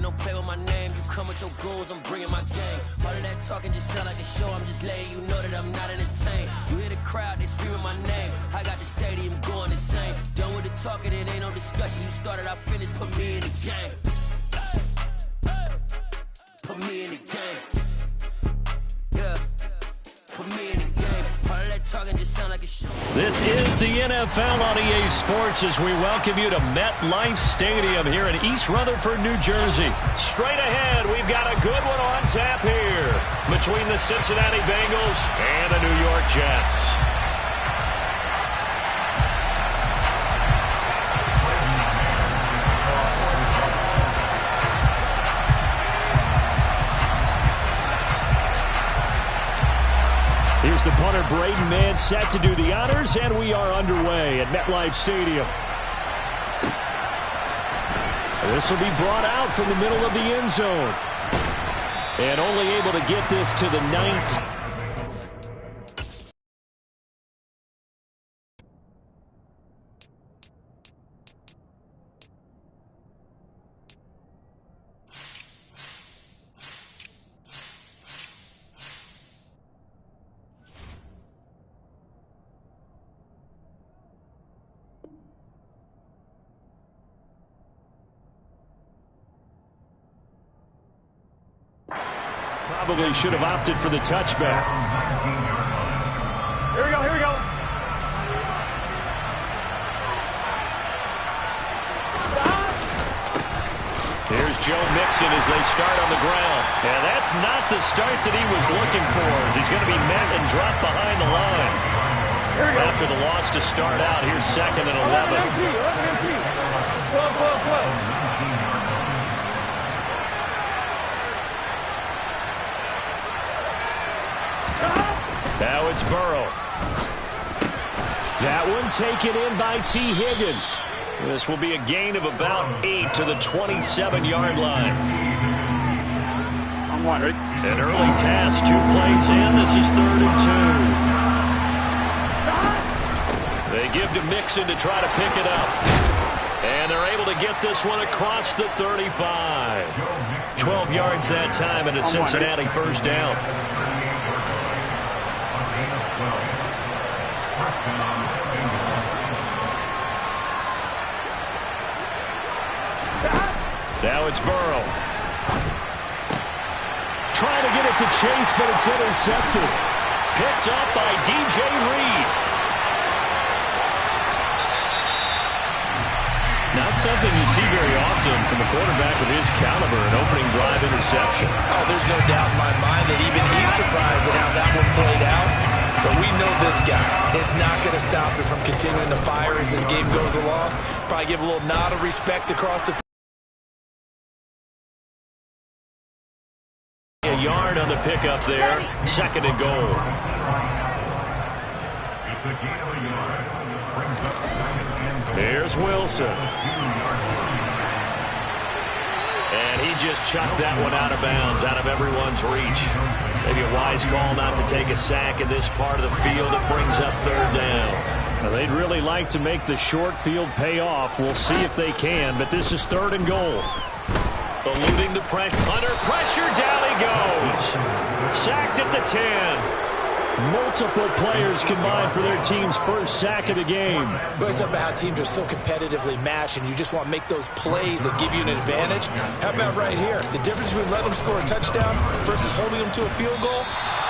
don't play with my name. You come with your goons, I'm bringing my game. All of that talking just sound like a show. I'm just letting you know that I'm not entertained. You hear the crowd, they screaming my name. I got the stadium going insane. Done with the talking, it ain't no discussion. You started, I finished, put me in the game. Put me in the game. Yeah. Put me in the game. All of that talking just sound like a show. This is the NFL on EA Sports as we welcome you to MetLife Stadium here in East Rutherford, New Jersey. Straight ahead, we've got a good one on tap here between the Cincinnati Bengals and the New York Jets. Here's the punter, Braden Mann, set to do the honors, and we are underway at MetLife Stadium. This will be brought out from the middle of the end zone. And only able to get this to the 19. Probably should have opted for the touchback. Here we go, here we go. Here's Joe Mixon as they start on the ground. And that's not the start that he was looking for, as he's going to be met and dropped behind the line. After the loss to start out, here's 2nd and 11. Now it's Burrow. That one taken in by T. Higgins. This will be a gain of about 8 to the 27-yard line. I'm wondering. An early task, 2 plays in. This is 3rd and 2. They give to Mixon to try to pick it up. And they're able to get this one across the 35. 12 yards that time and a Cincinnati first down. Now it's Burrow. Trying to get it to Chase, but it's intercepted. Picked up by DJ Reed. Not something you see very often from a quarterback of his caliber, an opening drive interception. Oh, there's no doubt in my mind that even he's surprised at how that one played out. But we know this guy is not going to stop it from continuing to fire as this game goes along. Probably give a little nod of respect across the a yard on the pickup there. 2nd and goal. Here's Wilson. And he just chucked that one out of bounds, out of everyone's reach. Maybe a wise call not to take a sack in this part of the field. It brings up 3rd down. Now, they'd really like to make the short field pay off. We'll see if they can, but this is 3rd and goal. Eluding the pressure. Under pressure, down he goes. Sacked at the 10. Multiple players combined for their team's first sack of the game. But it's about how teams are so competitively matched, and you just want to make those plays that give you an advantage. How about right here? The difference between letting them score a touchdown versus holding them to a field goal,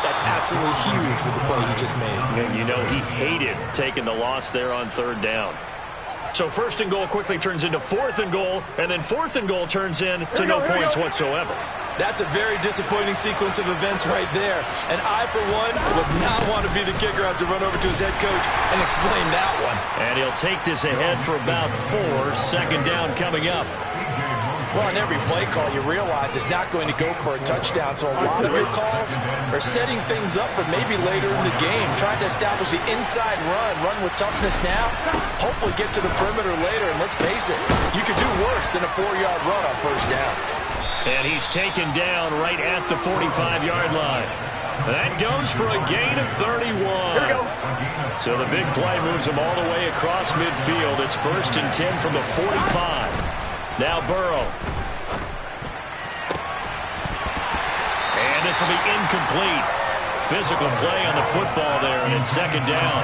that's absolutely huge with the play he just made. And you know he hated taking the loss there on 3rd down. So 1st and goal quickly turns into 4th and goal, and then 4th and goal turns into no points whatsoever. That's a very disappointing sequence of events right there. And I, for one, would not want to be the kicker who has to run over to his head coach and explain that one. And he'll take this ahead for about 4. 2nd down coming up. Well, on every play call, you realize it's not going to go for a touchdown. So a lot of your calls are setting things up for maybe later in the game, trying to establish the inside run with toughness now, hopefully get to the perimeter later. And let's face it, you could do worse than a 4-yard run on 1st down. And he's taken down right at the 45-yard line. That goes for a gain of 31. Here we go. So the big play moves him all the way across midfield. It's 1st and 10 from the 45. Now Burrow. this will be incomplete. Physical play on the football there, and it's second down.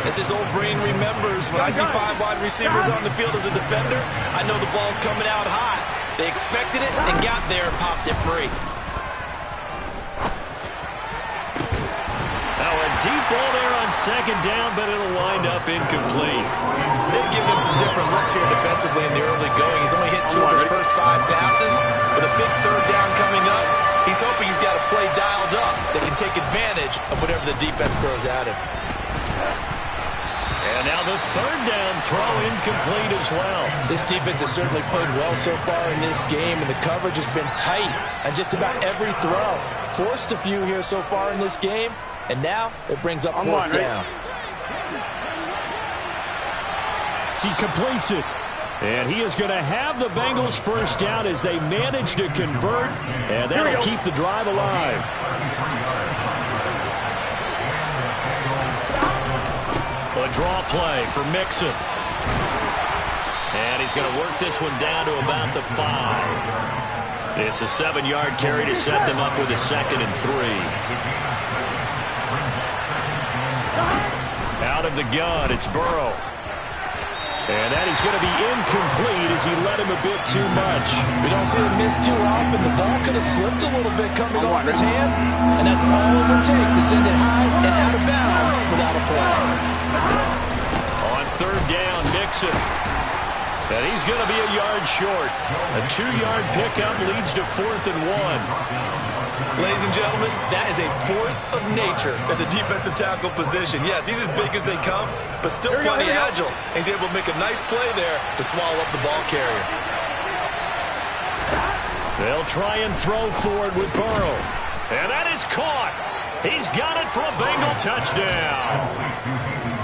As his old brain remembers, when I see 5 wide receivers on the field as a defender, I know the ball's coming out hot. They expected it and got there and popped it free. Now a deep ball there on second down, but it'll wind up incomplete. They've given him some different looks here defensively in the early going. He's only hit 2 of his first 5 passes. With a big third down coming up, he's hoping he's got a play dialed up that can take advantage of whatever the defense throws at him. And now the third down throw incomplete as well. This defense has certainly played well so far in this game, and the coverage has been tight on just about every throw. Forced a few here so far in this game, and now it brings up fourth down. He completes it. And he is going to have the Bengals first down as they manage to convert, and that'll keep the drive alive. A draw play for Mixon. And he's going to work this one down to about the 5. It's a 7-yard carry to set them up with a 2nd and 3. Out of the gun, it's Burrow. And that is going to be incomplete as he let him a bit too much. We don't see him miss too often. The ball could have slipped a little bit coming off his hand, and that's all it would take to send it high and out of bounds without a play. On third down, Mixon. And he's going to be a yard short. A 2-yard pickup leads to 4th and 1. Ladies and gentlemen, that is a force of nature at the defensive tackle position. Yes, he's as big as they come, but still plenty agile. He's able to make a nice play there to swallow up the ball carrier. They'll try and throw forward with Burrow. And that is caught. He's got it for a Bengal touchdown.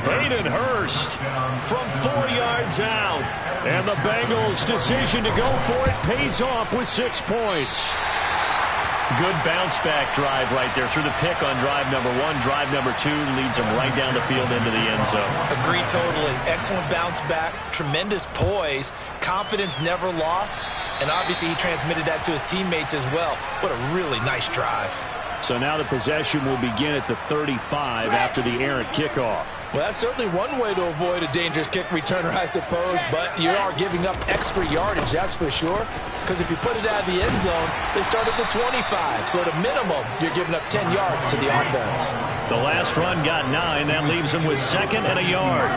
Hayden Hurst from 4 yards out. And the Bengals' decision to go for it pays off with 6 points. Good bounce-back drive right there through the pick on drive number 1. Drive number 2 leads them right down the field into the end zone. Agree totally. Excellent bounce-back, tremendous poise, confidence never lost, and obviously he transmitted that to his teammates as well. What a really nice drive. So now the possession will begin at the 35 after the errant kickoff. Well, that's certainly one way to avoid a dangerous kick returner, I suppose, but you are giving up extra yardage, that's for sure, because if you put it out of the end zone, they start at the 25, so at a minimum, you're giving up 10 yards to the offense. The last run got 9. That leaves them with 2nd and a yard.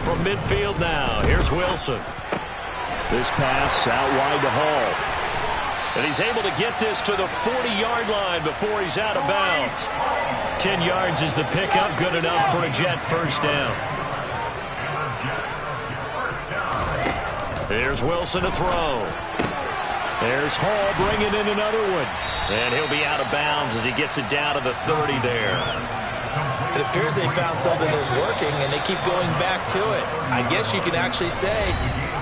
From midfield now, here's Wilson. This pass out wide to Hall. And he's able to get this to the 40-yard line before he's out of bounds. 10 yards is the pickup, good enough for a Jet first down. There's Wilson to throw. There's Hall bringing in another one. And he'll be out of bounds as he gets it down to the 30 there. It appears they found something that's working, and they keep going back to it. I guess you can actually say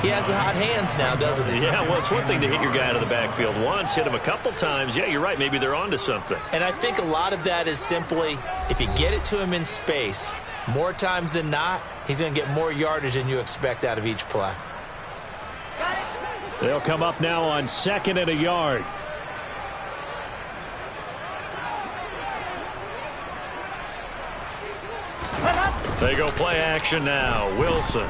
he has the hot hands now, doesn't he? Yeah, well, it's one thing to hit your guy out of the backfield once, hit him a couple times. Yeah, you're right. Maybe they're onto something. And I think a lot of that is simply if you get it to him in space, more times than not, he's going to get more yardage than you expect out of each play. They'll come up now on 2nd and a yard. They go play action now. Wilson.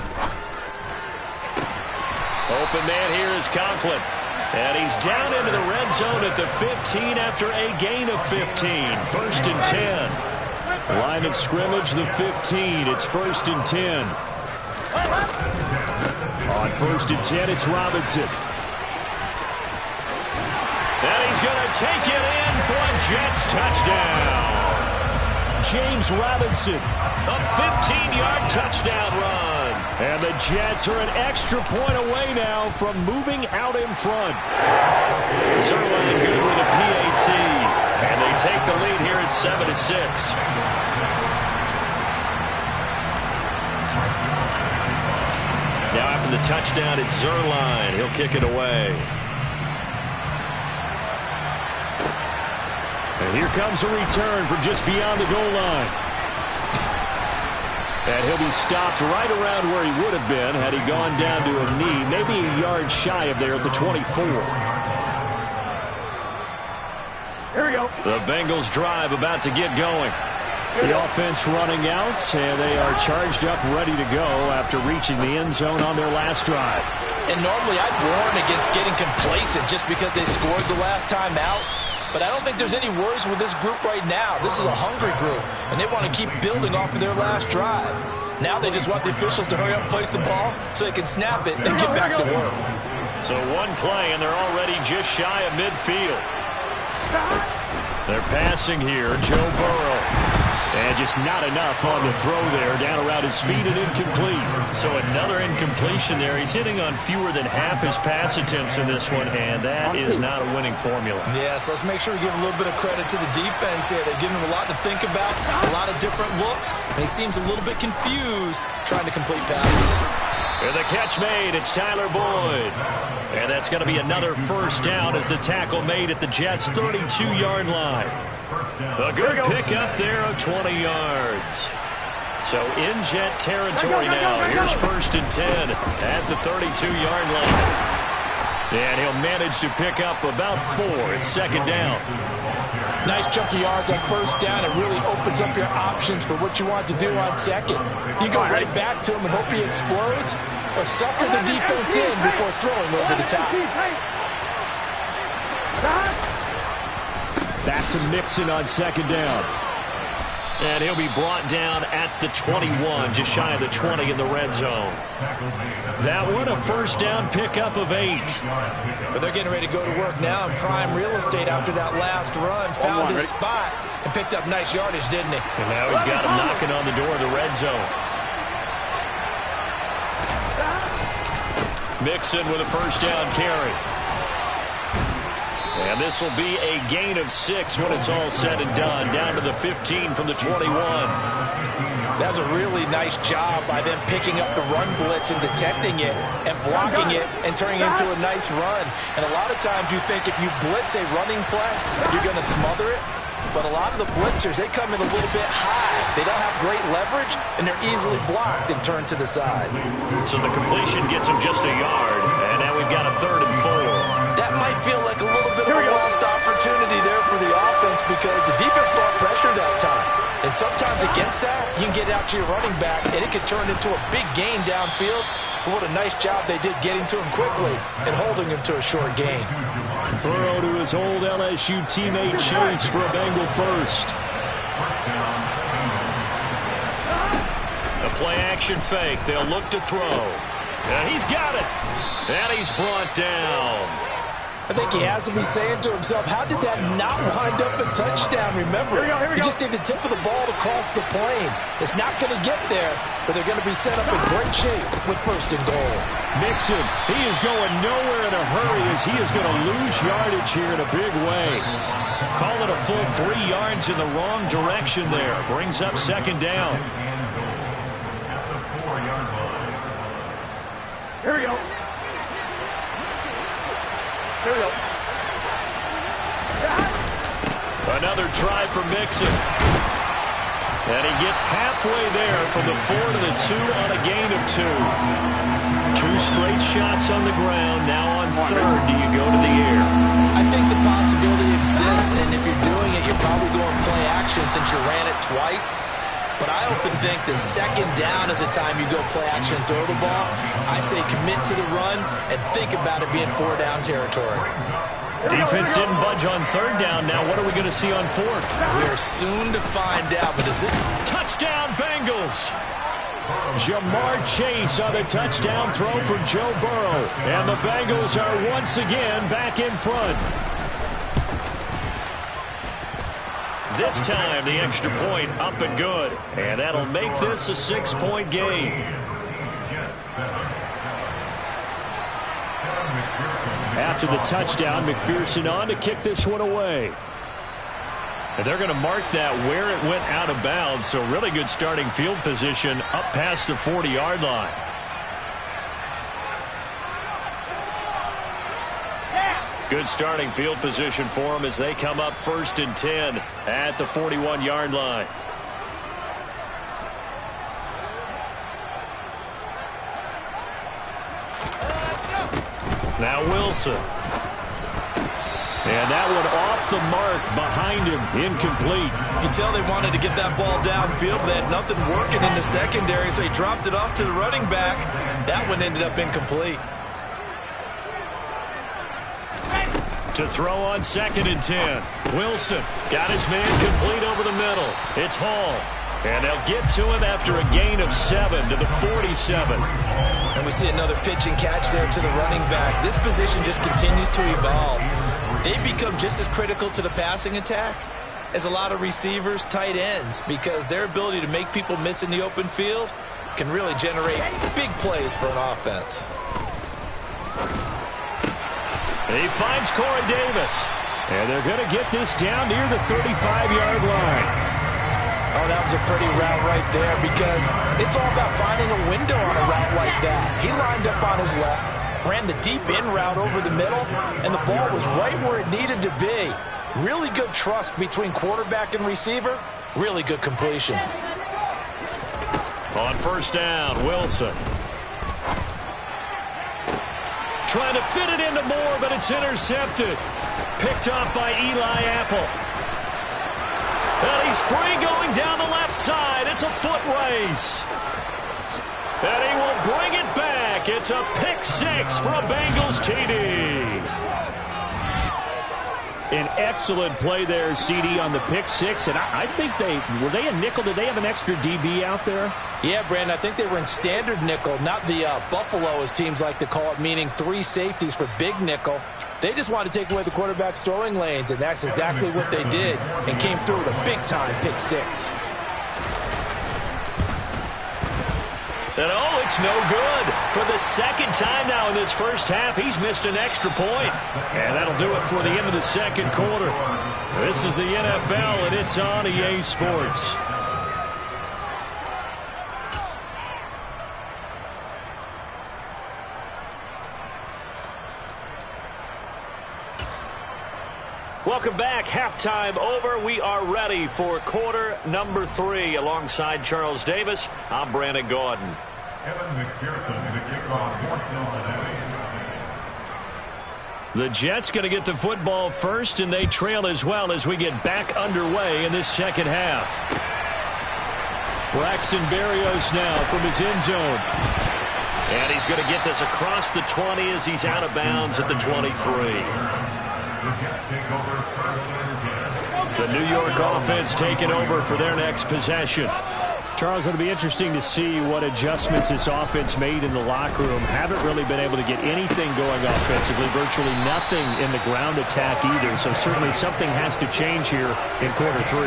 Open man here is Conklin. And he's down into the red zone at the 15 after a gain of 15. 1st and 10. Line of scrimmage, the 15. It's 1st and 10. On 1st and 10, it's Robinson. And he's going to take it in for a Jets touchdown. James Robinson, a 15-yard touchdown run. And the Jets are an extra point away now from moving out in front. Zerline good with a PAT. And they take the lead here at 7-6. Now after the touchdown, it's Zerline. He'll kick it away. And here comes a return from just beyond the goal line. And he'll be stopped right around where he would have been had he gone down to a knee, maybe a yard shy of there at the 24. The Bengals drive about to get going. The offense running out, and they are charged up, ready to go after reaching the end zone on their last drive. And normally I'd warn against getting complacent just because they scored the last time out. But I don't think there's any worries with this group right now. This is a hungry group, and they want to keep building off of their last drive. Now they just want the officials to hurry up and place the ball so they can snap it and get back to work. So one play, and they're already just shy of midfield. They're passing here, Joe Burrow. And just not enough on the throw there, down around his feet and incomplete. So another incompletion there. He's hitting on fewer than half his pass attempts in this one, and that is not a winning formula. Yes, let's make sure we give a little bit of credit to the defense here. They're giving him a lot to think about, a lot of different looks, and he seems a little bit confused trying to complete passes. And the catch made, it's Tyler Boyd. And that's going to be another first down as the tackle made at the Jets' 32-yard line. A good pickup there of 20 yards. So in Jet territory now. Here's 1st and 10 at the 32-yard line. And he'll manage to pick up about 4. It's 2nd down. Nice chunk of yards on 1st down. It really opens up your options for what you want to do on 2nd. You go right back to him and hope he explodes, or sucker the defense in before throwing over the top. Back to Mixon on 2nd down. And he'll be brought down at the 21, just shy of the 20 in the red zone. That one a 1st down pickup of 8. But they're getting ready to go to work now in prime real estate after that last run. Found his spot and picked up nice yardage, didn't he? And now he's got him knocking on the door of the red zone. Mixon with a 1st down carry. And this will be a gain of 6 when it's all said and done. Down to the 15 from the 21. That's a really nice job by them picking up the run blitz and detecting it and blocking it and turning it into a nice run. And a lot of times you think if you blitz a running play, you're going to smother it. But a lot of the blitzers, they come in a little bit high. They don't have great leverage, and they're easily blocked and turned to the side. So the completion gets him just a yard. And now we've got a 3rd and 4. That might feel like a little bit of a lost opportunity there for the offense because the defense brought pressure that time. And sometimes against that, you can get out to your running back, and it could turn into a big gain downfield. But what a nice job they did getting to him quickly and holding him to a short gain. Burrow to his old LSU teammate Chase for a Bengal first. A play-action fake. They'll look to throw. And he's got it. And he's brought down. I think he has to be saying to himself, how did that not wind up a touchdown? Remember, you just need the tip of the ball to cross the plane. It's not going to get there, but they're going to be set up in great shape with 1st and goal. Mixon, he is going nowhere in a hurry as he is going to lose yardage here in a big way. Call it a full 3 yards in the wrong direction there. Brings up 2nd down. Here we go. Here we go. Another try for Mixon. And he gets halfway there from the 4 to the 2 on a gain of 2. 2 straight shots on the ground. Now on 3rd, do you go to the air? I think the possibility exists, and if you're doing it, you're probably going play action since you ran it twice. But I often think the 2nd down is the time you go play action and throw the ball. I say commit to the run and think about it being 4-down territory. Defense didn't budge on 3rd down. Now what are we going to see on 4th? We're soon to find out, but is this... Touchdown Bengals! Jamar Chase on the touchdown throw from Joe Burrow. And the Bengals are once again back in front. This time, the extra point up and good. And that'll make this a 6-point game. After the touchdown, McPherson on to kick this one away. And they're going to mark that where it went out of bounds. So really good starting field position up past the 40-yard line. Good starting field position for them as they come up 1st and 10 at the 41-yard line. Now Wilson. And that one off the mark behind him, incomplete. You can tell they wanted to get that ball downfield, but they had nothing working in the secondary, so he dropped it off to the running back. That one ended up incomplete. To throw on 2nd and 10. Wilson got his man complete over the middle. It's Hall. And they'll get to him after a gain of 7 to the 47. And we see another pitch and catch there to the running back. This position just continues to evolve. They become just as critical to the passing attack as a lot of receivers, tight ends, because their ability to make people miss in the open field can really generate big plays for an offense. He finds Corey Davis. And they're going to get this down near the 35-yard line. Oh, that was a pretty route right there, because it's all about finding a window on a route like that. He lined up on his left, ran the deep in route over the middle, and the ball was right where it needed to be. Really good trust between quarterback and receiver. Really good completion. On 1st down, Wilson. Trying to fit it into Moore, but it's intercepted. Picked off by Eli Apple. And he's free going down the left side. It's a foot race. And he will bring it back. It's a pick 6 for a Bengals TD. An excellent play there, CD, on the pick 6. And I think were they a nickel? Did they have an extra DB out there? Yeah, Brandon, I think they were in standard nickel, not the Buffalo, as teams like to call it, meaning 3 safeties for big nickel. They just wanted to take away the quarterback's throwing lanes, and that's exactly what they did, and came through with a big-time pick 6. And oh, it's no good. For the 2nd time now in this first half, he's missed an extra point. And that'll do it for the end of the 2nd quarter. This is the NFL, and it's on EA Sports. Welcome back. Halftime over. We are ready for quarter number 3. Alongside Charles Davis, I'm Brandon Gordon. The Jets going to get the football first, and they trail as well as we get back underway in this 2nd half. Braxton Berrios now from his end zone. And he's going to get this across the 20 as he's out of bounds at the 23. The New York offense taking over for their next possession. Charles, it'll be interesting to see what adjustments this offense made in the locker room. Haven't really been able to get anything going offensively. Virtually nothing in the ground attack either. So certainly something has to change here in quarter 3.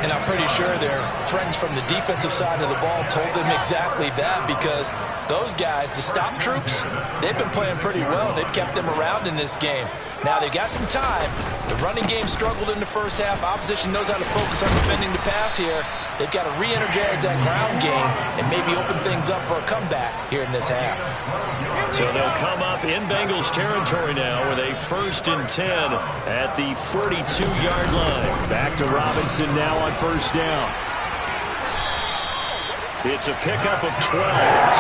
And I'm pretty sure their friends from the defensive side of the ball told them exactly that, because those guys, the stop troops, they've been playing pretty well. They've kept them around in this game. Now they got some time. The running game struggled in the first half. Opposition knows how to focus on defending the pass here. They've got to re-energize that ground game and maybe open things up for a comeback here in this half. So they'll come up in Bengals territory now with a 1st and 10 at the 42-yard line. Back to Robinson now on 1st down. It's a pickup of 12.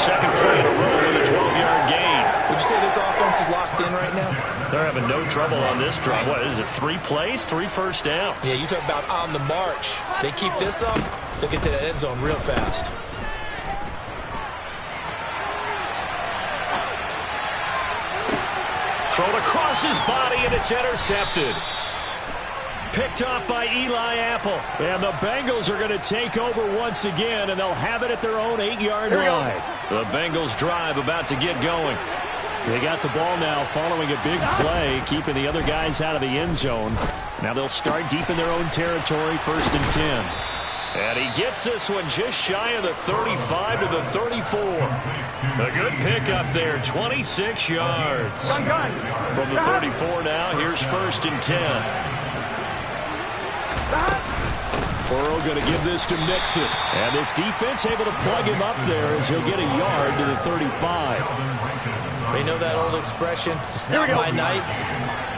2nd play in a row with a 12-yard gain. Would you say this offense is locked in right now? They're having no trouble on this drive. What is it, 3 plays, 3 first downs? Yeah, you talk about on the march. They keep this up, they'll get to the end zone real fast. Thrown across his body, and it's intercepted. Picked off by Eli Apple. And the Bengals are going to take over once again, and they'll have it at their own 8-yard line. The Bengals drive about to get going. They got the ball now following a big play, keeping the other guys out of the end zone. Now they'll start deep in their own territory, 1st and 10. And he gets this one just shy of the 35 to the 34. A good pickup there, 26 yards. From the 34 now, here's 1st and 10. Burrow going to give this to Mixon. And this defense able to plug him up there as he'll get a yard to the 35. They know that old expression, it's not my night.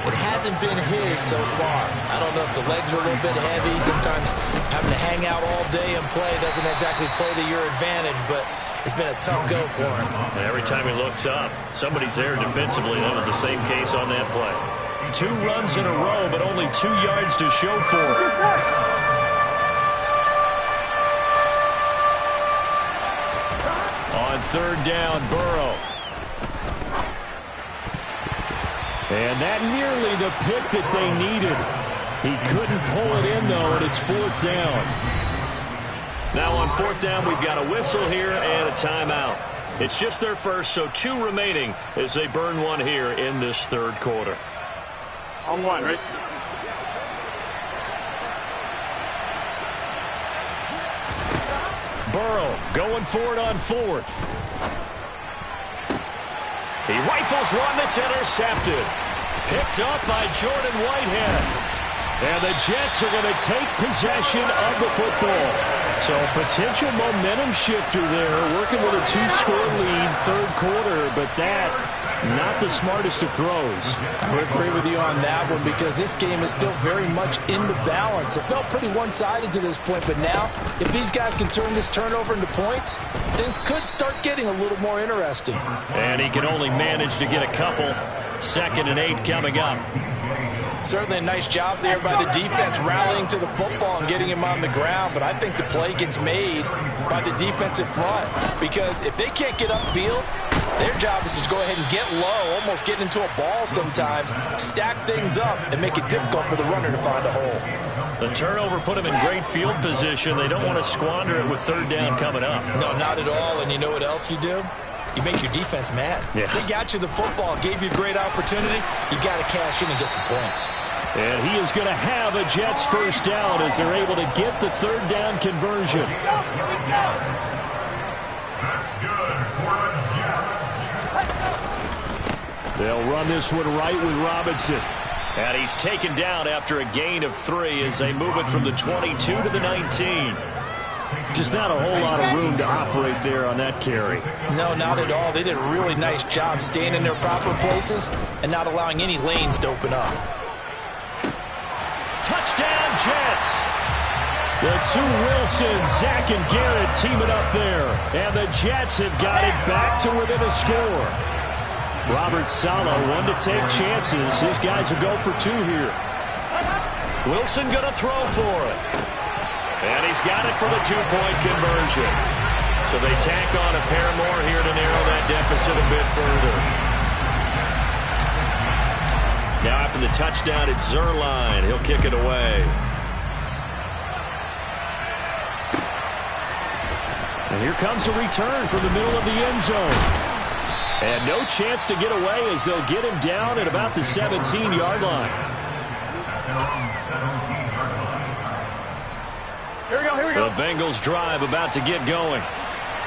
It hasn't been his so far. I don't know if the legs are a little bit heavy. Sometimes having to hang out all day and play doesn't exactly play to your advantage, but it's been a tough go for him. And every time he looks up, somebody's there defensively. That was the same case on that play. 2 runs in a row, but only 2 yards to show for it. On 3rd down, Burrow. And that nearly the pick that they needed. He couldn't pull it in, though, and it's 4th down. Now on 4th down, we've got a whistle here and a timeout. It's just their first, so 2 remaining as they burn one here in this 3rd quarter. On 1, right? Burrow going for it on 4th. He rifles one that's intercepted. Picked up by Jordan Whitehead. And the Jets are going to take possession of the football. So a potential momentum shifter there, working with a 2-score lead, 3rd quarter, but that, not the smartest of throws. I would agree with you on that one because this game is still very much in the balance. It felt pretty one-sided to this point, but now, if these guys can turn this turnover into points, things could start getting a little more interesting. And he can only manage to get a couple. 2nd and 8 coming up. Certainly a nice job there by the defense rallying to the football and getting him on the ground, but I think the play gets made by the defensive front because if they can't get upfield, their job is to go ahead and get low, almost get into a ball sometimes, stack things up, and make it difficult for the runner to find a hole. The turnover put him in great field position. They don't want to squander it with 3rd down coming up. No, not at all, and you know what else you do? You make your defense mad. Yeah. They got you the football, gave you a great opportunity. You got to cash in and get some points. And he is going to have a Jets 1st down as they're able to get the 3rd down conversion. They'll run this one right with Robinson. And he's taken down after a gain of 3 as they move it from the 22 to the 19. Just not a whole lot of room to operate there on that carry. No, not at all. They did a really nice job staying in their proper places and not allowing any lanes to open up. Touchdown, Jets! The 2 Wilsons, Zach and Garrett teaming up there. And the Jets have got it back to within a score. Robert Saleh, one to take chances. His guys will go for 2 here. Wilson going to throw for it. And he's got it for the 2-point conversion. So they tack on a pair more here to narrow that deficit a bit further. Now after the touchdown, it's Zerline. He'll kick it away. And here comes a return from the middle of the end zone. And no chance to get away as they'll get him down at about the 17-yard line. Here we go. The Bengals drive about to get going.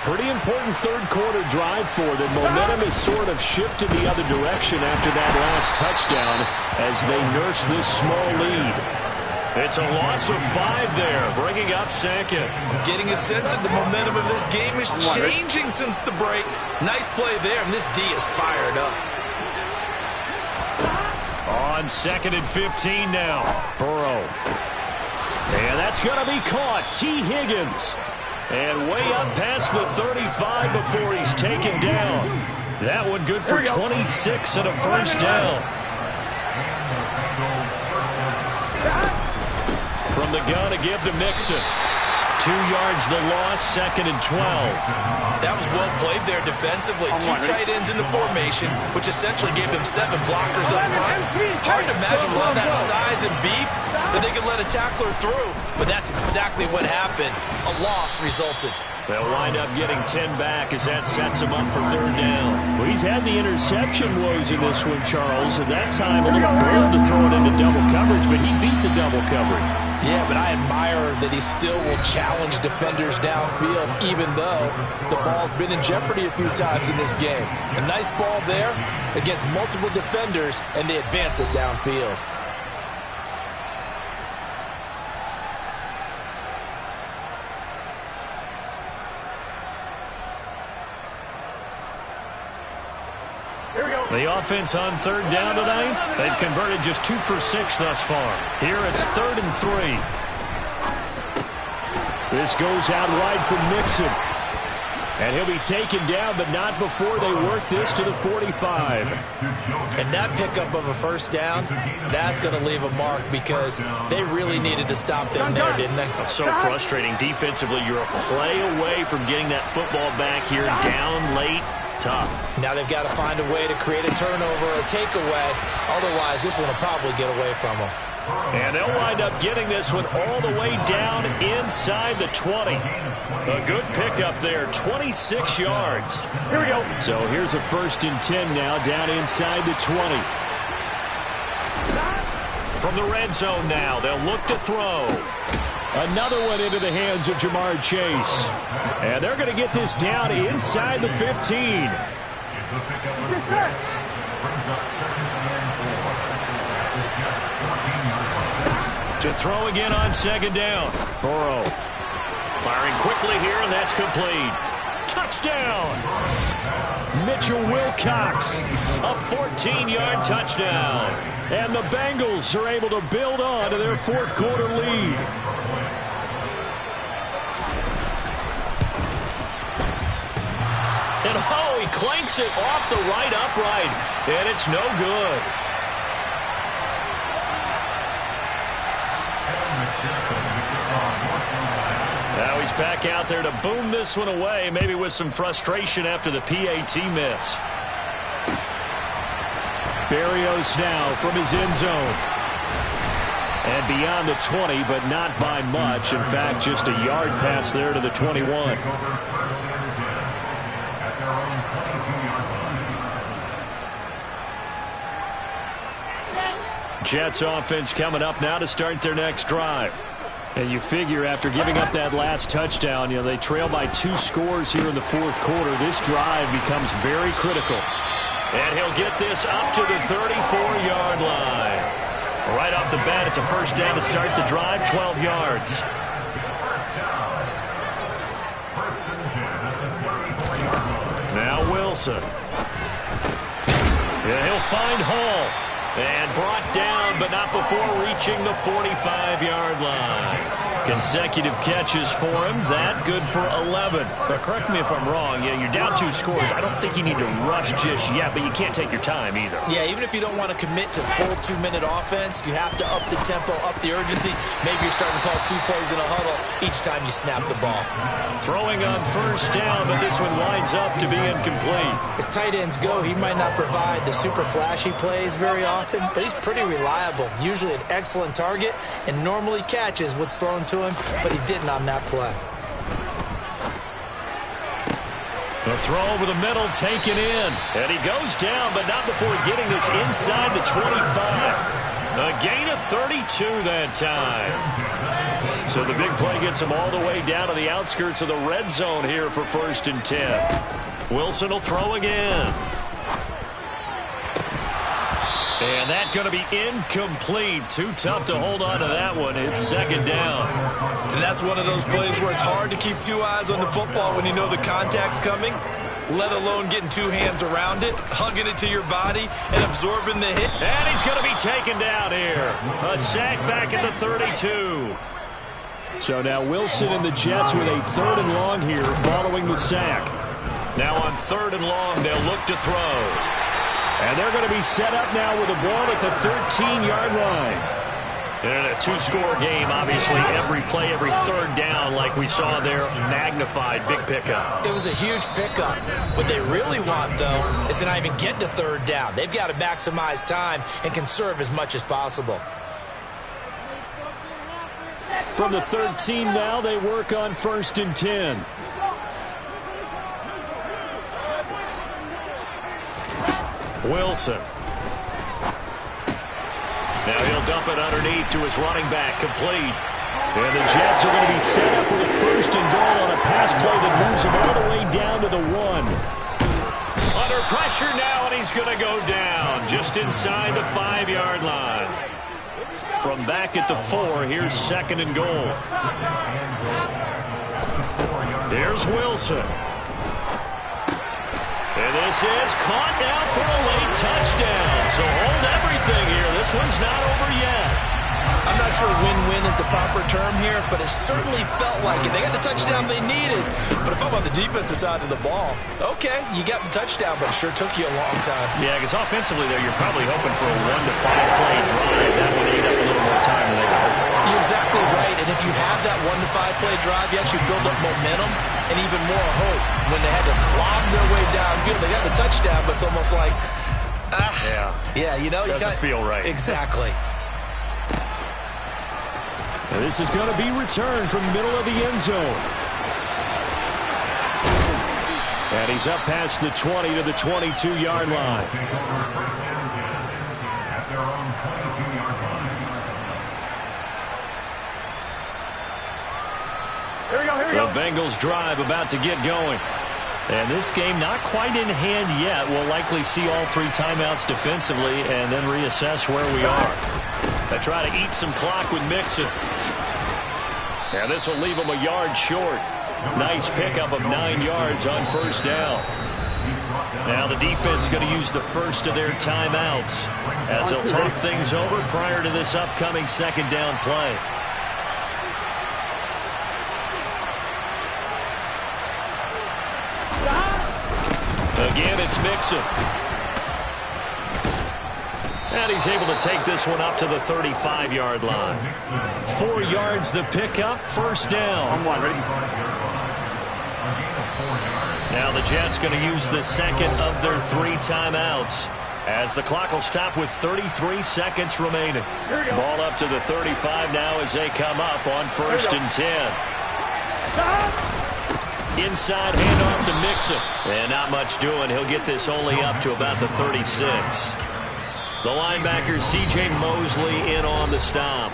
Pretty important 3rd quarter drive for them. Momentum has sort of shifted the other direction after that last touchdown as they nurse this small lead. It's a loss of 5 there, bringing up 2nd. Getting a sense that the momentum of this game is changing since the break. Nice play there, and this D is fired up. On 2nd and 15 now. Burrow. And that's going to be caught. T. Higgins. And way up past the 35 before he's taken down. That one good for 26 and a 1st down. From the gun to give to Mixon. 2 yards the loss, 2nd and 12. That was well played there defensively. 2 tight ends in the formation, which essentially gave them 7 blockers up front. Hard to imagine with all that size and beef that they could let a tackler through. But that's exactly what happened. A loss resulted. They'll wind up getting 10 back as that sets him up for 3rd down. Well, he's had the interception woes in this one, Charles. At that time, a little bold to throw it into double coverage, but he beat the double coverage. Yeah, but I admire that he still will challenge defenders downfield, even though the ball's been in jeopardy a few times in this game. A nice ball there against multiple defenders, and they advance it downfield. The offense on 3rd down tonight, they've converted just 2 for 6 thus far. Here it's 3rd and 3. This goes out wide from Mixon. And he'll be taken down, but not before they work this to the 45. And that pickup of a first down, that's going to leave a mark because they really needed to stop them there, didn't they? So frustrating. Defensively, you're a play away from getting that football back here down late. Tough. Now they've got to find a way to create a turnover or takeaway. Otherwise, this one will probably get away from them. And they'll wind up getting this one all the way down inside the 20. A good pickup there, 26 yards. Here we go. So here's a 1st and 10 now, down inside the 20. From the red zone now, they'll look to throw. Another one into the hands of Jamar Chase. And they're going to get this down inside the 15. To throw again on 2nd down. Burrow firing quickly here, and that's complete. Touchdown! Mitchell Wilcox, a 14-yard touchdown. And the Bengals are able to build on to their 4th quarter lead. And oh, he clanks it off the right upright, and it's no good. Now he's back out there to boom this one away, maybe with some frustration after the PAT miss. Berrios now from his end zone. And beyond the 20, but not by much. In fact, just a yard pass there to the 21. Jets offense coming up now to start their next drive. And you figure after giving up that last touchdown, they trail by 2 scores here in the 4th quarter. This drive becomes very critical. And he'll get this up to the 34-yard line. Right off the bat, it's a 1st down to start the drive, 12 yards. Now Wilson. Yeah, he'll find Hall. And brought down, but not before reaching the 45-yard line. Consecutive catches for him. That good for 11. But correct me if I'm wrong. Yeah, you're down 2 scores. I don't think you need to rush just yet, but you can't take your time either. Yeah, even if you don't want to commit to full 2-minute offense, you have to up the tempo, up the urgency. Maybe you're starting to call 2 plays in a huddle each time you snap the ball. Throwing on 1st down, but this one winds up to be incomplete. As tight ends go, he might not provide the super flashy plays very often, but he's pretty reliable. Usually an excellent target and normally catches what's thrown to him, but he didn't on that play. The throw over the middle taken in. And he goes down, but not before getting this inside the 25. A gain of 32 that time. So the big play gets him all the way down to the outskirts of the red zone here for 1st and 10. Wilson will throw again. And that's going to be incomplete. Too tough to hold on to that one. It's 2nd down. And that's one of those plays where it's hard to keep 2 eyes on the football when you know the contact's coming, let alone getting 2 hands around it, hugging it to your body, and absorbing the hit. And he's going to be taken down here. A sack back at the 32. So now Wilson and the Jets with a 3rd and long here following the sack. Now on 3rd and long, they'll look to throw. And they're going to be set up now with the ball at the 13-yard line. And in a 2-score game, obviously every play, every 3rd down, like we saw there, magnified, big pickup. It was a huge pickup. What they really want, though, is to not even get to 3rd down. They've got to maximize time and conserve as much as possible. From the 13 now, they work on 1st and 10. Wilson. Now he'll dump it underneath to his running back, complete. And the Jets are going to be set up with a 1st and goal on a pass play that moves him all the way down to the 1. Under pressure now, and he's going to go down just inside the 5-yard line. From back at the 4, here's 2nd and goal. There's Wilson. And this is caught now for a late touchdown. So hold everything here. This one's not over yet. I'm not sure win-win is the proper term here, but it certainly felt like it. They got the touchdown they needed. But if I'm on the defensive side of the ball, okay, you got the touchdown, but it sure took you a long time. Yeah, because offensively there, you're probably hoping for a 1-to-5 play drive. That would eat up a little more time than they were hoping. You're exactly right, and if you have that 1-to-5 play drive, you actually build up momentum and even more hope. When they had to slob their way downfield, they got the touchdown, but it's almost like, yeah, you know, doesn't feel right. Exactly. And this is going to be returned from middle of the end zone. And he's up past the 20 to the 22-yard line. Here we go, here we go. The Bengals drive about to get going. And this game not quite in hand yet. We'll likely see all 3 timeouts defensively and then reassess where we are. They try to eat some clock with Mixon. And this will leave them a yard short. Nice pickup of 9 yards on first down. Now the defense going to use the first of their timeouts as they'll talk things over prior to this upcoming second down play. Again, it's Mixon. And he's able to take this one up to the 35-yard line. 4 yards the pickup, first down. On one, ready? Now the Jets going to use the second of their 3 timeouts as the clock will stop with 33 seconds remaining. Ball up to the 35 now as they come up on first and 10. Inside handoff to Mixon. And not much doing. He'll get this only up to about the 36. The linebacker, C.J. Mosley, in on the stop.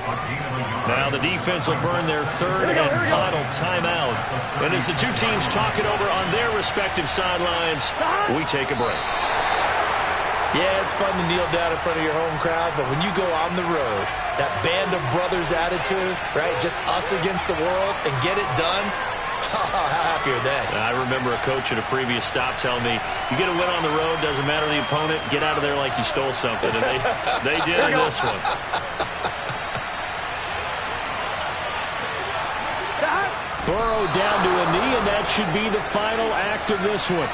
Now the defense will burn their third and final timeout. And as the 2 teams talk it over on their respective sidelines, we take a break. Yeah, it's fun to kneel down in front of your home crowd, but when you go on the road, that band of brothers attitude, right, just us against the world and get it done, how happy are they? I remember a coach at a previous stop telling me, you get a win on the road, doesn't matter the opponent, get out of there like you stole something. And they did in this one. Burrow down to a knee, and that should be the final act of this one.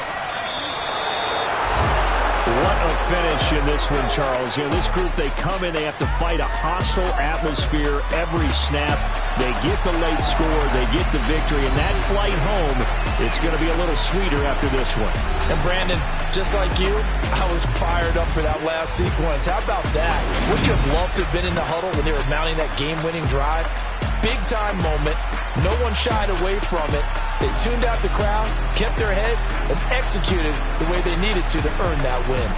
What a finish in this one, Charles. You know, this group, they come in, they have to fight a hostile atmosphere every snap. They get the late score, they get the victory, and that flight home, it's going to be a little sweeter after this one. And Brandon, just like you, I was fired up for that last sequence. How about that? Would you have loved to have been in the huddle when they were mounting that game-winning drive? Big-time moment. No one shied away from it. They tuned out the crowd, kept their heads, and executed the way they needed to earn that win.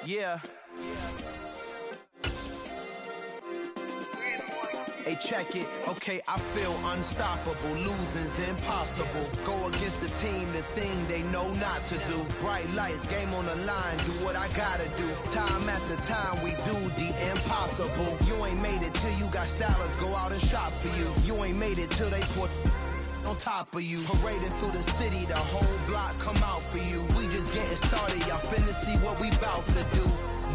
Yeah. Hey, check it. Okay, I feel unstoppable. Losing's impossible. Go against the team, the thing they know not to do. Bright lights, game on the line, do what I gotta do. Time after time, we do the impossible. You ain't made it till you got stylers go out and shop for you. You ain't made it till they put on top of you. Parading through the city, the whole block come out for you. We just getting started, y'all finna see what we bout to do.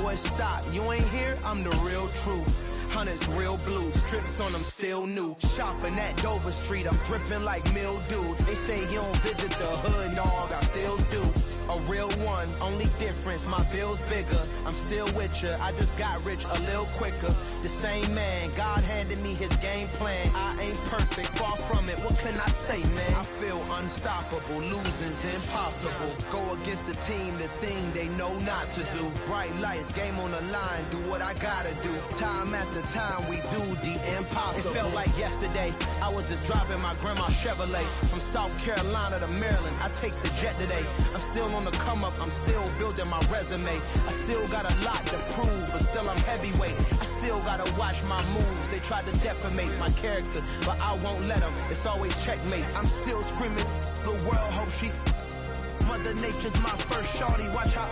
Boy, stop, you ain't here, I'm the real truth. Hunters, real blue, strips on them still new. Shopping at Dover Street, I'm dripping like mildew. They say you don't visit the hood, dog, I still do. A real one, only difference, my bill's bigger. I'm still with ya, I just got rich a little quicker. The same man, God handed me his game plan. I ain't perfect, far from it, what can I say, man? I feel unstoppable, losing's impossible. Go against the team, the thing they know not to do. Bright lights, game on the line, do what I gotta do. Time after time, we do the impossible. It felt like yesterday, I was just driving my grandma's Chevrolet. From South Carolina to Maryland, I take the jet today. I'm still on the come up, I'm still building my resume. I still got a lot to prove, but still I'm heavyweight. I still gotta watch my moves. They tried to defamate my character, but I won't let them. It's always checkmate. I'm still screaming, the world hope she. Mother Nature's my first shorty, watch how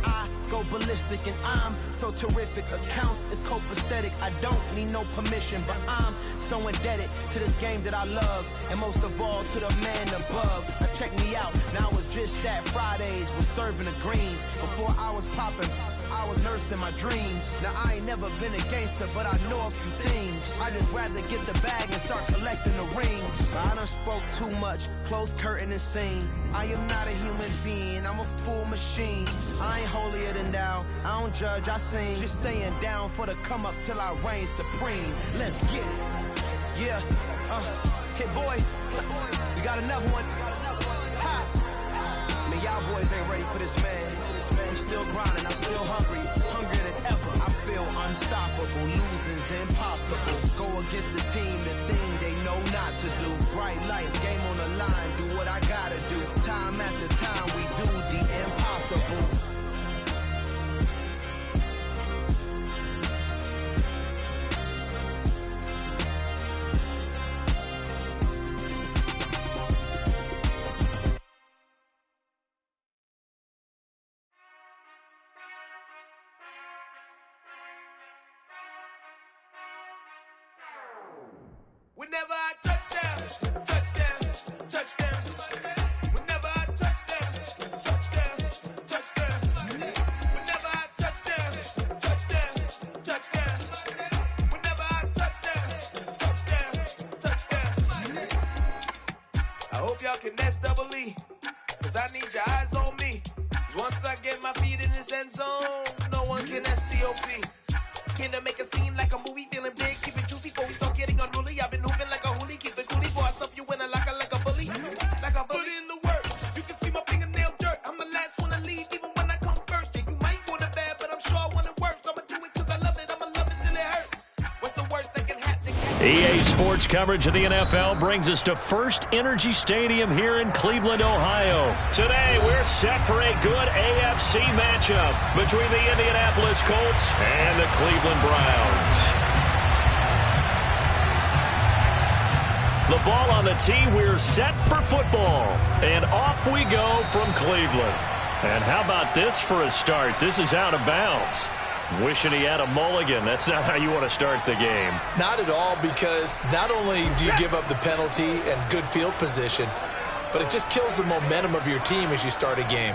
I go ballistic, and I'm so terrific. Accounts is copacetic, I don't need no permission, but I'm so indebted to this game that I love, and most of all to the man above. Now check me out, now it's just that Fridays was serving the greens. Before I was popping, I was nursing my dreams. Now I ain't never been a gangster, but I know a few things. I just rather get the bag and start collecting the rings. I done spoke too much, close curtain and scene. I am not a human being, I'm a full machine. I ain't holier than thou, I don't judge, I sing. Just staying down for the come up till I reign supreme. Let's get it. Yeah, hit boy, we got another one. Ha. Man, y'all boys ain't ready for this, man. I'm still grinding, I'm still hungry, hungrier than ever. I feel unstoppable, losing's impossible. Go against the team, the thing they know not to do. Bright lights, game on the line, do what I gotta do. Time after time, we do the impossible. Whenever I touchdown, touchdown, touchdown. Whenever I touchdown, touchdown, touchdown. Whenever I touchdown, touchdown, touchdown. Whenever I touchdown, touchdown, touchdown. I hope y'all can nest double E, cause I need your eyes on me. Cause once I get my feet in this end zone, no one can STOP. Can to make a scene like a movie, feeling big, keep it juicy before we start getting unruly. I've been hooping like a hoolie, keep it coolie before I stuff you in a locker like a bully. Like a bully. Put in the work, you can see my fingernail dirt. I'm the last one to leave, even when I come first. Yeah, you might want it bad, but I'm sure I want it worse. I'ma do it cause I love it, I'ma love it till it hurts. What's the worst that can happen? EA Sports coverage of the NFL brings us to First Energy Stadium here in Cleveland, Ohio. Today, we're set for a good AFC matchup between the Indianapolis Colts and the Cleveland Browns. The ball on the tee, we're set for football. And off we go from Cleveland. And how about this for a start? This is out of bounds. Wishing he had a mulligan. That's not how you want to start the game. Not at all, because not only do you give up the penalty and good field position, but it just kills the momentum of your team as you start a game.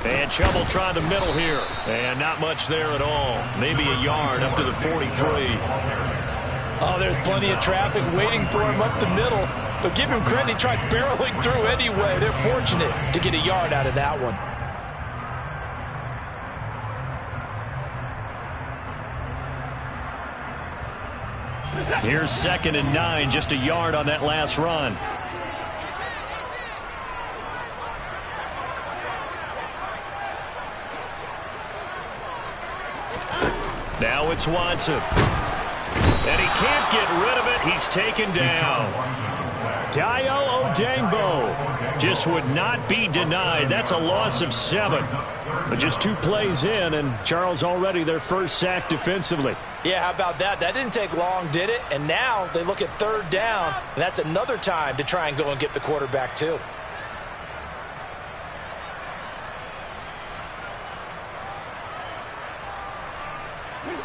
And Chubb trying the middle here. And not much there at all. Maybe a yard up to the 43. Oh, there's plenty of traffic waiting for him up the middle. But give him credit, he tried barreling through anyway. They're fortunate to get a yard out of that one. Here's 2nd and 9, just a yard on that last run. Now it's Watson. And he can't get rid of it. He's taken down. Dayo Odangbo just would not be denied. That's a loss of 7. But just 2 plays in, and Charles already their first sack defensively. Yeah, how about that? That didn't take long, did it? And now they look at 3rd down, and that's another time to try and go and get the quarterback too.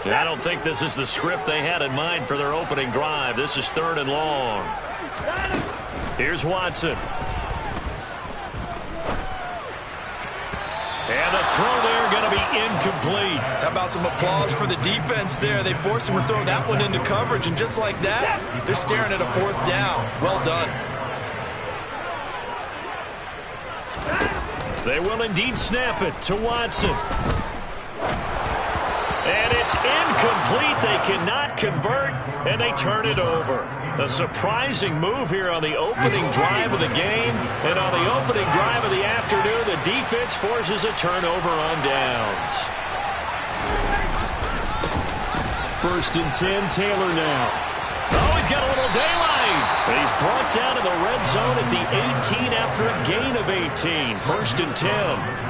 I don't think this is the script they had in mind for their opening drive. This is 3rd and long. Here's Watson. And the throw there going to be incomplete. How about some applause for the defense there? They forced him to throw that one into coverage, and just like that, they're staring at a 4th down. Well done. They will indeed snap it to Watson. And it's incomplete. They cannot convert, and they turn it over. A surprising move here on the opening drive of the game. And on the opening drive of the afternoon, the defense forces a turnover on downs. 1st and 10, Taylor now. Oh, he's got a little daylight. But he's brought down in the red zone at the 18 after a gain of 18. 1st and 10.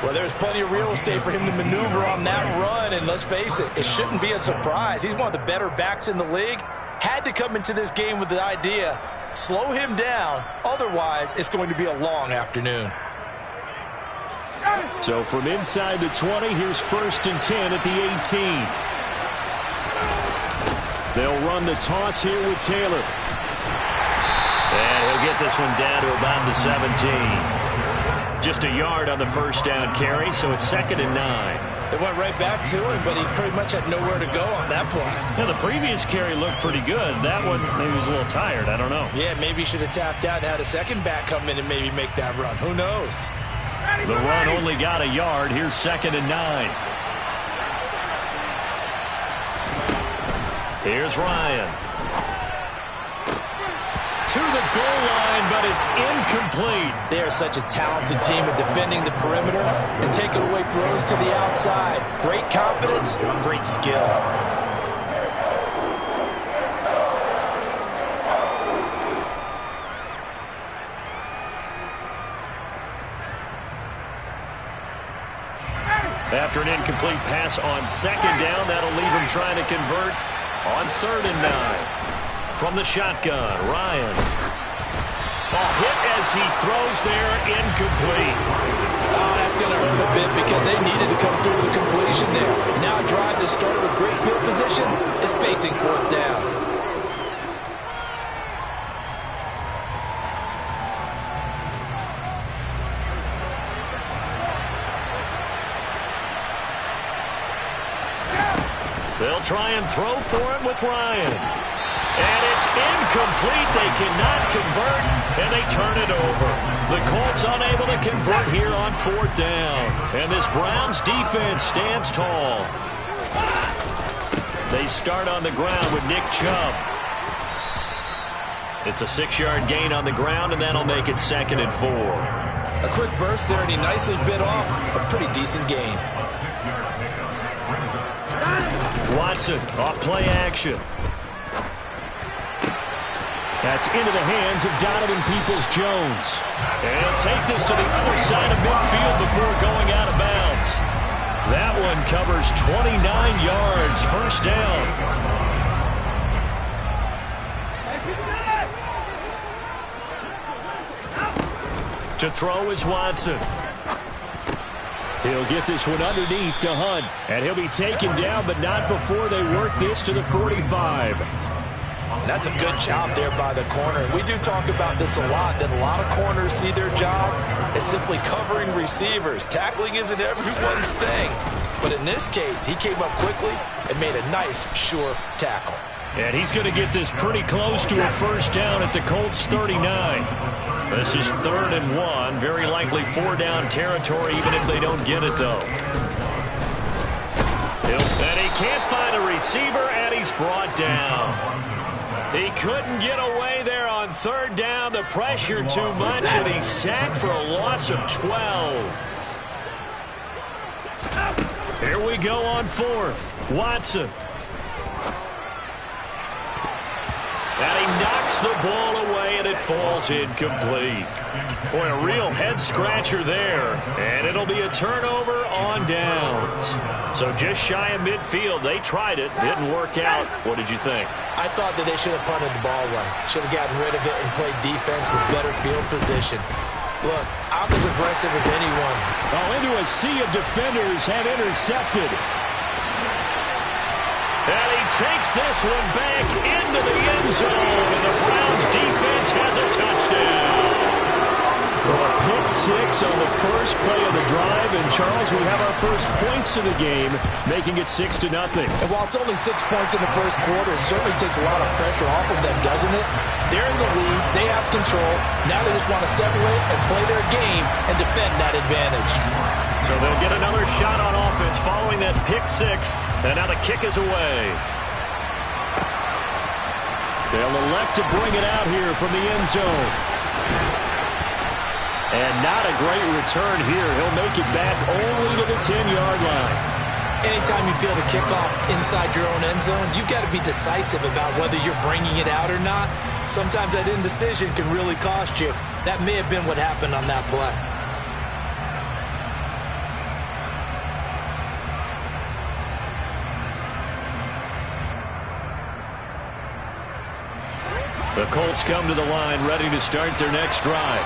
Well, there's plenty of real estate for him to maneuver on that run, and let's face it, it shouldn't be a surprise. He's one of the better backs in the league. Had to come into this game with the idea, slow him down, otherwise it's going to be a long afternoon. So from inside the 20, here's 1st and 10 at the 18. They'll run the toss here with Taylor. And he'll get this one down to about the 17. Just a yard on the 1st down carry, so it's 2nd and 9. They went right back to him, but he pretty much had nowhere to go on that play. Yeah, the previous carry looked pretty good. That one, maybe he was a little tired. I don't know. Yeah, maybe he should have tapped out and had a second back come in and maybe make that run. Who knows? The run only got a yard. Here's 2nd and 9. Here's Ryan. To the goal line, but it's incomplete. They are such a talented team at defending the perimeter and taking away throws to the outside. Great confidence, great skill. After an incomplete pass on 2nd down, that'll leave him trying to convert on 3rd and 9. From the shotgun, Ryan. A hit as he throws there, incomplete. Oh, that's going to hurt a bit because they needed to come through with a completion there. Now a drive that started with great field position is facing 4th down. They'll try and throw for it with Ryan. And it's incomplete. They cannot convert, and they turn it over. The Colts unable to convert here on 4th down. And this Browns defense stands tall. They start on the ground with Nick Chubb. It's a 6-yard gain on the ground, and that'll make it 2nd and 4. A quick burst there, and he nicely bit off a pretty decent gain. Watson off play action. That's into the hands of Donovan Peoples-Jones. And he'll take this to the other side of midfield before going out of bounds. That one covers 29 yards, 1st down. To throw is Watson. He'll get this one underneath to Hunt. And he'll be taken down, but not before they work this to the 45. That's a good job there by the corner. We do talk about this a lot, that a lot of corners see their job as simply covering receivers. Tackling isn't everyone's thing. But in this case, he came up quickly and made a nice, sure tackle. And he's going to get this pretty close to a 1st down at the Colts 39. This is 3rd and 1. Very likely 4-down territory, even if they don't get it, though. And he can't find a receiver, and he's brought down. He couldn't get away there on 3rd down. The pressure too much, and he's sacked for a loss of 12. Here Here we go on fourth. Watson. And he knocks the ball away, and it falls incomplete. Boy, a real head-scratcher there. And it'll be a turnover on downs. So just shy of midfield. They tried it. Didn't work out. What did you think? I thought that they should have punted the ball away. Should have gotten rid of it and played defense with better field position. Look, I'm as aggressive as anyone. Oh, into a sea of defenders have intercepted. And he takes this one back into the end zone, and the Browns defense has a touchdown. Well, a pick six on the first play of the drive, and Charles, we have our first points of the game, making it 6-0. And while it's only 6 points in the first quarter, it certainly takes a lot of pressure off of them, doesn't it? They're in the lead, they have control. Now they just want to separate and play their game and defend that advantage. So they'll get another shot on offense following that pick six, and now the kick is away. They'll elect to bring it out here from the end zone. And not a great return here. He'll make it back only to the 10-yard line. Anytime you feel the kickoff inside your own end zone, you've got to be decisive about whether you're bringing it out or not. Sometimes that indecision can really cost you. That may have been what happened on that play. The Colts come to the line, ready to start their next drive.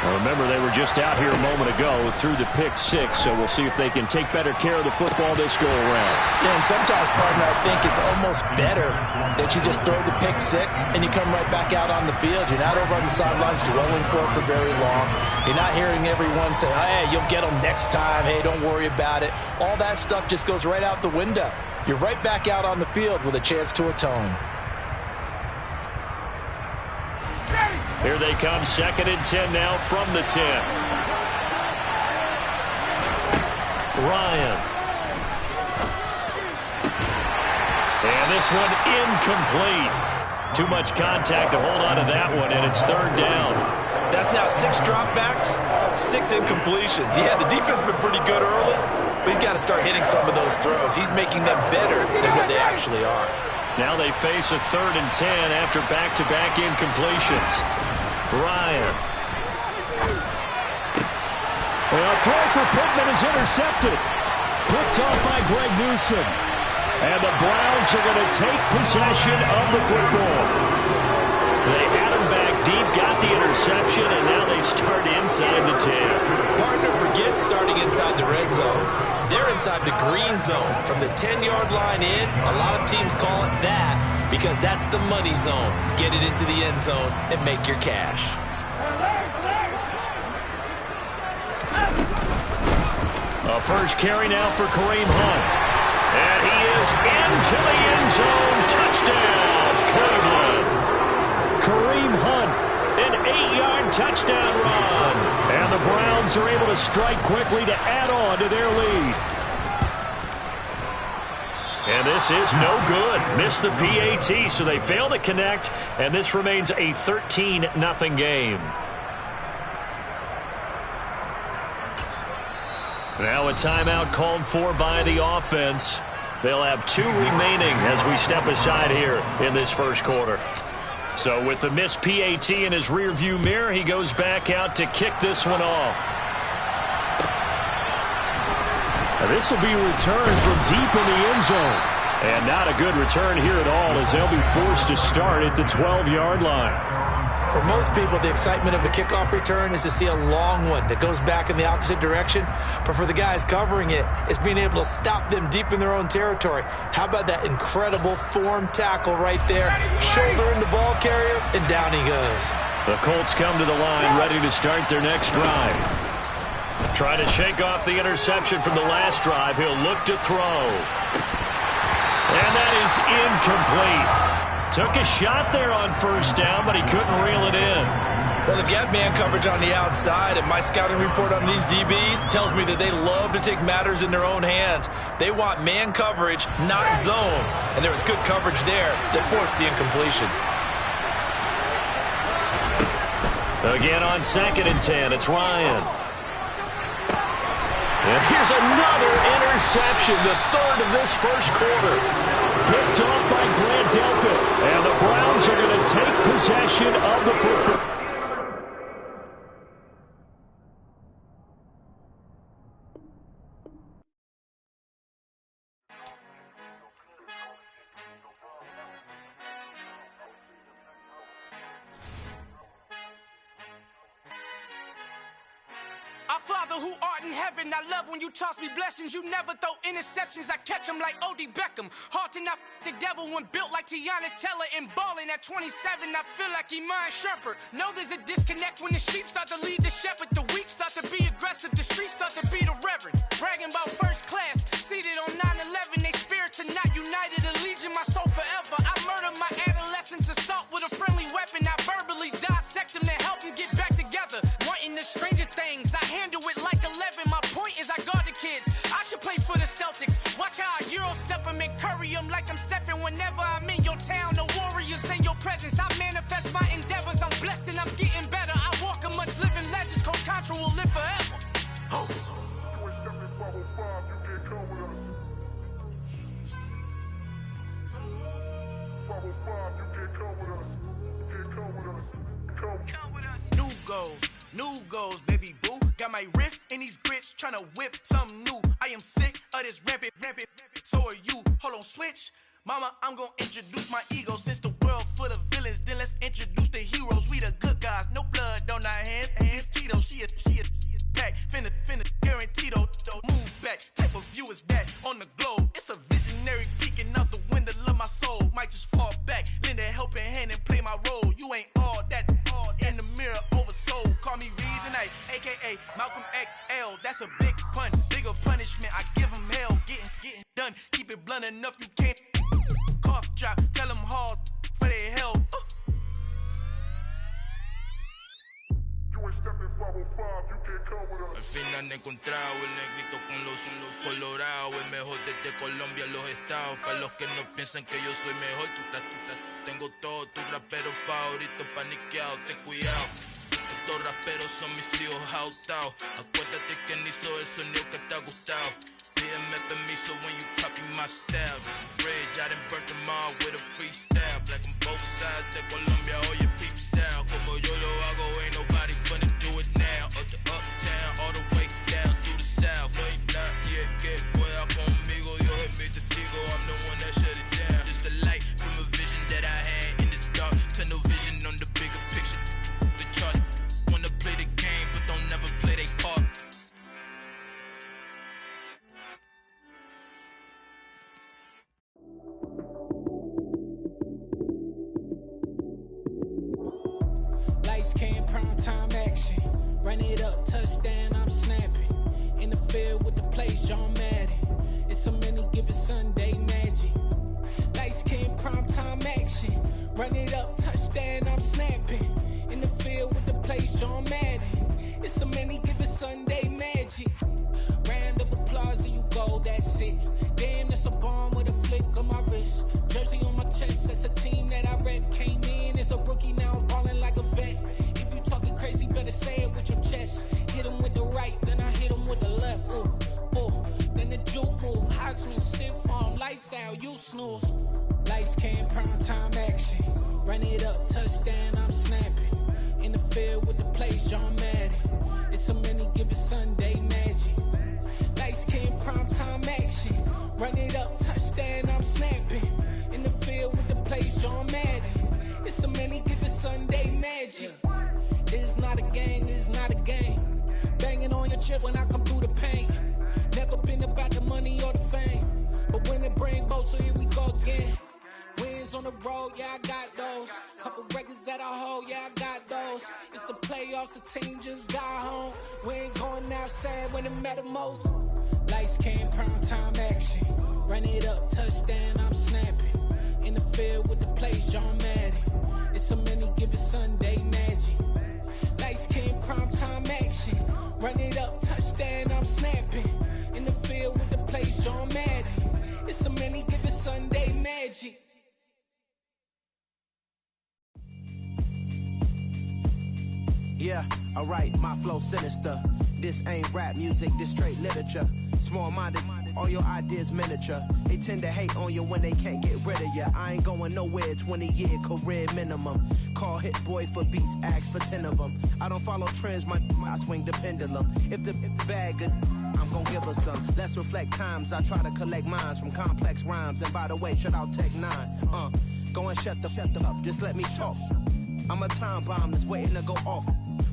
Now remember, they were just out here a moment ago through the pick six, so we'll see if they can take better care of the football this go-around. Yeah, and sometimes, partner, I think it's almost better that you just throw the pick six and you come right back out on the field. You're not over on the sidelines dwelling for it for very long. You're not hearing everyone say, hey, you'll get them next time. Hey, don't worry about it. All that stuff just goes right out the window. You're right back out on the field with a chance to atone. Here they come, 2nd and 10 now from the 10. Ryan. And this one incomplete. Too much contact to hold on to that one, and it's 3rd down. That's now 6 dropbacks, 6 incompletions. Yeah, the defense has been pretty good early, but he's got to start hitting some of those throws. He's making them better than what they actually are. Now they face a 3rd and 10 after back-to-back incompletions. Ryan. Well, a throw for Pittman is intercepted. Picked off by Greg Newsome. And the Browns are going to take possession of the football. They had him back deep, got the interception, and now they start inside the 10. Partner forgets starting inside the red zone. They're inside the green zone. From the 10-yard line in, a lot of teams call it that because that's the money zone. Get it into the end zone and make your cash. A first carry now for Kareem Hunt. And he is into the end zone. Touchdown, Cleveland. Kareem Hunt. An 8-yard touchdown run. And the Browns are able to strike quickly to add on to their lead. And this is no good. Missed the PAT, so they fail to connect, and this remains a 13-0 game. Now a timeout called for by the offense. They'll have 2 remaining as we step aside here in this first quarter. So with the missed PAT in his rearview mirror, he goes back out to kick this one off. Now this will be returned from deep in the end zone. And not a good return here at all as they'll be forced to start at the 12-yard line. For most people, the excitement of the kickoff return is to see a long one that goes back in the opposite direction. But for the guys covering it, it's being able to stop them deep in their own territory. How about that incredible form tackle right there? Shoulder in the ball carrier, and down he goes. The Colts come to the line, ready to start their next drive. Trying to shake off the interception from the last drive. He'll look to throw. And that is incomplete. Took a shot there on first down, but he couldn't reel it in. Well, they've got man coverage on the outside, and my scouting report on these DBs tells me that they love to take matters in their own hands. They want man coverage, not zone. And there was good coverage there that forced the incompletion. Again on 2nd and 10, it's Ryan. And here's another interception, the third of this first quarter. Picked off by Grant Delpit. And the Browns are going to take possession of the football. Our Father who art in heaven, I love when you toss me blessings. You never throw interceptions, I catch them like O.D. Beckham. Hard to not the devil when built like Tiana Teller and balling at 27. I feel like Iman Shumpert. Know there's a disconnect when the sheep start to lead the shepherd. The weak start to be aggressive, the streets start to be the reverend. Bragging about first class, seated on 9/11. They spirits are not united, allegiant my soul forever. I murdered my adolescence, assault with a friendly weapon. I verbally dissect them to help them get back together. Wanting the stranger things, I handle it like 11. My point is I guard the kids. I should play for the Celtics. Watch how I Euro step them and curry them like I'm Stephen. Whenever I'm in your town, the Warriors in your presence. I manifest my endeavors. I'm blessed and I'm getting better. I walk amongst living legends. Coach Contra will live forever. Oh. New goals, baby boo. Got my wrist in these grits, tryna whip something new. I am sick of this rampant. So are you. Hold on, switch. Mama, I'm gonna introduce my ego. Since the world full of villains, then let's introduce the heroes. We the good guys, no blood on our hands. Hands Tito, she a pack. Finna guarantee though. Move back. Type of view is that on the globe? It's a visionary peeking out the window of my soul. Might just fall back, lend a helping hand and play my role. You ain't all that in the mirror oversold. Call me Reason A, aka Malcolm XL. That's a big pun, bigger punishment. I give him hell, getting done. Keep it blunt enough, you can't cough drop. Tell them hard for their health. Al fin han encontrado el negrito con los colorados, el mejor desde Colombia, los estados. Para los que no piensan que yo soy mejor, tengo todos tus raperos favoritos paniqueados, ten cuidado. Estos raperos son mis hijos jautados. Acuérdate que ni hizo el sonido que te ha gustado. Pídeme permiso when you copy my style. This bridge, I done burnt them all with a freestyle. Black on both sides de Colombia, oye peep style. Como yo lo hago, ain't nobody finna do it now. Up to uptown, all the way down through the south. No hay nadie que pueda conmigo, Dios es mi testigo. I'm the one that shut it down. Just the light from a vision that I had in the dark. Tunnel vision on the bigger picture. The charts wanna play the game, but don't never play their part. Prime time action, run it up, touchdown, I'm snapping. In the field with the plays, John Madden. It's a many given Sunday magic. Lights came prime time action, run it up, touchdown, I'm snapping. In the field with the plays, John Madden. It's a many given Sunday magic. Round of applause and you go, that's it. Damn, that's a bomb with a flick on my wrist. Jersey on my chest, that's a team that I rep. Came in as a rookie, now I'm balling like a vet. Talking crazy, better say it with your chest. Hit him with the right, then I hit him with the left. Then the juke move, Heisman stiff arm, lights out, you snooze. Lights came, prime time action. Run it up, touchdown, I'm snapping. In the field with the plays, John Madden. It's a many given Sunday magic. Lights came, prime time action. Run it up, touchdown, I'm snapping. In the field with the plays, John Madden. It's a many given Sunday magic. It's not a game, it's not a game. Banging on your chest when I come through the pain. Never been about the money or the fame. But when it bring both, so here we go again. Wins on the road, yeah, I got those. Couple records that I hold, yeah, I got those. It's the playoffs, the team just got home. We ain't going outside when it matter most. Lights came, prime time action. Run it up, touchdown, I'm snapping. In the field with the plays, John Madden. It's a many given Sunday magic. Lights came, prime time action. Run it up, touchdown, I'm snapping. In the field with the plays, John Madden. It's a many given Sunday magic. Yeah, alright, my flow sinister. This ain't rap music, this straight literature. Small-minded, all your ideas miniature. They tend to hate on you when they can't get rid of you. I ain't going nowhere, 20-year career minimum. Call Hit Boy for beats, ask for 10 of them. I don't follow trends, I swing the pendulum. If the bag good, I'm gon' give her some. Let's reflect times, I try to collect minds from complex rhymes. And by the way, shout out Tech 9. Go and shut the up, just let me talk. I'm a time bomb that's waiting to go off.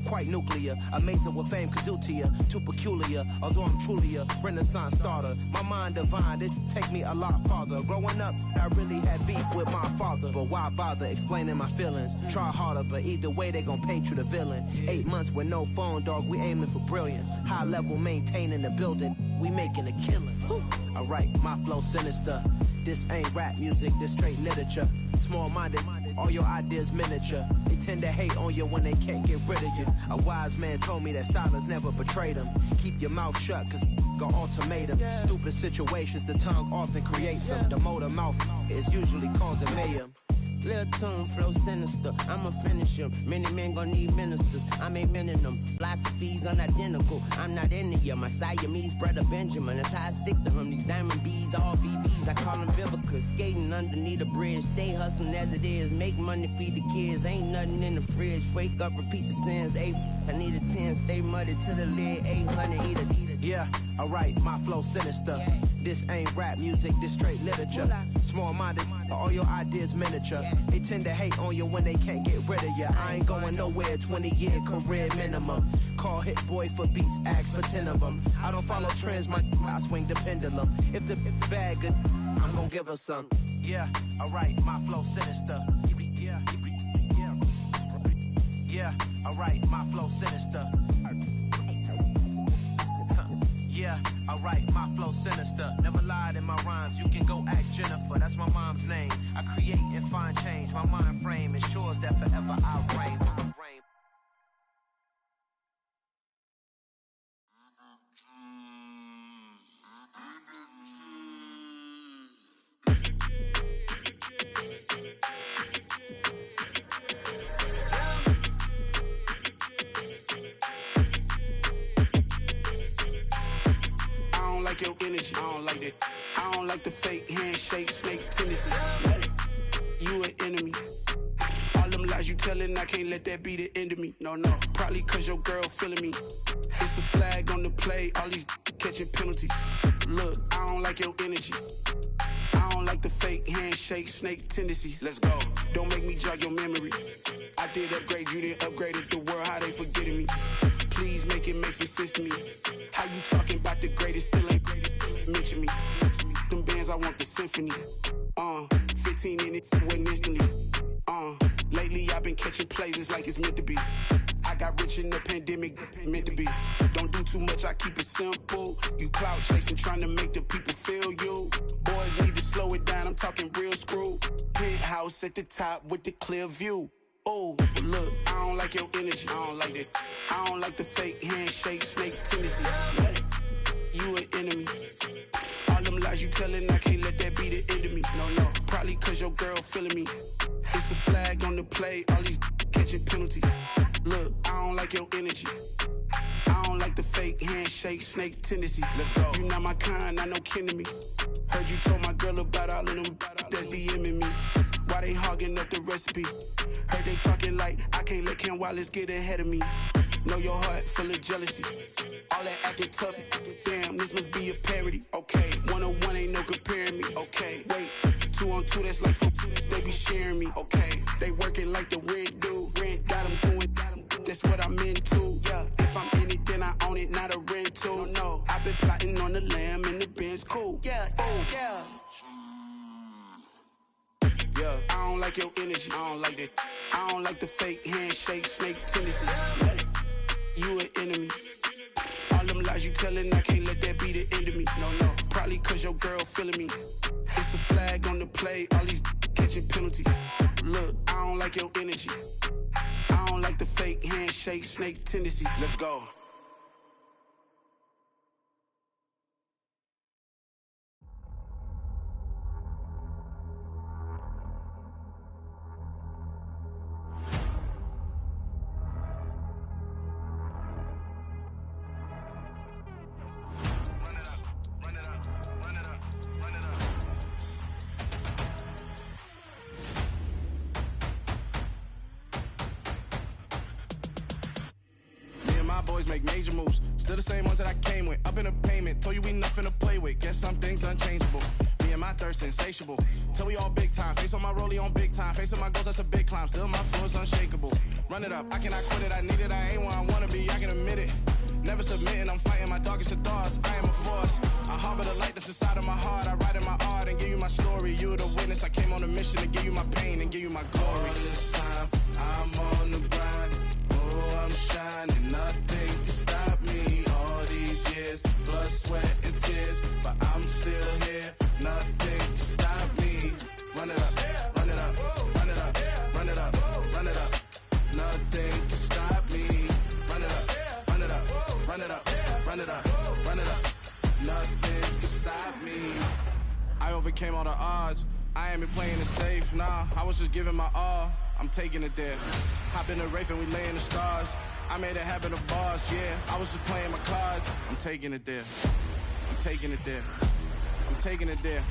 Quite nuclear, amazing what fame could do to you. Too peculiar, although I'm truly a renaissance starter. My mind divine, it take me a lot farther. Growing up, I really had beef with my father. But why bother explaining my feelings? Try harder, but either way they gon' paint you the villain. 8 months with no phone, dog, we aiming for brilliance. High level maintaining the building, we making a killing. Alright, my flow sinister. This ain't rap music, this straight literature. Small-minded, all your ideas miniature. They tend to hate on you when they can't get rid of you. A wise man told me that silence never betrayed him. Keep your mouth shut, cause got ultimatums. Stupid situations, the tongue often creates them. The motor mouth is usually causing mayhem. Lil' tune, flow sinister, I'ma finish him. Many men gon' need ministers, I'm aiming them. Philosophies unidentical, I'm not into you. My Siamese brother Benjamin, that's how I stick to him. These diamond bees, all BBs, I call them Vivica. Skating underneath a bridge, stay hustling as it is. Make money, feed the kids, ain't nothing in the fridge. Wake up, repeat the sins, I need a 10, stay muddy to the lid, 800, eat a. Yeah, alright, my flow sinister. This ain't rap music, this straight literature. Small-minded, all your ideas miniature. They tend to hate on you when they can't get rid of you. I ain't going nowhere, 20-year career minimum. Call Hit Boy for beats, ask for 10 of them. I don't follow trends, I swing the pendulum. If the bag good, I'm gon' give her some. Yeah, alright, my flow sinister. Yeah, alright, my flow sinister. Yeah, alright, my flow sinister. Never lied in my rhymes, you can go ask Jennifer. That's my mom's name. I create and find change. My mind frame ensures that forever I reign. Your energy, I don't like that. I don't like the fake handshake, snake tendency. You an enemy. All them lies you telling, I can't let that be the end of me. No, probably cause your girl feeling me. It's a flag on the play, all these catching penalties. Look, I don't like your energy. I don't like the fake handshake, snake tendency. Let's go. Don't make me jog your memory. I did upgrade, you didn't upgrade it. The world, how they forgetting me. Please make it make some sense to me. How you talking about the greatest, still ain't greatest, mention me. Them bands, I want the symphony. 15 in it, wasn't instantly. Lately I've been catching plays, it's like it's meant to be. I got rich in the pandemic, meant to be. Don't do too much, I keep it simple. You clout chasing, trying to make the people feel you. Boys need to slow it down, I'm talking real screw. Penthouse at the top with the clear view. Oh, look, I don't like your energy, I don't like that. I don't like the fake handshake, snake tendency. You an enemy. All them lies you telling, I can't let that be the end of me. No, probably cause your girl feeling me. It's a flag on the play, all these catching penalties. Look, I don't like your energy. I don't like the fake handshake, snake tendency. Let's go. You not my kind, not no kin to me. Heard you told my girl about all of them, that's DMing me. Why they hogging up the recipe? Heard they talking like I can't let Ken Wallace get ahead of me. Know your heart full of jealousy. All that acting tough, damn, this must be a parody. Okay, 101 ain't no comparing me. Okay, wait, 2 on 2, that's like 4, they be sharing me. Okay, they working like the rent dude. Rent got them doing, that's what I'm into. Yeah, if I'm in it, then I own it, not a rental. No, I've been plotting on the lamb and the Benz cool. Yeah, oh, yeah. Yeah, I don't like your energy, I don't like that. I don't like the fake handshake, snake tendency. You an enemy. All them lies you telling, I can't let that be the end of me. No, probably cause your girl feeling me. It's a flag on the play, all these catching penalties. Look, I don't like your energy. I don't like the fake handshake, snake tendency. Let's go. my boys make major moves. Still the same ones that I came with. Up in the payment, told you we nothing to play with. Guess some things unchangeable. Me and my thirst insatiable. Till we all big time. Face on my rollie on big time. Facing my goals, that's a big climb. Still my flow is unshakable. Run it up, I cannot quit it. I need it, I ain't where I wanna be, I can admit it. Never submitting, I'm fighting my darkest of thoughts. I am a force. I harbor the light that's inside of my heart. I write in my art and give you my story. You the witness. I came on a mission to give you my pain and give you my glory. All this time, I'm on the grind. Oh, I'm shining. Nothing can stop me. All these years, blood, sweat, and tears. But I'm still here. Nothing can stop me. Run it up, run it up, run it up, run it up, run it up. Nothing can stop me. Run it up, run it up, run it up, run it up, run it up. Nothing can stop me. I overcame all the odds. I ain't been playing it safe, nah. I was just giving my all. I'm taking it there. Hop in the Wraith and we lay in the stars. I made it happen to boss, yeah. I was just playing my cards. I'm taking it there. I'm taking it there. I'm taking it there.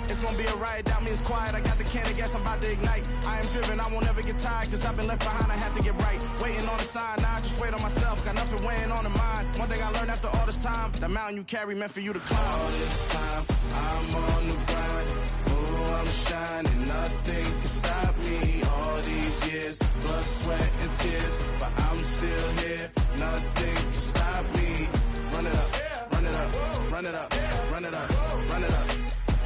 It's gonna be a riot, doubt me, it's quiet. I got the can of gas, I'm about to ignite. I am driven, I won't ever get tired, cause I've been left behind, I have to get right. Waiting on the sign, now I just wait on myself, got nothing weighing on the mind. One thing I learned after all this time, the mountain you carry meant for you to climb. All this time, I'm on the grind. Oh, I'm shining, nothing can stop me. All these years, blood, sweat, and tears, but I'm still here. Nothing can stop me. Run it up, run it up, run it up, run it up, run it up.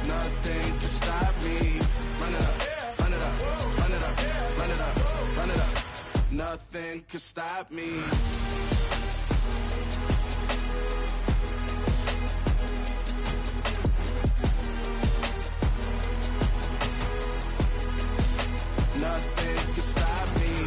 Nothing can stop me. Run it up, run it up, run it up, run it up, run it up. Nothing can stop me. Nothing can stop me.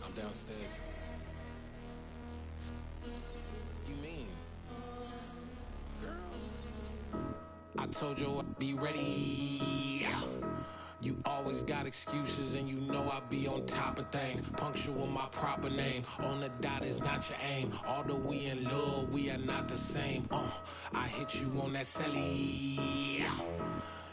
I'm downstairs. You mean? Girl. I told you I'd be ready. You always got excuses and you know I be on top of things. Punctual my proper name. On the dot is not your aim. Although we in love, we are not the same. I hit you on that celly.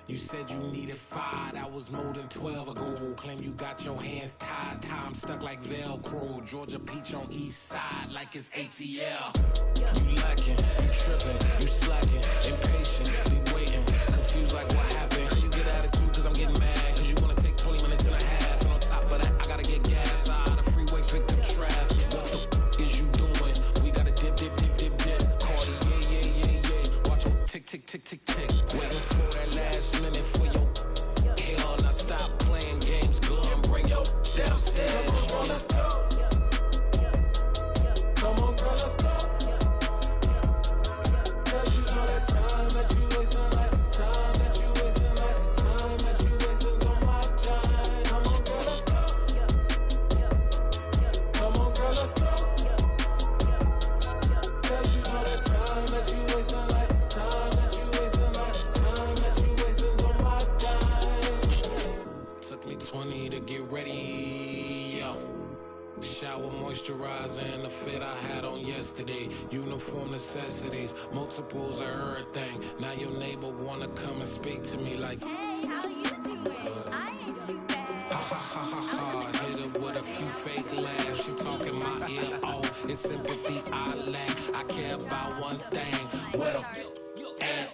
You said you needed 5, that was more than 12 ago. Claim you got your hands tied, time stuck like Velcro. Georgia Peach on east side like it's ATL. You lacking, you tripping, you slacking, impatient, waiting, confused like what happened. You get attitude cause I'm getting mad, cause you wanna take 20 minutes and a half. And on top of that, I gotta get gas out of the freeway, picked up traffic. What the is you doing? We gotta dip, dip, dip, dip, dip. Cardi, yeah. Watch your tick, tick, tick, tick, tick. Waiting for that last minute for your hell. Now stop playing games, go and bring your downstairs. Come on, girl, let's go. Come on, girl, let's go. Cause you know that time that you wasting, like time that you wasting, like time that you wasting on my time. Come on, girl, let's go. Come on, girl, let's go. Cause you know that time that you wasting, like time that you wasting, like time that you wasting on my time. Took me 20 to get ready, yo. Shower, moisturizer, and the fit I had on yesterday. Uniform necessities, multiples of everything. Now your neighbor wanna come and speak to me like, hey, how you doing? I ain't too bad. ha ha ha ha ha. Hit her with a few fake laughs. She talking my ear off. It's sympathy I lack. I care about one thing. What up? And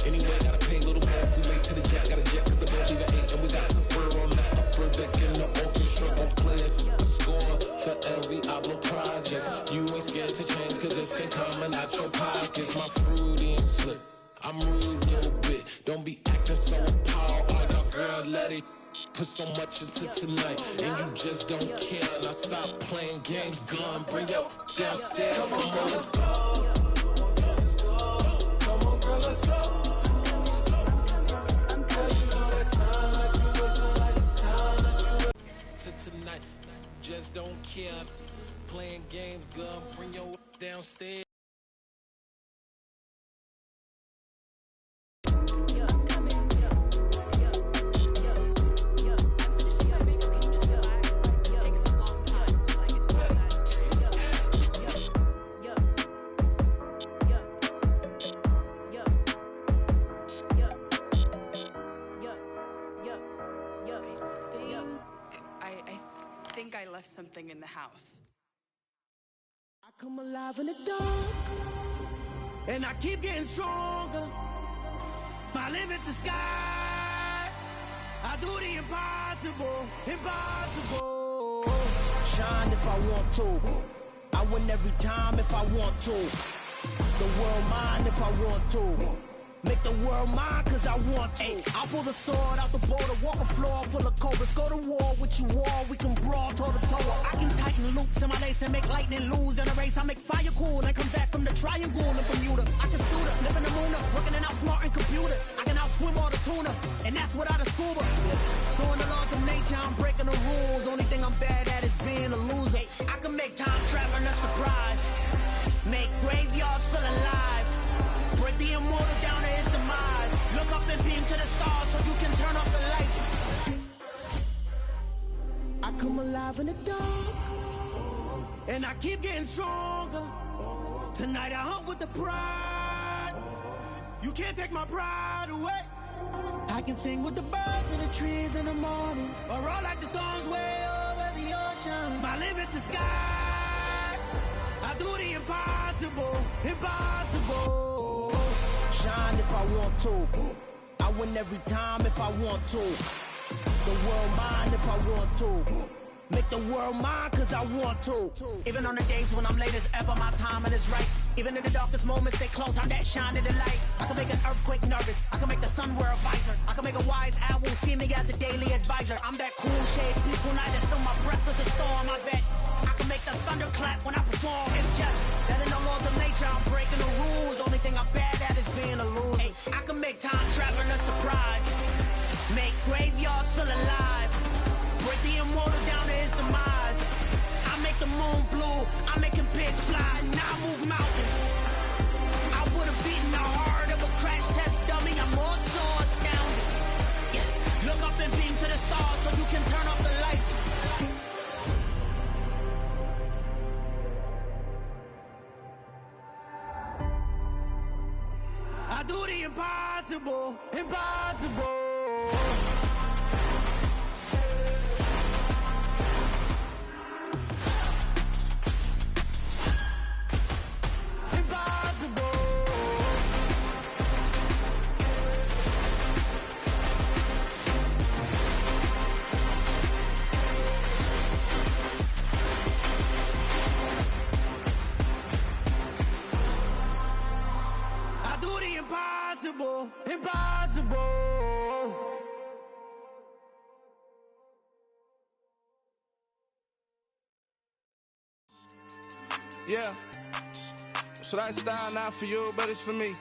anyway, gotta pay a little more if we late to the jet. Got a jet cause the boat leave at 8. And we got some fur on that upper deck in the orchestra. Gon' play a score for every Ablo project. You ain't scared to change cause it's ain't coming out your pockets. My fruity and slick. I'm rude a little bit. Don't be acting so appalled. Oh, y'all girl, let it put so much into tonight. And you just don't care. Now stop playing games. Gun, bring your downstairs. Come on, girl, let's go. Come on, girl, let's go. Tonight, just don't care. Playing games, gun, bring your downstairs. something in the house. I come alive in the dark, and I keep getting stronger. My limit's the sky. I do the impossible, impossible. Shine if I want to. I win every time if I want to. The world mine if I want to. Make the world mine cause I want to. Ay, I'll pull the sword out the border, walk a floor full of cobras. Go to war with you all, we can brawl toe to toe. I can tighten loops in my lace and make lightning lose in a race. I make fire cool and come back from the triangle in Bermuda. I can suit up, live in the moon up, working and outsmarting computers. I can outswim all the tuna, and that's without a scuba. So in the laws of nature, I'm breaking the rules. Only thing I'm bad at is being a loser. I can make time traveling a surprise, make graveyards feel alive. Break the immortal down to his demise. Look up and beam to the stars so you can turn off the lights. I come alive in the dark, and I keep getting stronger. Tonight I hunt with the pride. You can't take my pride away. I can sing with the birds and the trees in the morning, or roll like the storms way over the ocean. My limit's the sky. I do the impossible, impossible. Shine if I want to. I win every time if I want to. The world mine if I want to. Make the world mine cause I want to. Even on the days when I'm late as ever, my timing is right. Even in the darkest moments, stay close, I'm that shine in the light. I can make an earthquake nervous, I can make the sun wear a visor. I can make a wise owl see me as a daily advisor. I'm that cool shade, peaceful night, and still my breath is a storm, I bet. I can make the thunder clap when I perform. It's just that in the laws of nature, I'm breaking the rules. Only thing I'm bad at is being a loser. Ay, I can make time traveling a surprise, make graveyards feel alive. Break the immortal down to his demise. I make the moon blue, I'm making pigs fly, and I move mountains. I would've beaten the heart of a crash test dummy. I'm more so astounded. Yeah. Look up and beam to the stars so you can turn off the lights. I do the impossible, impossible. Impossible, impossible. Yeah. So that style not for you, but it's for me.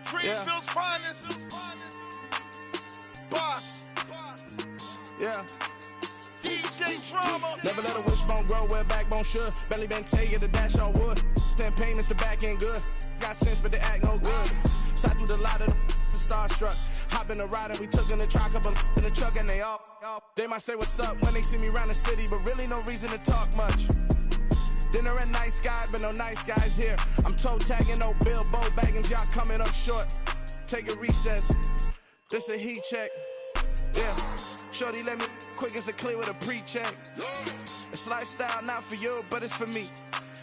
Greenfield's finest. Boss. Yeah. DJ Drama. Never let a wishbone grow where a backbone should. Belly been taking the dash all wood. 10 payments, the back end good. Got sense, but they act no good. Shot through the lot of the starstruck. Hop in the ride and we took in the truck, couple in the truck, and they might say what's up when they see me around the city, but really no reason to talk much. Dinner at nice guy, but no nice guys here. I'm toe tagging, no Bilbo bagging, y'all coming up short. Take a recess. This a heat check. Yeah. Shorty let me quick as a clear with a pre-check. It's lifestyle not for you, but it's for me.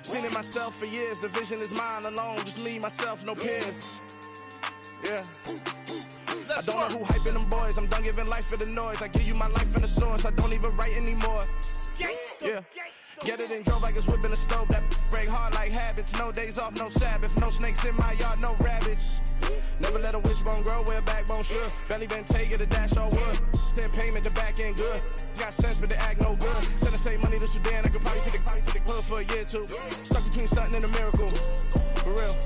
Seen it myself for years. The vision is mine alone. Just me, myself, no peers. Yeah. I don't know who hyping them boys. I'm done giving life for the noise. I give you my life in the source. I don't even write anymore. Yeah. Get it and drove like it's whipping a stove. That break hard like habits. No days off, no Sabbath. No snakes in my yard, no rabbits. Never let a wishbone grow where a backbone should. Belly been taking the dash all wood. 10 payment, the back end good. Got sense, but they act no good. Send the same money to Sudan. I could probably take the hood for a year or two. Stuck between stunting and a miracle. For real.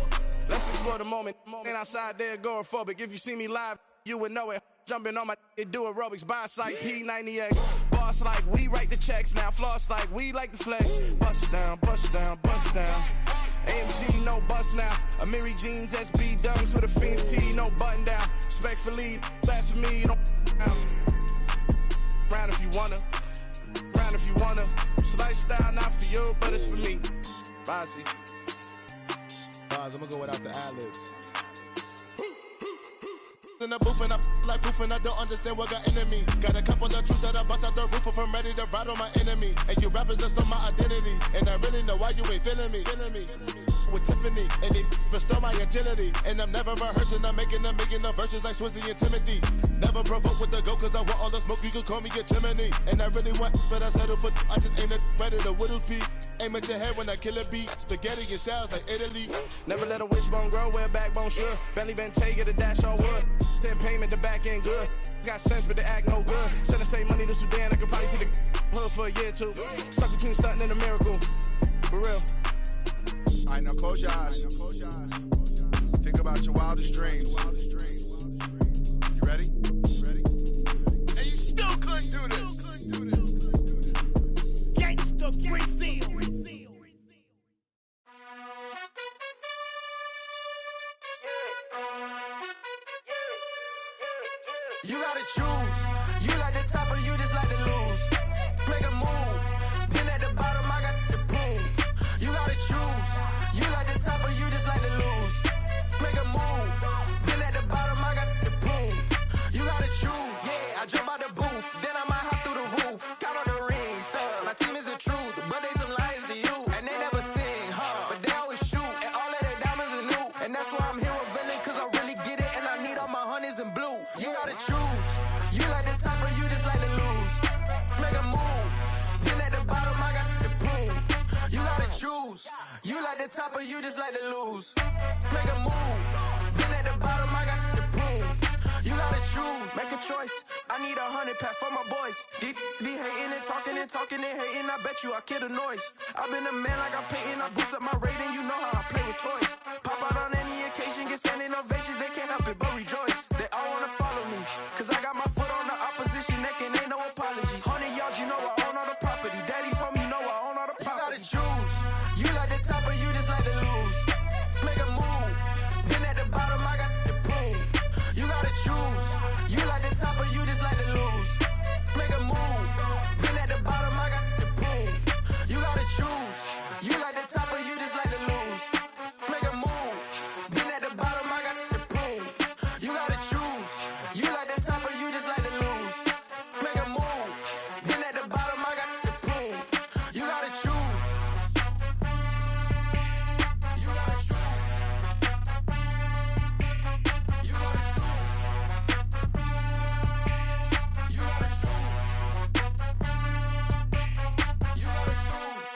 Let's explore the moment. Ain't outside there agoraphobic. If you see me live, you would know it. Jumping on my do aerobics, buy like P90X. Boss like we write the checks now. Floss like we like the flex. Bust down, bust down, bust down. AMG, no bust now. Amiri jeans, SB dunks with a Fiends T, no button down. Respectfully, that's for me, you don't round if you wanna. Round if you wanna. So lifestyle not for you, but it's for me. Bossy. I'm gonna go without the ad-libs. the booth and I like proof and I don't understand what got into me. Got a couple of truths that I bust out the roof if I'm ready to ride on my enemy. And you rappers just on my identity. And I really know why you ain't feeling me. With Tiffany, and they restore my agility. And I'm never rehearsing, I'm making a million of verses like Swizzy and Timothy. Never provoke with the go, cause I want all the smoke, you can call me a chimney. And I really want, but I settle for, I just ain't ready to whittles beat. Aim at your head when I kill a beat. Spaghetti and shells like Italy. Never let a wishbone grow where a backbone should. Bentley Bentay, get a dash all wood. 10 payment, the back end good. Got sense, but the act no good. Send the same money to Sudan, I could probably take the hood for a year or two. Stuck between stunting and a miracle. For real. All right, now close your eyes. Think about your wildest dreams. You ready? And you still couldn't do this. Gangsta Brazil. You gotta choose. You like the top or you just like to lose. Make a move. Been at the bottom, I got the proof. You gotta choose. You like the top or you just like to lose. Make a move. Been at the bottom, I got the proof. You gotta choose. Yeah, I jump out the booth. Then I might hop through the roof. Count on the rings. My team is the truth, but they some liars to you. And they never sing, but they always shoot. And all of their diamonds are new. And that's why I'm here with villain, cause I really get it. And I need all my honeys in blue. You gotta choose. You like the top or you just like to lose. Make a move. Been at the bottom, I got the proof. You gotta choose. You like the top or you just like to lose. Make a move. Been at the bottom, I got the proof. You gotta choose. Make a choice. I need 100 pass for my boys. Deep be hating and talking and hating. I bet you I kill the noise. I've been a man like I'm painting. I boost up my rating. You know how I play with toys. Pop out on any occasion, get standing ovations. They can't help it but rejoice. They all wanna follow me, cause I got my foot on the opposition neck and ain't no apologies. 100 yards, you know I own all the property. Daddy's home, you know I own all the property. You gotta choose. You like the top or you just like to lose. Make a move. Been at the bottom, I got the proof. You gotta choose. You like the top or you just like to lose. Make a move. Been at the bottom, I got the proof. You gotta choose. You like the top or you just like to lose. Make a move. Been at the bottom, I got the proof. You gotta choose. You like the top or you just like to lose. Make a move. Been at the bottom, I got the proof. You gotta choose. You gotta choose. You gotta choose. You gotta choose. You gotta choose.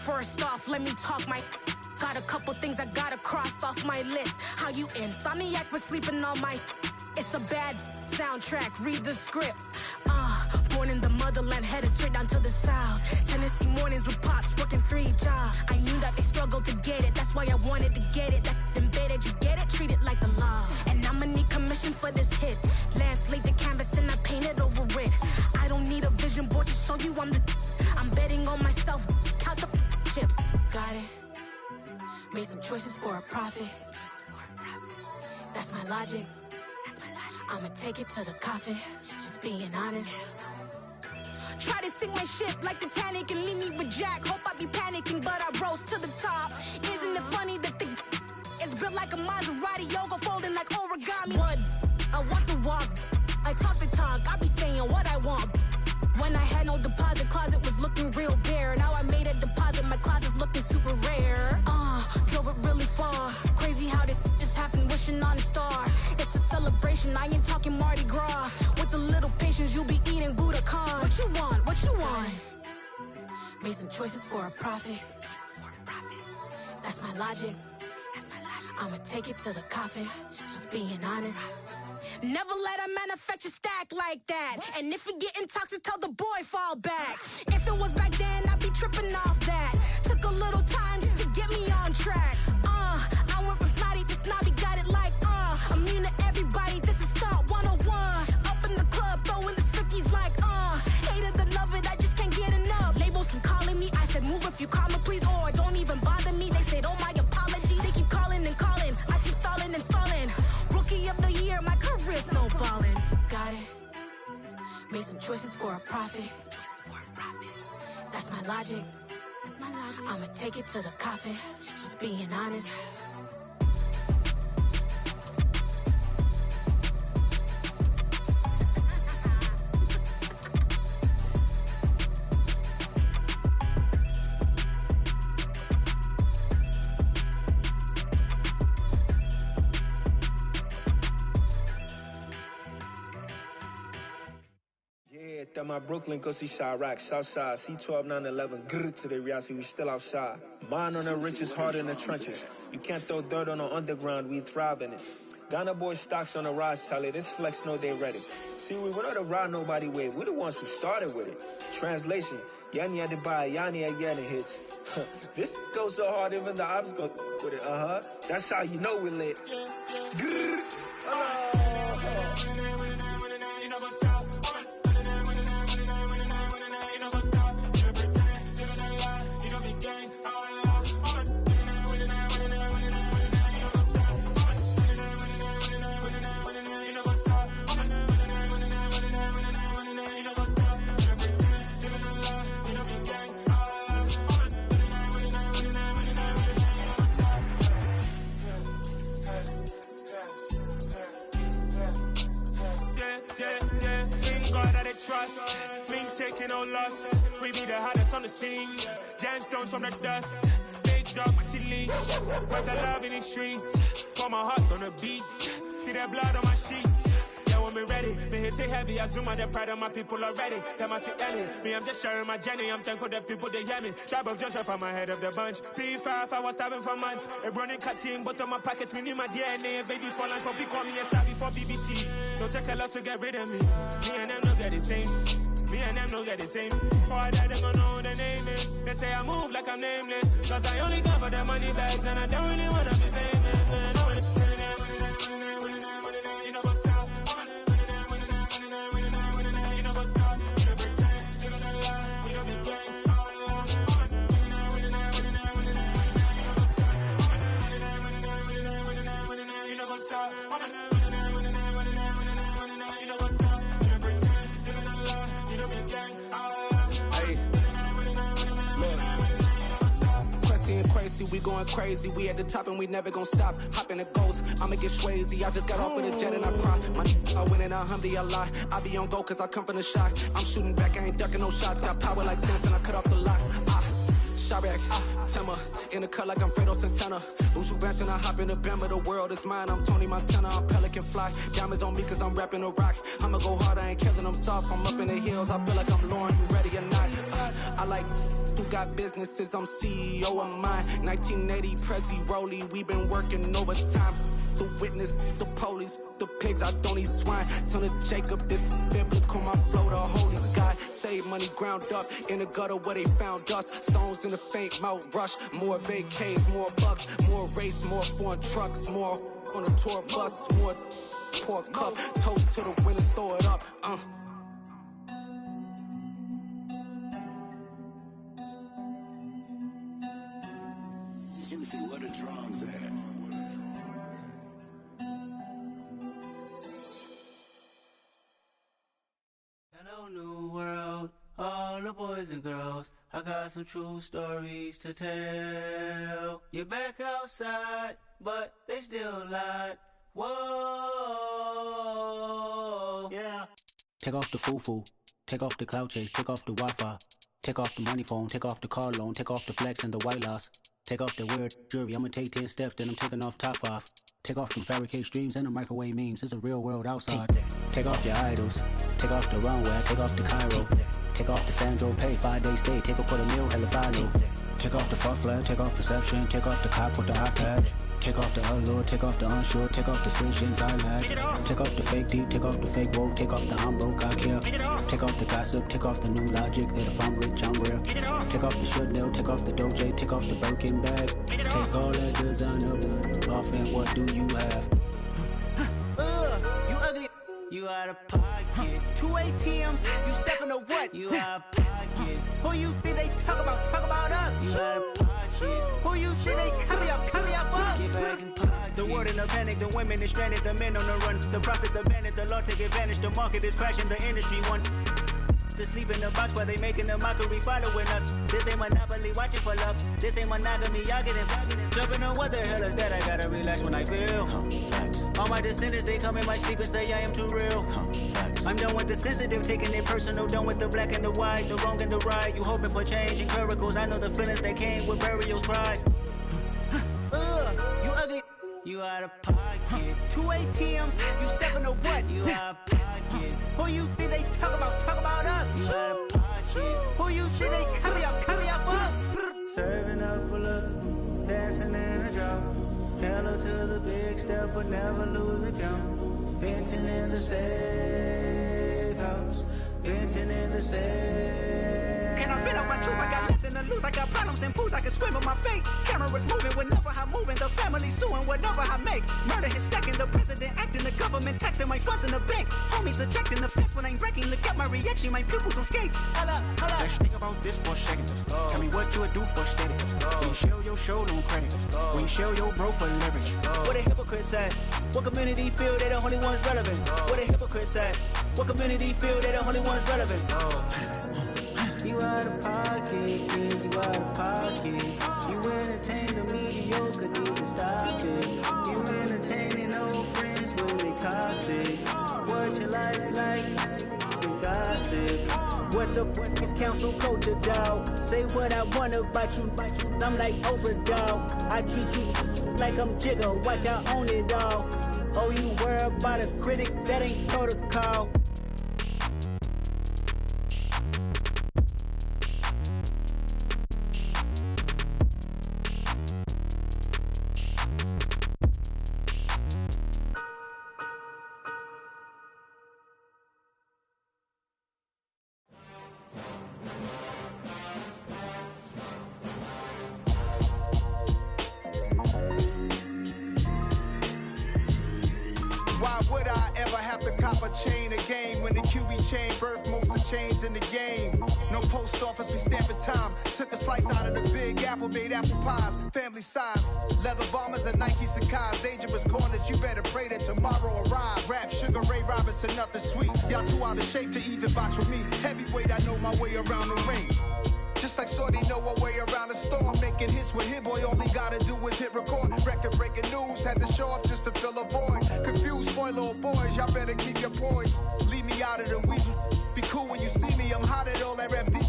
First off, let me talk my. Got a couple things I gotta cross off my list. How you insomniac for sleeping on my. It's a bad soundtrack, read the script. Born in the motherland, headed straight down to the south. Tennessee mornings with pops, working 3 jobs. I knew that they struggled to get it, that's why I wanted to get it. That embedded, you get it, treat it like the law. And I'ma need commission for this hit. Last laid the canvas and I painted over it. I don't need a vision board to show you I'm the. I'm betting on myself, count the chips. Got it. Made some choices for a profit. That's my logic. I'ma take it to the coffin. Just being honest. Try to sink my ship like Titanic and leave me with Jack. Hope I be panicking, but I rose to the top. Isn't it funny that the is built like a Maserati, yoga folding like origami? What? I walk the walk, I talk the talk. I be saying what I want. When I had no deposit, closet was looking real bare. Now I made a deposit, my closet's looking super rare. Drove it really far. Crazy how did just happen, wishing on a star. It's a celebration, I ain't talking Mardi Gras. With a little patience, you'll be eating Budokan. What you want? What you want? Made some choices for a profit. That's my logic. I'ma take it to the coffin. Just being honest. Never let a manufacture stack like that. And if it getting toxic, tell the boy fall back. If it was back then, I'd be tripping off that. Took a little time just to get me on track. I went from snotty to snobby, got it like immune to everybody, this is stunt 101. Up in the club, throwing the 50s like hate it or love it, I just can't get enough. Labels keep calling me, I said move if you call me please, or don't even bother me. They said oh my apologies, they keep calling and calling, I keep stalling and stalling. some choices for a profit. That's my logic. I'ma take it to the coffin. Just being honest. That my Brooklyn, go see Chirac, Southside, C12, 911, grrr to the reality, we still outside. Mine on the riches, hard in the trenches. You can't throw dirt on the underground, we thrive in it. Ghana boys stocks on the rise, Charlie, this flex know they ready. See, we not a ride nobody wave, we the ones who started with it. Translation, Yanni had to buy, Yanni had Yanni hits. This goes so hard, even the ops go with it, That's how you know we lit. Grrr. Trust, been taking no loss. We be the hottest on the scene. Gemstones from the dust. Big dog, pretty leash. Where's the love in the streets? Pour my heart on the beat. See that blood on my sheets. Yeah, when we ready, me hit it heavy. I zoom out the pride of my people already. Them I see Ellie. Me, I'm just sharing my journey. I'm thankful that people they hear me. Tribe of Joseph, I'm ahead of the bunch. P5, I was starving for months. A running cut in both of my pockets. Me need my DNA and baby for lunch. But call me a star before BBC. Don't take a lot to get rid of me. Me and them don't get the same. Me and them don't get the same. All that them gonna know who the name is. They say I move like I'm nameless. Cause I only come for the money bags. And I don't really wanna be famous, man. You know what's up? You know what's up? You don't pretend, you don't lie. You don't be gang. You know what's up? Crazy, we going crazy. We at the top and we never gonna stop. Hop in the ghost, I'ma get swayzy. I just got off with a jet and I cry. I win in a Humvee, I lie. I be on go cause I come from the shot. I'm shooting back, I ain't ducking no shots. Got power like Samson, I cut off the locks. Shabak, Tema, in the cut like I'm Fredo Santana. Buju Banton, I hop in the Bama, the world is mine. I'm Tony Montana, I'm Pelican Fly. Diamonds on me cause I'm rapping a rock. I'ma go hard, I ain't killing them soft. I'm up in the hills, I feel like I'm Lauren, you ready or not? I like who got businesses, I'm CEO of mine. 1980 Prezi Rolly, we been working overtime. The witness, the police, the pigs, I don't eat swine. Son of Jacob, this biblical, my flow, the holy God. Save money ground up in the gutter where they found us. Stones in the faint mouth rush. More vacays, more bucks, more race, more foreign trucks, more on a tour bus, more pour cup. Toast to the winners, throw it up. Juicy, where the drums at? Hello, new world, all the boys and girls. I got some true stories to tell. You're back outside, but they still lied. Whoa, yeah. Take off the foo-foo, take off the cloud chase, take off the Wi-Fi, take off the money phone, take off the car loan, take off the flex and the white loss. Take off the weird jewelry, I'ma take 10 steps, then I'm taking off top 5. Take off them fabricated streams and the microwave memes, it's a real world outside. Take off your idols, take off the runway, take off the Cairo. Take off the Sandro pay, 5 days stay, take a $250,000, hella follow. Take off the fuck flag, take off perception, take off the cop with the iPad. Take off the allure, take off the unsure, take off decisions I lack. Take off the fake deep, take off the fake woke, take off the I'm broke, I care. Take off the gossip, take off the new logic that if I'm rich, I'm real. Take off the Chanel, take off the Doja, take off the Birkin bag. Take all that designer off and what do you have? You ugly. You out of pocket. 2 ATMs, you stepping to what? You out of pocket. Who you think they talk about? Talk about us. You out of pocket. Who you think they carry up for us? Get back in pocket. The world in a panic, the women is stranded, the men on the run. The profits abandoned, the law take advantage, the market is crashing, the industry wants. to sleep in the box while they making a mockery following us. This ain't Monopoly, watching for love. This ain't monogamy, y'all getting jumping on what the hell is that? I gotta relax when I feel. All my descendants, they come in my sleep and say I am too real. I'm done with the sensitive, taking it personal. Done with the black and the white, the wrong and the right. You hoping for change and miracles. I know the feelings that came with burial cries. You ugly. You out of pocket. 2 ATMs, you stepping to what? You out of pocket. Who you think they talk about us? You out of pocket. Who you think they carry up for us? Serving up a look, dancing in a drop. Hello to the big step, but never lose a count. Venting in the safe house. Venting in the safe. Can I vent out my truth? I got nothing to lose. I got problems and pools. I can swim with my fate. Cameras moving whenever I'm moving. The family suing whatever I make. Murder is stacking. The president acting. The government taxing my funds in the bank. Homies ejecting the fence when I'm breaking. Look at my reaction. My pupils on skates. Holla. Let's think about this for a second. Tell me what you would do for steady. When you show your show, no credit. When you show your bro for leverage. What a hypocrite said. What community feel they the only ones relevant? What a hypocrite said. What community feel they the only ones relevant? You out of pocket, yeah, you out of pocket. You entertain the mediocre, need to stop it. You entertaining old friends when they toxic. What your life like, you gossip. What the fuck is council culture, dog? Say what I want about you, I'm like overdog. I treat you like I'm Jigga, watch I own it all. Oh, you worry about a critic, that ain't protocol. Why would I ever have to cop a chain again when the QB chain birthed most of chains in the game? No post office, we stamping time. Took a slice out of the big apple, made apple pies, family size. Leather bombers and Nike Sacai's. Dangerous corners, you better pray that tomorrow arrive. Rap, Sugar Ray Robinson, nothing sweet. Y'all too out of shape to even box with me. Heavyweight, I know my way around the ring. Just like Shorty know her way around the storm. Making hits with Hit Boy, all he gotta do is hit record. Record breaking news, had to show up just to fill a void. Confused, spoiled little boys, y'all better keep your poise. Leave me out of the weasel. Be cool when you see me, I'm hot at all that rap deep.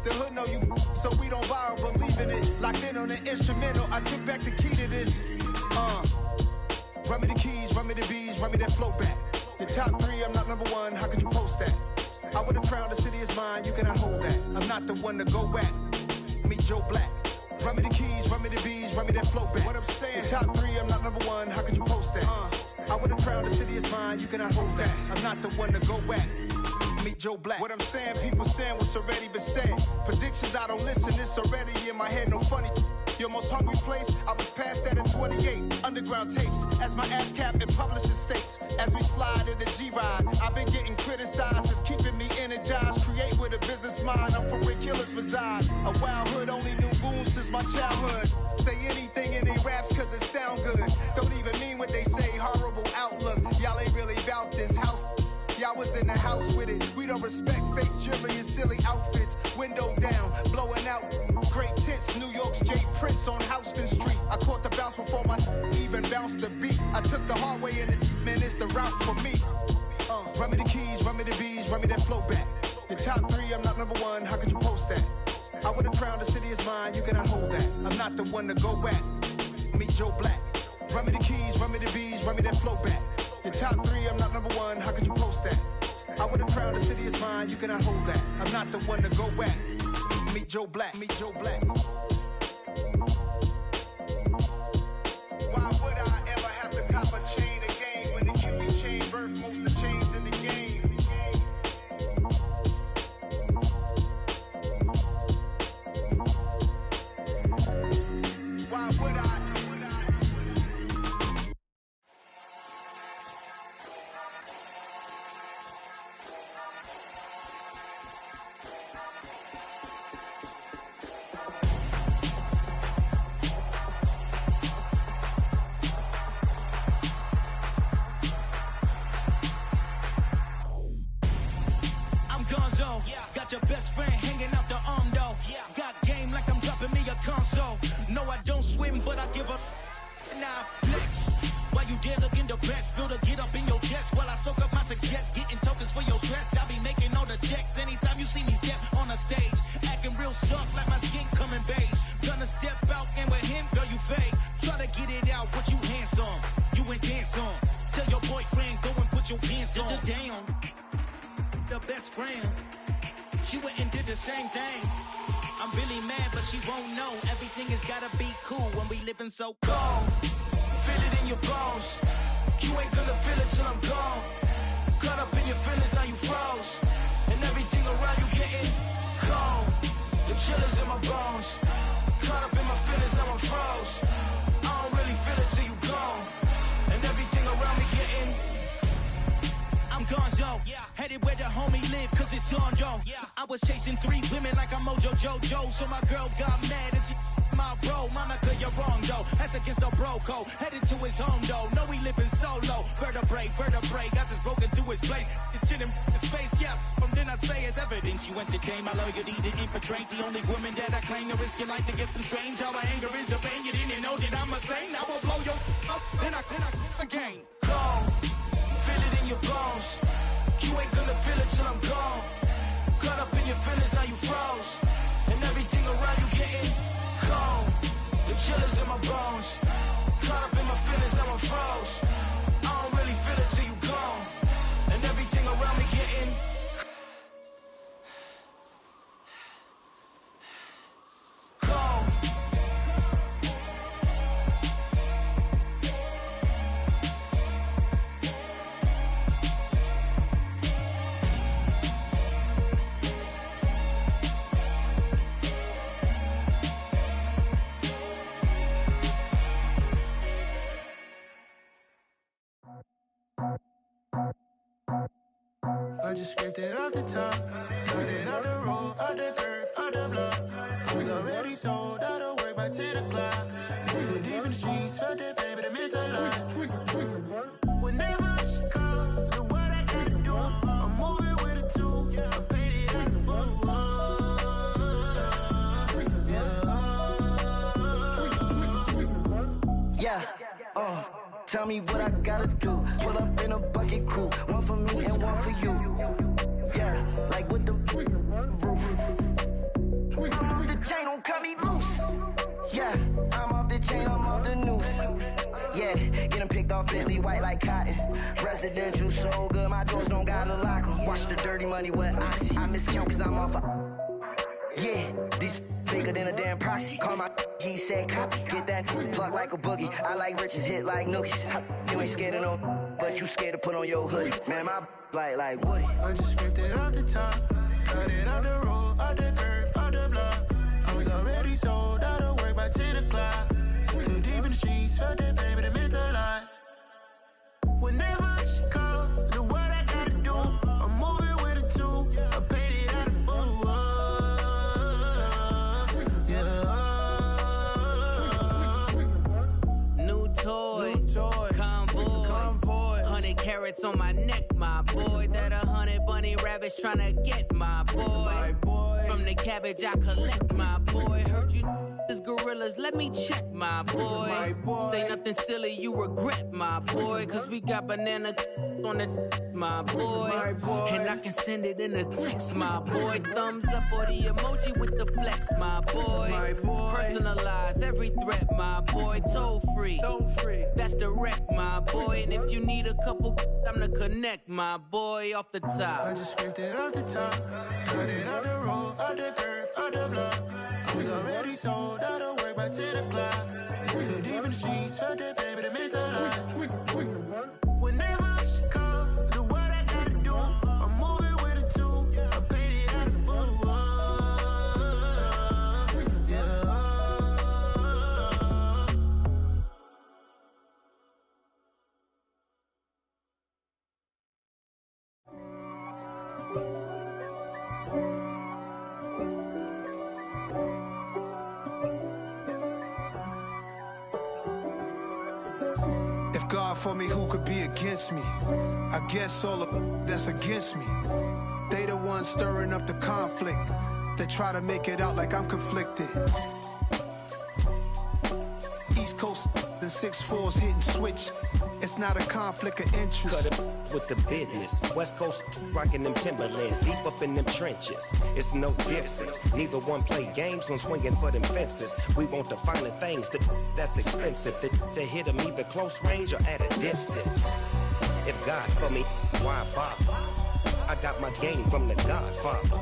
The hood know you, so we don't borrow, believe in it. Locked in on the instrumental, I took back the key to this. Run me the keys, run me the bees, run me that flow back. Your top 3, I'm not number 1, how could you post that? I would've crowned the city is mine, you cannot hold that. I'm not the one to go back. Meet Joe Black. Run me the keys, run me the bees, run me that flow back. What I'm saying, your top 3, I'm not number 1, how could you post that? I would've crowned the city is mine, you cannot hold that. I'm not the one to go back. Meet Joe Black. What I'm saying, people saying what's already been said. Predictions, I don't listen, it's already in my head, no funny. Your most hungry place, I was past that at 28. Underground tapes, as my ass cap in publishing states. As we slide in the G-Ride, I've been getting criticized, it's keeping me energized. Create with a business mind, I'm from where killers reside. A wild hood, only knew goons since my childhood. Say anything in they raps cause it sound good. Don't even mean what they say, horrible outlook. Y'all ain't really about this house. Y'all was in the house with it. We don't respect fake jewelry and silly outfits. Window down, blowing out great tits. New York's J. Prince on Houston Street. I caught the bounce before my even bounced the beat. I took the hard way in it, man, it's the route for me. Run me the keys, run me the bees, run me that flow back. Your top 3, I'm not number 1, how could you post that? I would've crowned the city is mine, you cannot hold that. I'm not the one to go back. Meet Joe Black. Run me the keys, run me the bees, run me that flow back. Your top 3, I'm not number 1, how could you post that? I would've crowned the city is mine, you cannot hold that. I'm not the one to go back. Meet Joe Black, meet Joe Black. Why would I ever have to cop a chain again when the QB chain birthed most of chains in the game? Why would I? win, but I give a now flex. While you there looking the best, feel the get up in your chest. While I soak up my success, getting tokens for your stress. I be making all the checks anytime you see me step on a stage. Acting real soft like my skin coming beige. Gonna step out and with him, girl, you fake. Try to get it out, what you handsome. You ain't dance on. Tell your boyfriend, go and put your pants on. Down, the best friend. She went and did the same thing. I'm really mad, but she won't know. Everything has gotta be cool when we living so cold. Feel it in your bones. You ain't gonna feel it till I'm gone. Caught up in your feelings, now you froze. And everything around you getting cold. The chill is in my bones. Caught up in my feelings, now I'm froze. I don't really feel it till you gone. And everything around me getting I'm gonzo, headed where the homie live, cause it's on though. I was chasing 3 women like I'm Mojo Jojo, so my girl got mad and she my bro. Monica, you're wrong though, that's against a bro code. Headed to his home though, know he living solo. Vertebrae, got this broken to his place. It's shit in his face, yeah, from then I say it's evidence. You entertain my loyalty to infiltrate. The only woman that I claim to risk your life to get some strange. How my anger is a vein, you didn't know that I'm a saint. I will blow your up, then I again. Gone. Feel it in your bones. You ain't gonna feel it till I'm gone. Caught up in your feelings, now you froze. And everything around you getting cold. The chill is in my bones. Caught up in my feelings, now I'm froze. I don't really feel it till you gone. And everything around me getting cold. I just scraped it off the top, got it out the road, out the curve, out the block. I was already sold, out of work by 10 o'clock. Too deep in the streets, felt that pain, but it meant a lot. Whenever she calls, know what I gotta do. I'm moving with a 2, I paid it out the tell me what I gotta do. Pull up in a bucket crew, one for me and one for you. Yeah, like with the roof. I'm off the chain, don't cut me loose. Yeah, I'm off the chain, I'm off the noose. Yeah, getting picked off Bentley, white like cotton. Residential so good, my doors don't gotta lock 'em. Watch the dirty money with oxy. I miscount cause I'm off yeah, these bigger than a damn proxy. Call my he said copy. Get that plug like a boogie. I like riches, hit like nookies. You ain't scared of no, but you scared to put on your hoodie. Man, my like Woody. I just scraped it off the top, cut it out the road, out the curve, out the block. I was already sold, out of work by 10 o'clock. Too deep in the streets, felt that pain, but it meant a lot. Whenever she calls, know what I gotta do. I'm moving with a 2, I paid it out of full. New toys, convoy, 100 carats on my neck, my boy. That 100 bunny rabbits tryna get my boy. From the cabbage I collect, my boy. Heard you is gorillas, let me check, my boy. Say nothing silly, you regret, my boy. Cause we got banana on the my boy. And I can send it in a text, my boy. Thumbs up or the emoji with the flex, my boy. Personalize every threat, my boy. Toll free, that's direct, my boy. And if you need a couple, I'm the connect, my boy. Off the top, I just scraped it off the top, cut it out the road, out the curve, out the block. I was already sold, out of work by 10 o'clock. Too deep in the streets, felt that pain, but it meant a lot. Whenever she calls, know what I gotta do. I'm moving with a 2, I paid it out of full. If God for me, who could be against me? I guess all of that's against me. They the ones stirring up the conflict. They try to make it out like I'm conflicted. East Coast, the 6'4s hitting switch. It's not a conflict of interest. Cut it with the business. West Coast rocking them Timberlands, deep up in them trenches. It's no difference. Neither one play games when swinging for them fences. We want the finer things that's expensive. They hit them either close range or at a distance. If God for me, why bother? I got my game from the Godfather.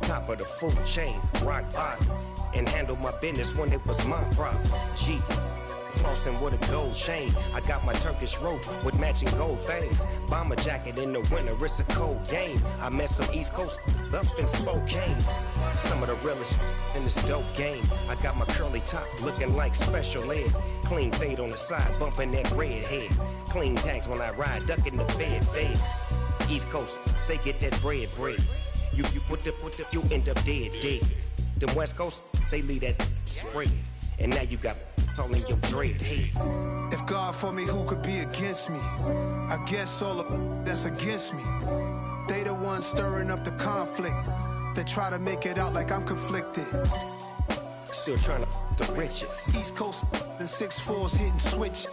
Top of the food chain, rock bottom. And handle my business when it was my problem. G. Flossing with a gold chain. I got my Turkish rope with matching gold things. Bomber jacket in the winter, it's a cold game. I met some East Coast up in Spokane. Some of the realest in this dope game. I got my curly top looking like special ed. Clean fade on the side, bumping that red head. Clean tags when I ride, ducking the feds. East Coast, they get that bread. You you end up dead. Them West Coast, they leave that spread. And now you got calling your dread head. If God for me, who could be against me? I guess all of that's against me. They the ones stirring up the conflict. They try to make it out like I'm conflicted. Still trying to the riches. East Coast, the 6'4s hitting switch.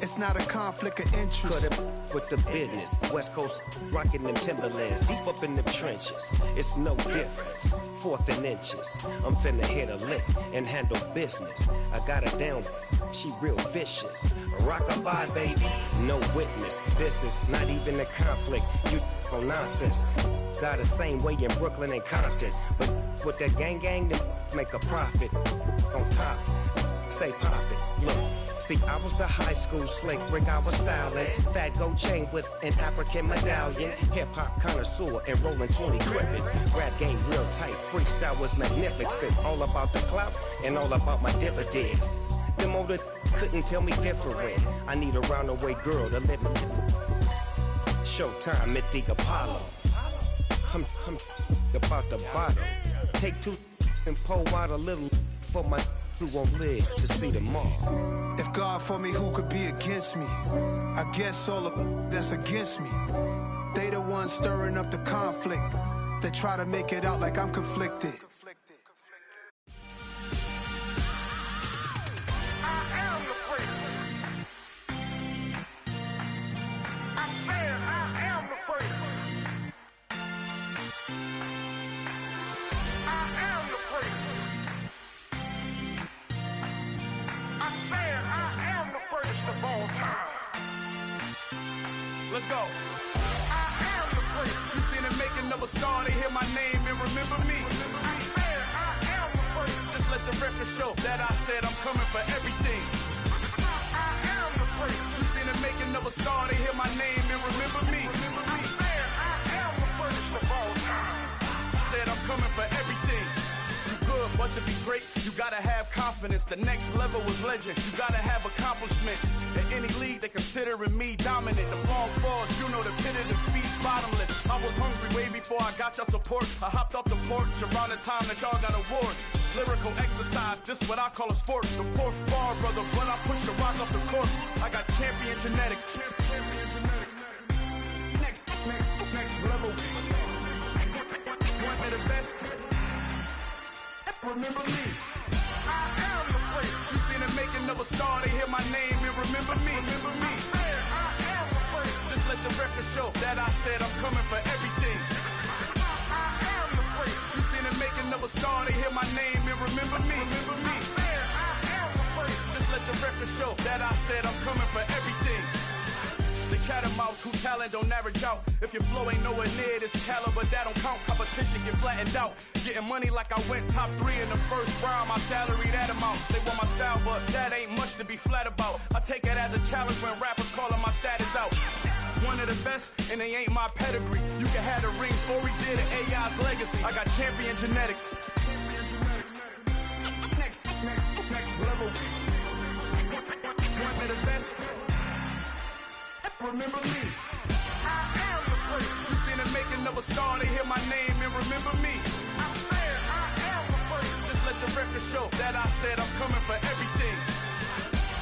It's not a conflict of interest. Cut it with the business. West Coast rocking them Timberlands, deep up in them trenches. It's no difference. Fourth and inches. I'm finna hit a lick and handle business. I got her down, she real vicious. Rock-a-bye, baby, no witness. This is not even a conflict. You on nonsense. Got the same way in Brooklyn and Compton. But with that gang, they make a profit. On top, stay poppin'. Look. See, I was the high school slick Rick, I was styling. Fat gold chain with an African medallion. Hip-hop connoisseur and rolling 20 gripping. Rap game real tight, freestyle was magnificent. All about the clout and all about my dividends. Them older couldn't tell me different. I need a roundaway girl to let me. Showtime at the Apollo. I'm about the bottle. Take two and pour out a little for my who won't live to see tomorrow. If God for me, who could be against me? I guess all of that's against me. They the ones stirring up the conflict. They try to make it out like I'm conflicted. Let's go. I am the first. You seen the making of a star, they hear my name and remember me. I am the first. Just let the record show that I said I'm coming for everything. I am the first. You seen the making of a star, they hear my name and remember me. I am the first of all time. Said I'm coming for everything. Good, but to be great, you gotta have confidence. The next level was legend. You gotta have accomplishments. In any league, they considering me dominant. The wrong falls, you know the pit of defeat, bottomless. I was hungry way before I got your support. I hopped off the porch around the time that y'all got awards. Lyrical exercise, this is what I call a sport. The fourth bar, brother, when I push the rock off the court. I got champion genetics. Champion genetics. Next level. One of the best. Remember me. I am the first. You seen the making of a star, they hear my name and remember me. I am the first. Just let the record show that I said I'm coming for everything. I am the first. You seen the making of a star, they hear my name and remember me. I am the first. Just let the record show that I said I'm coming for everything. The catamounts who talent don't average out. If your flow ain't nowhere near this caliber, that don't count. Competition get flattened out. Getting money like I went top 3 in the first round. My salary that amount. They want my style, but that ain't much to be flat about. I take it as a challenge when rappers calling my status out. One of the best, and they ain't my pedigree. You can have the rings, or we did an AI's legacy. I got champion genetics. Next level. One of the best. Remember me. I am the first. You seen the making of a star, they hear my name and remember me. I am the first. Just let the record show that I said I'm coming for everything.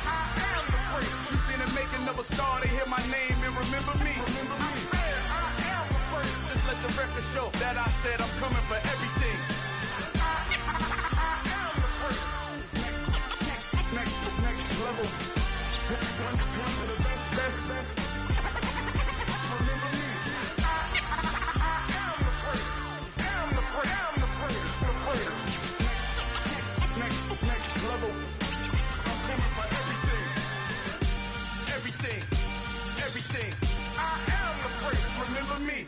I am the first. You seen the making of a star, they hear my name and remember me. I am the first. Just let the record show that I said I'm coming for everything. I am the first. Next level. level. One of the best. Remember me. I am the great. Next level. I'm coming for everything. I am the great. Remember me.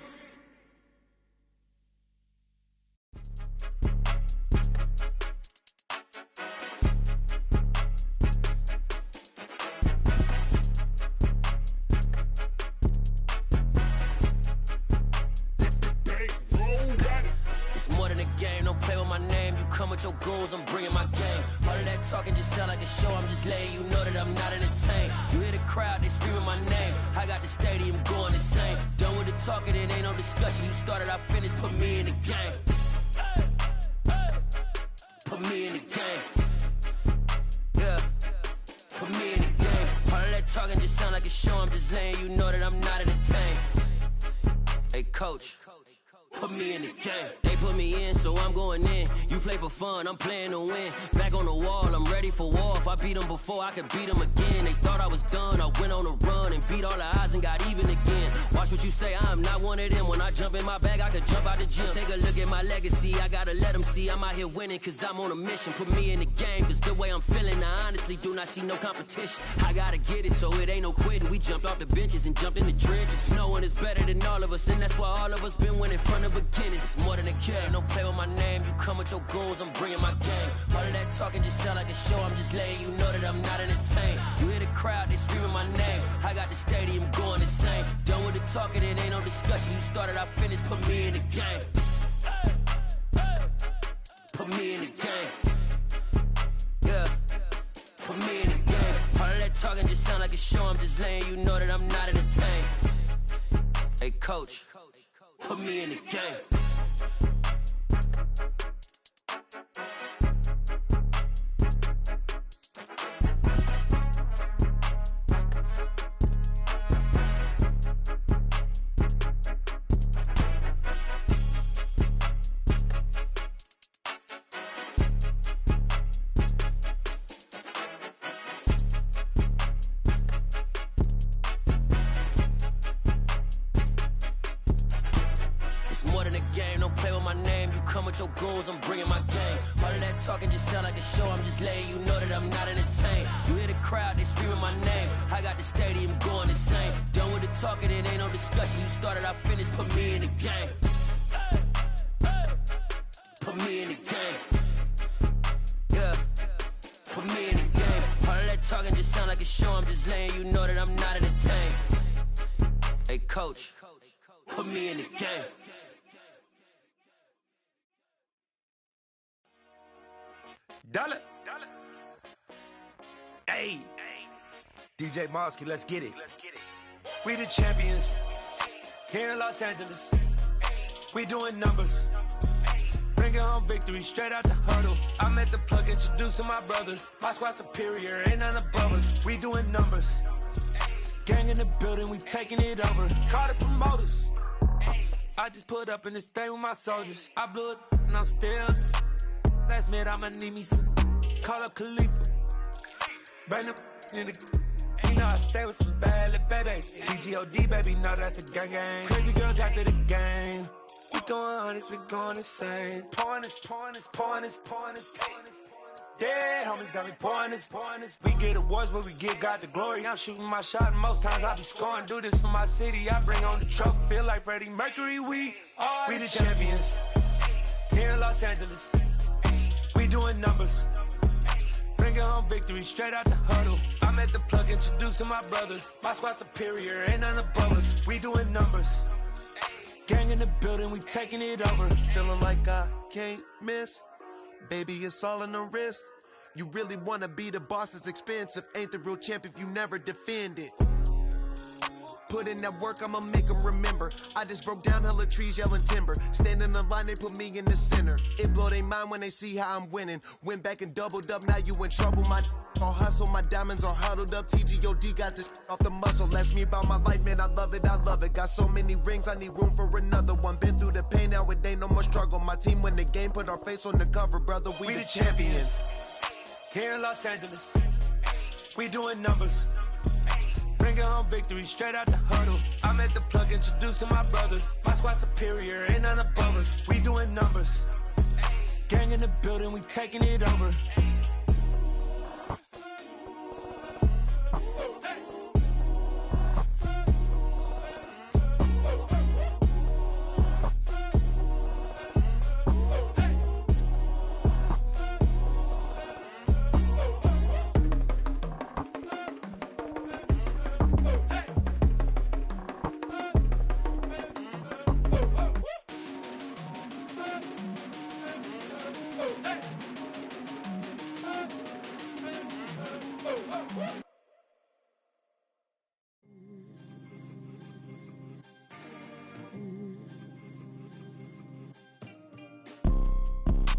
Come with your goons, I'm bringing my game. All of that talking just sound like a show. I'm just letting you know that I'm not entertained. You hear the crowd, they screaming my name. I got the stadium going insane. Done with the talking, it ain't no discussion. You started, I finished, put me in the game. Put me in the game. Yeah, put me in the game. All of that talking just sound like a show. I'm just letting you know that I'm not entertained. Hey, coach. Put me in the game. They put me in, so I'm going in. You play for fun, I'm playing to win. Back on the wall, I'm ready for war. If I beat them before, I could beat them again. They thought I was done, I went on a run and beat all the odds and got even again. Watch what you say, I'm not one of them. When I jump in my bag, I could jump out the gym. Take a look at my legacy, I gotta let them see I'm out here winning, cause I'm on a mission. Put me in the game, cause the way I'm feeling, I honestly do not see no competition. I gotta get it, so it ain't no quitting. We jumped off the benches and jumped in the trenches. No one is better than all of us, and that's why all of us been winning from the beginning. It's more than a game, don't play with my name. You come with your goons, I'm bringing my game. All of that talking just sound like a show. I'm just letting you know that I'm not entertained. You hear the crowd, they screaming my name. I got the stadium going insane. Done with the talking, it ain't no discussion. You started, I finished, put me in the game. Put me in the game. Yeah, put me in the game. All of that talking just sound like a show. I'm just letting you know that I'm not entertained. Hey, coach. Put me in the game. Your goons, I'm bringing my game. All of that talking just sound like a show. I'm just letting you know that I'm not entertained. You hear the crowd, they screaming my name. I got the stadium going insane. Done with the talking, it ain't no discussion. You started, I finished, put me in the game. Put me in the game. Yeah, put me in the game. All of that talking just sound like a show. I'm just letting you know that I'm not entertained. Hey, coach, put me in the game. Dollar. Hey, DJ Mosky, let's get it. We the champions here in Los Angeles. We doing numbers. Bringing home victory straight out the huddle. I met the plug, introduced to my brother. My squad superior, ain't none above us. We doing numbers. Gang in the building, we taking it over. Call the promoters. I just put up in this thing with my soldiers. I blew it and I'm still. Last minute, I'ma need me some. Call up Khalifa. Bring them in the. You know I stay with some bad little baby. TGOD, baby, no, that's a gang gang. Crazy girls after the game. We going honest, we going insane. Pouring this. Dead homies got me pouring this. We get awards, but we get God the glory. I'm shooting my shot, and most times I be scoring. Do this for my city, I bring on the trophy. Feel like Freddie Mercury, we the champions. Here in Los Angeles. We doing numbers. Bringing home victory straight out the huddle. I met the plug, introduced to my brother. My squad superior, ain't none above us. We doing numbers. Gang in the building, we taking it over. Feeling like I can't miss. Baby, it's all in the wrist. You really wanna be the boss, it's expensive. Ain't the real champ if you never defend it. Put in that work, I'ma make them remember. I just broke down hella trees, yelling timber. Standing in the line, they put me in the center. It blow their mind when they see how I'm winning. Went back and doubled up, now you in trouble. My all hustle, my diamonds are huddled up. TGOD got this off the muscle. Ask me about my life, man, I love it. Got so many rings, I need room for another one. Been through the pain, now it ain't no more struggle. My team win the game, put our face on the cover, brother. We the champions. Here in Los Angeles. We doing numbers. Bringing home victory straight out the huddle. I'm at the plug, introduced to my brother. My squad superior, ain't none above us. We doing numbers. Gang in the building, we taking it over.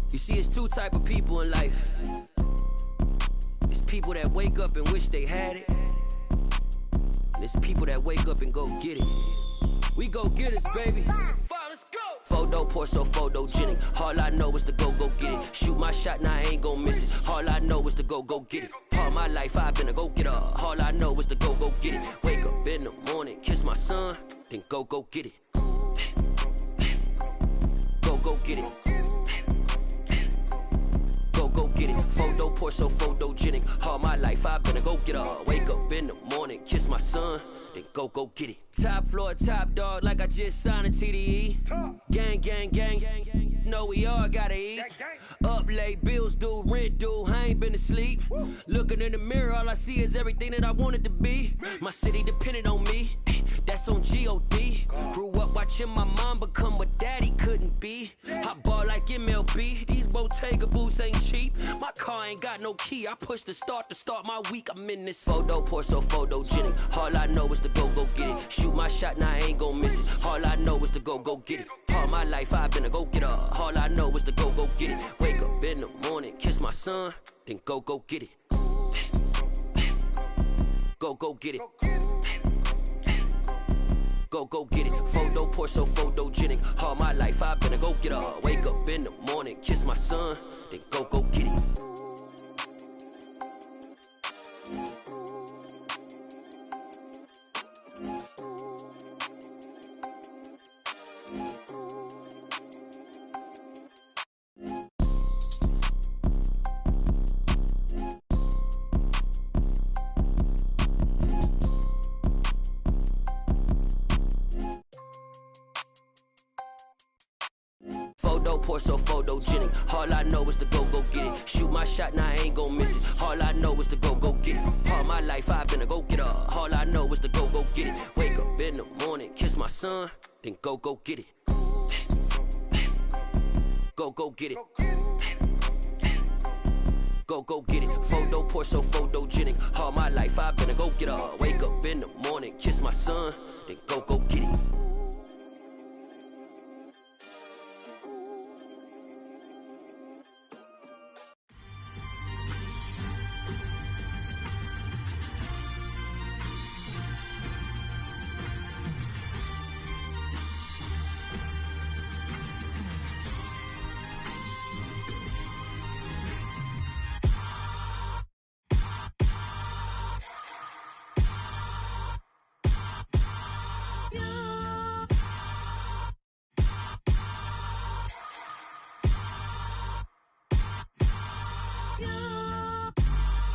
You see, it's two type of people in life. It's people that wake up and wish they had it. And it's people that wake up and go get it. We go get it, baby. Photo pour so photogenic. All I know is to go get it. Shoot my shot, now I ain't gon' miss it. All I know is to go get it. All my life I've been a go getter. All I know is to go get it. Wake up in the morning, kiss my son, then go get it. Go get it. Go get it. Photo pour so photogenic. All my life I've been a go getter. Wake up in the morning, kiss my son, then go get it. Top floor, top dog, like I just signed a TDE. Gang, gang, gang, gang. Know we all gotta eat. Up late, bills due, rent due, I ain't been asleep. Looking in the mirror, all I see is everything that I wanted to be. My city depended on me, that's on G.O.D. Grew up watching my mom become what daddy couldn't be. I ball like MLB, these Bottega boots ain't cheap. My car ain't got no key, I push the start to start my week. I'm in this photo pour so photogenic. All I know is to go get it. Shoot my shot, now I ain't gon' miss it. All I know is to go get it. All my life I've been a go getter. All I know is to go get it. Wake up in the morning, kiss my son, then go get it. Go get it. Go get it. Photo pour so photogenic. All my life I've been a go getter. Wake up in the morning, kiss my son, then go get it. Photo pour so photogenic. All I know is to go get it. Shoot my shot, now I ain't gon' miss it. All I know is to go get it. All my life I've been a go getter. All I know is to go get it. Wake up in the morning, kiss my son, then go get it. Go get it. Go get it. Photo pour so photogenic. All my life I've been a go getter. Wake up in the morning, kiss my son, then go get it.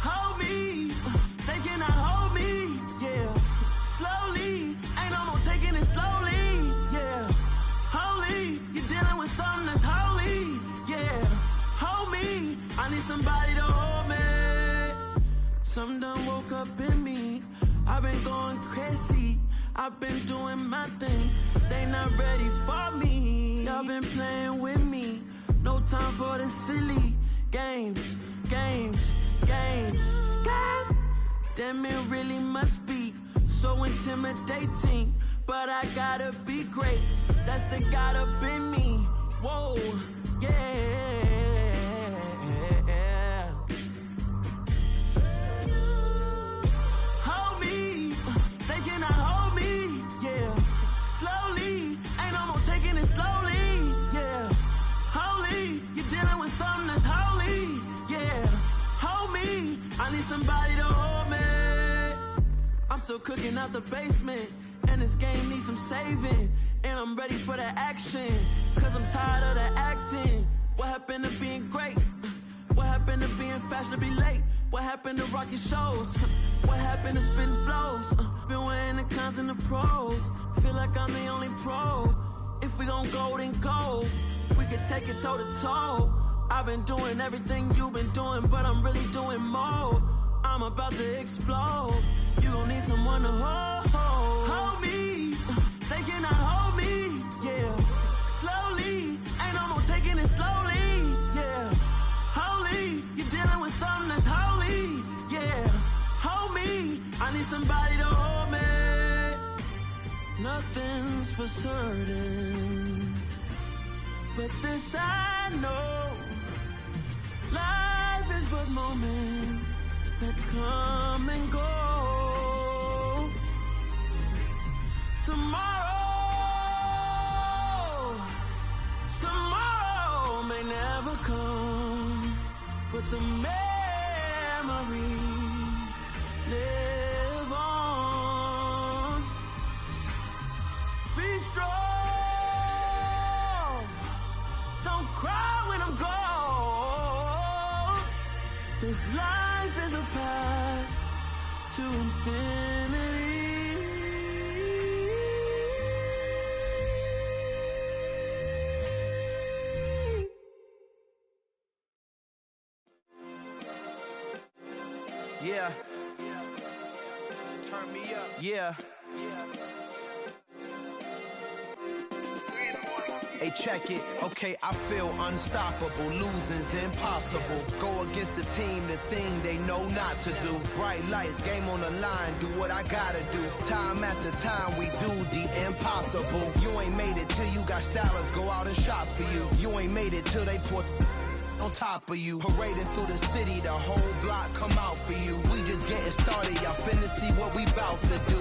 Hold me, they cannot hold me, yeah. Slowly, ain't no more taking it slowly, yeah. Holy, you're dealing with something that's holy, yeah. Hold me, I need somebody to hold me. Something done woke up in me, I've been going crazy. I've been doing my thing, they not ready for me. Y'all been playing with me, no time for the silly games. Damn, it really must be so intimidating, but I gotta be great, that's the God up in me. Whoa, yeah. Hold me, they cannot hold me, yeah. Slowly, ain't no more taking it slowly, yeah. Holy, you're dealing with something that's holy, yeah. Hold me, I need somebody to hold me. still cooking out the basement. And this game needs some saving. And I'm ready for the action. Cause I'm tired of the acting. What happened to being great? What happened to being fashionably late? What happened to rocking shows? What happened to spitting flows? Been weighing the cons and the pros. Feel like I'm the only pro. If we gon' go, then go. We can take it toe to toe. I've been doing everything you've been doing, but I'm really doing more. I'm about to explode. You gon' need someone to hold me. They cannot hold me, yeah. Slowly, ain't no more taking it slowly, yeah. Holy, you're dealing with something that's holy, yeah. Hold me, I need somebody to hold me. Nothing's for certain, but this I know. Life is but moments that come and go. Tomorrow may never come, but the memories live on. Be strong, don't cry when I'm gone. This life is a path to infinity. Yeah. Turn me up. Yeah. Hey, check it. Okay, I feel unstoppable. Losing's impossible. Go against the team, the thing they know not to do. Bright lights, game on the line, do what I gotta do. Time after time, we do the impossible. You ain't made it till you got stylists go out and shop for you. You ain't made it till they put on top of you. Parading through the city, the whole block come out for you. We just getting started, y'all finna see what we bout to do.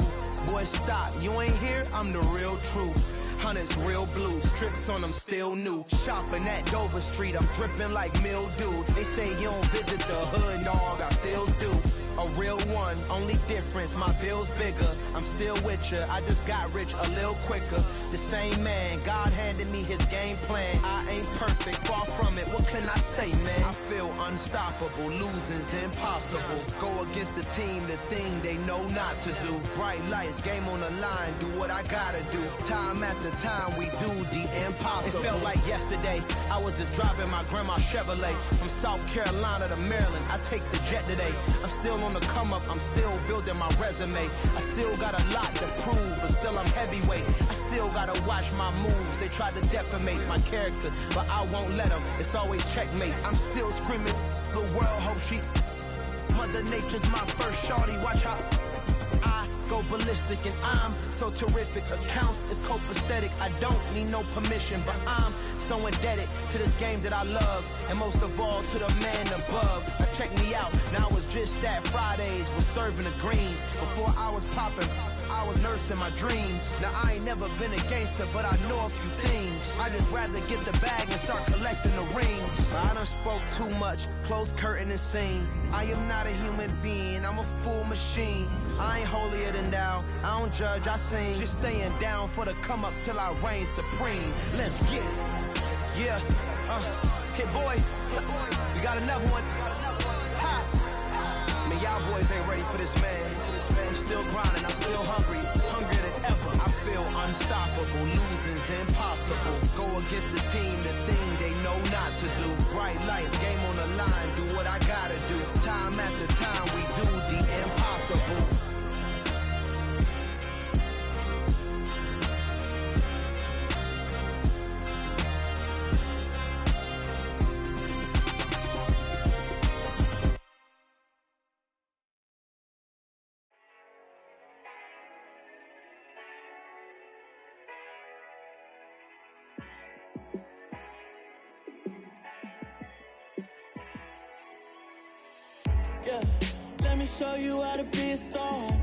Boy, stop, you ain't here, I'm the real truth. Hunters, real blue, strips on them still new. Shopping at Dover Street, I'm dripping like mildew. They say you don't visit the hood, dog, I still do. A real one, only difference, my bill's bigger. I'm still with ya, I just got rich a little quicker. The same man, God handed me his game plan. I ain't perfect, far from it, what can I say, man? I feel unstoppable, losing's impossible. Go against the team, the thing they know not to do. Bright lights, game on the line, do what I gotta do. Time after time, we do the impossible. It felt like yesterday, I was just driving my grandma's Chevrolet. From South Carolina to Maryland, I take the jet today. I'm still on the come up, I'm still building my resume. I still got a lot to prove, but still I'm heavyweight. I still gotta watch my moves. They try to defamate my character, but I won't let them. It's always checkmate. I'm still screaming, the world hope she. Mother Nature's my first shorty, watch how I go ballistic and I'm so terrific. Accounts is copacetic, I don't need no permission, but I'm so indebted to this game that I love, and most of all to the man above. Now check me out, now it's just that Fridays was serving the greens. Before I was popping, I was nursing my dreams. Now I ain't never been a gangster, but I know a few things. I just rather get the bag and start collecting the rings. I done spoke too much, close curtain and scene. I am not a human being, I'm a full machine. I ain't holier than thou, I don't judge, I sing. Just staying down for the come up till I reign supreme. Let's get it. Yeah, hit boy, we got another one. Ha. Man, y'all boys ain't ready for this, man. I'm still grinding, I'm still hungry, hungrier than ever. I feel unstoppable, losing's impossible. Go against the team, the thing they know not to do. Bright lights, game on the line, do what I gotta do. Time after time, we do the impossible. Yeah, let me show you how to be a star.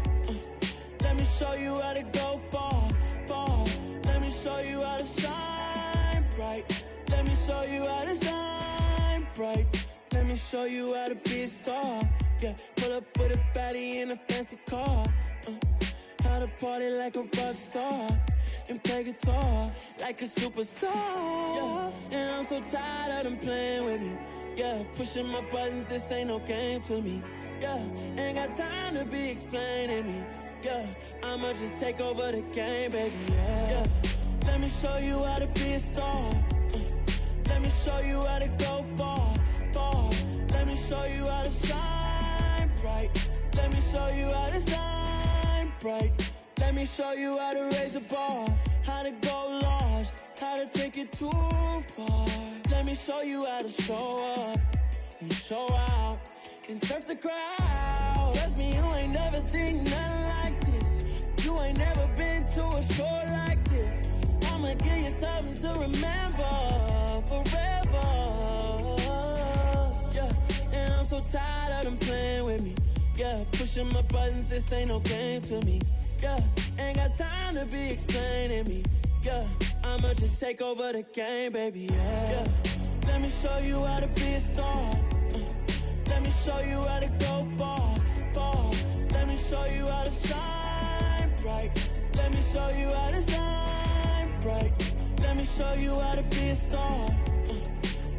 Let me show you how to go far, far. Let me show you how to shine bright. Let me show you how to shine bright. Let me show you how to be a star. Yeah, pull up with a baddie in a fancy car. how to party like a rock star and play guitar like a superstar. Yeah, and I'm so tired of them playing with me. Yeah, pushing my buttons, this ain't no game to me. Yeah, ain't got time to be explaining me. Yeah, I'ma just take over the game, baby. Yeah, let me show you how to be a star. Let me show you how to go far, far. Let me show you how to shine bright. Let me show you how to shine bright. Let me show you how to raise a bar, how to go large, how to take it too far. Let me show you how to show up and show out and surf the crowd. Trust me, you ain't never seen nothing like this. You ain't never been to a show like this. I'ma give you something to remember forever. Yeah, and I'm so tired of them playing with me. Yeah, pushing my buttons, this ain't no game to me. Yeah, ain't got time to be explaining me. Yeah, I'ma just take over the game, baby. Yeah, let me show you how to be a star. Let me show you how to go far, far. Let me show you how to shine bright. Let me show you how to shine bright. Let me show you how to be a star.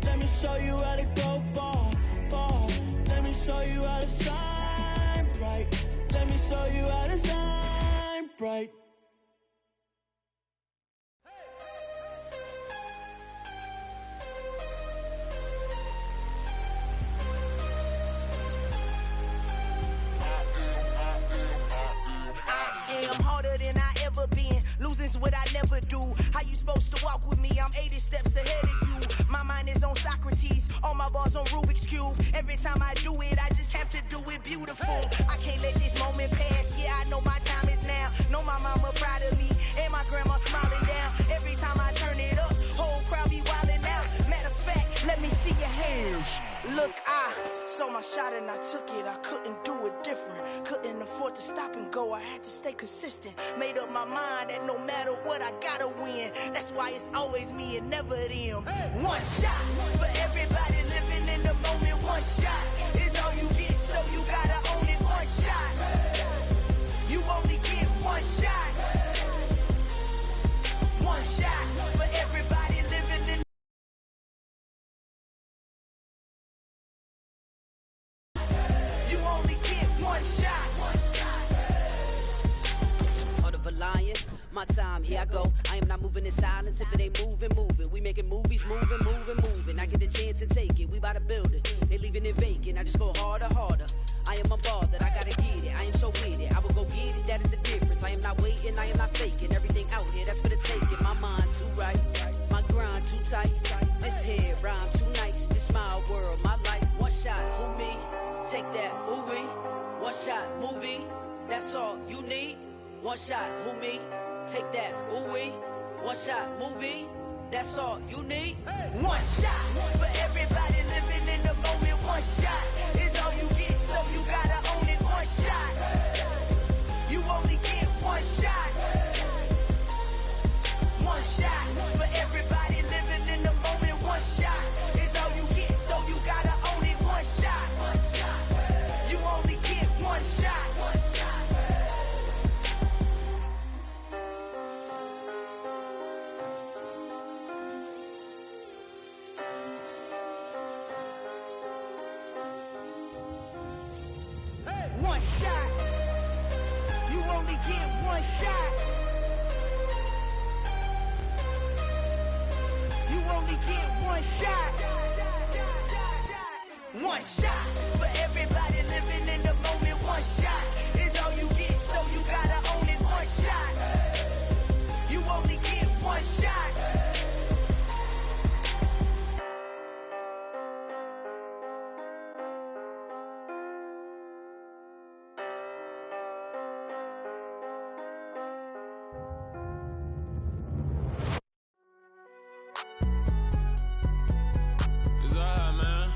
Let me show you how to go far, far. Let me show you how to shine bright. Let me show you how to shine bright. I'm harder than I ever been. Losing's what I never do. How you supposed to walk with me? I'm 80 steps ahead of you. My mind is on Socrates, all my bars on Rubik's Cube. Every time I do it, I just have to do it beautiful. I can't let this moment pass. Yeah, I know my time is now. Know my mama proud of me, and my grandma smiling down. Every time I turn it up, whole crowd be wildin' out. Matter of fact, let me see your hands. Look, I saw my shot and I took it. I couldn't do it different. Couldn't afford to stop and go. I had to stay consistent. Made up my mind that no matter what, I gotta win. That's why it's always me and never them. One shot for everybody living in the moment. One shot is all you get, so you gotta own it. One shot. You only get one shot. One shot for everybody living in. You only get one shot. Heart of a lion, my time, here I go. I am not moving in silence. If it ain't moving, moving. We making movies, moving, moving, moving. I get a chance and take it. We bout to build it. They leaving it vacant. I just go harder, harder. I am a ball that I gotta get it. I am so with it. I will go get it. That is the difference. I am not waiting. I am not faking. Everything out here, that's for the taking. My mind too right. My grind too tight. This head rhyme too nice. This my world, my life. One shot, who me? Take that, ooh wee. One shot, movie. That's all you need. One shot, who me? Take that, ooh wee. One shot, movie. That's all you need. One shot for everybody living in the moment. One shot is all you get, so you gotta own it. One shot. You only get one shot. One shot for everybody living in the moment. One shot is all you get, so you gotta own it. One shot. You only get one shot. One shot. You only get one shot. You only get one shot. One shot for everybody living in the moment. One shot is all you get, so you gotta own it. One shot. You only get one shot. It's alright, man.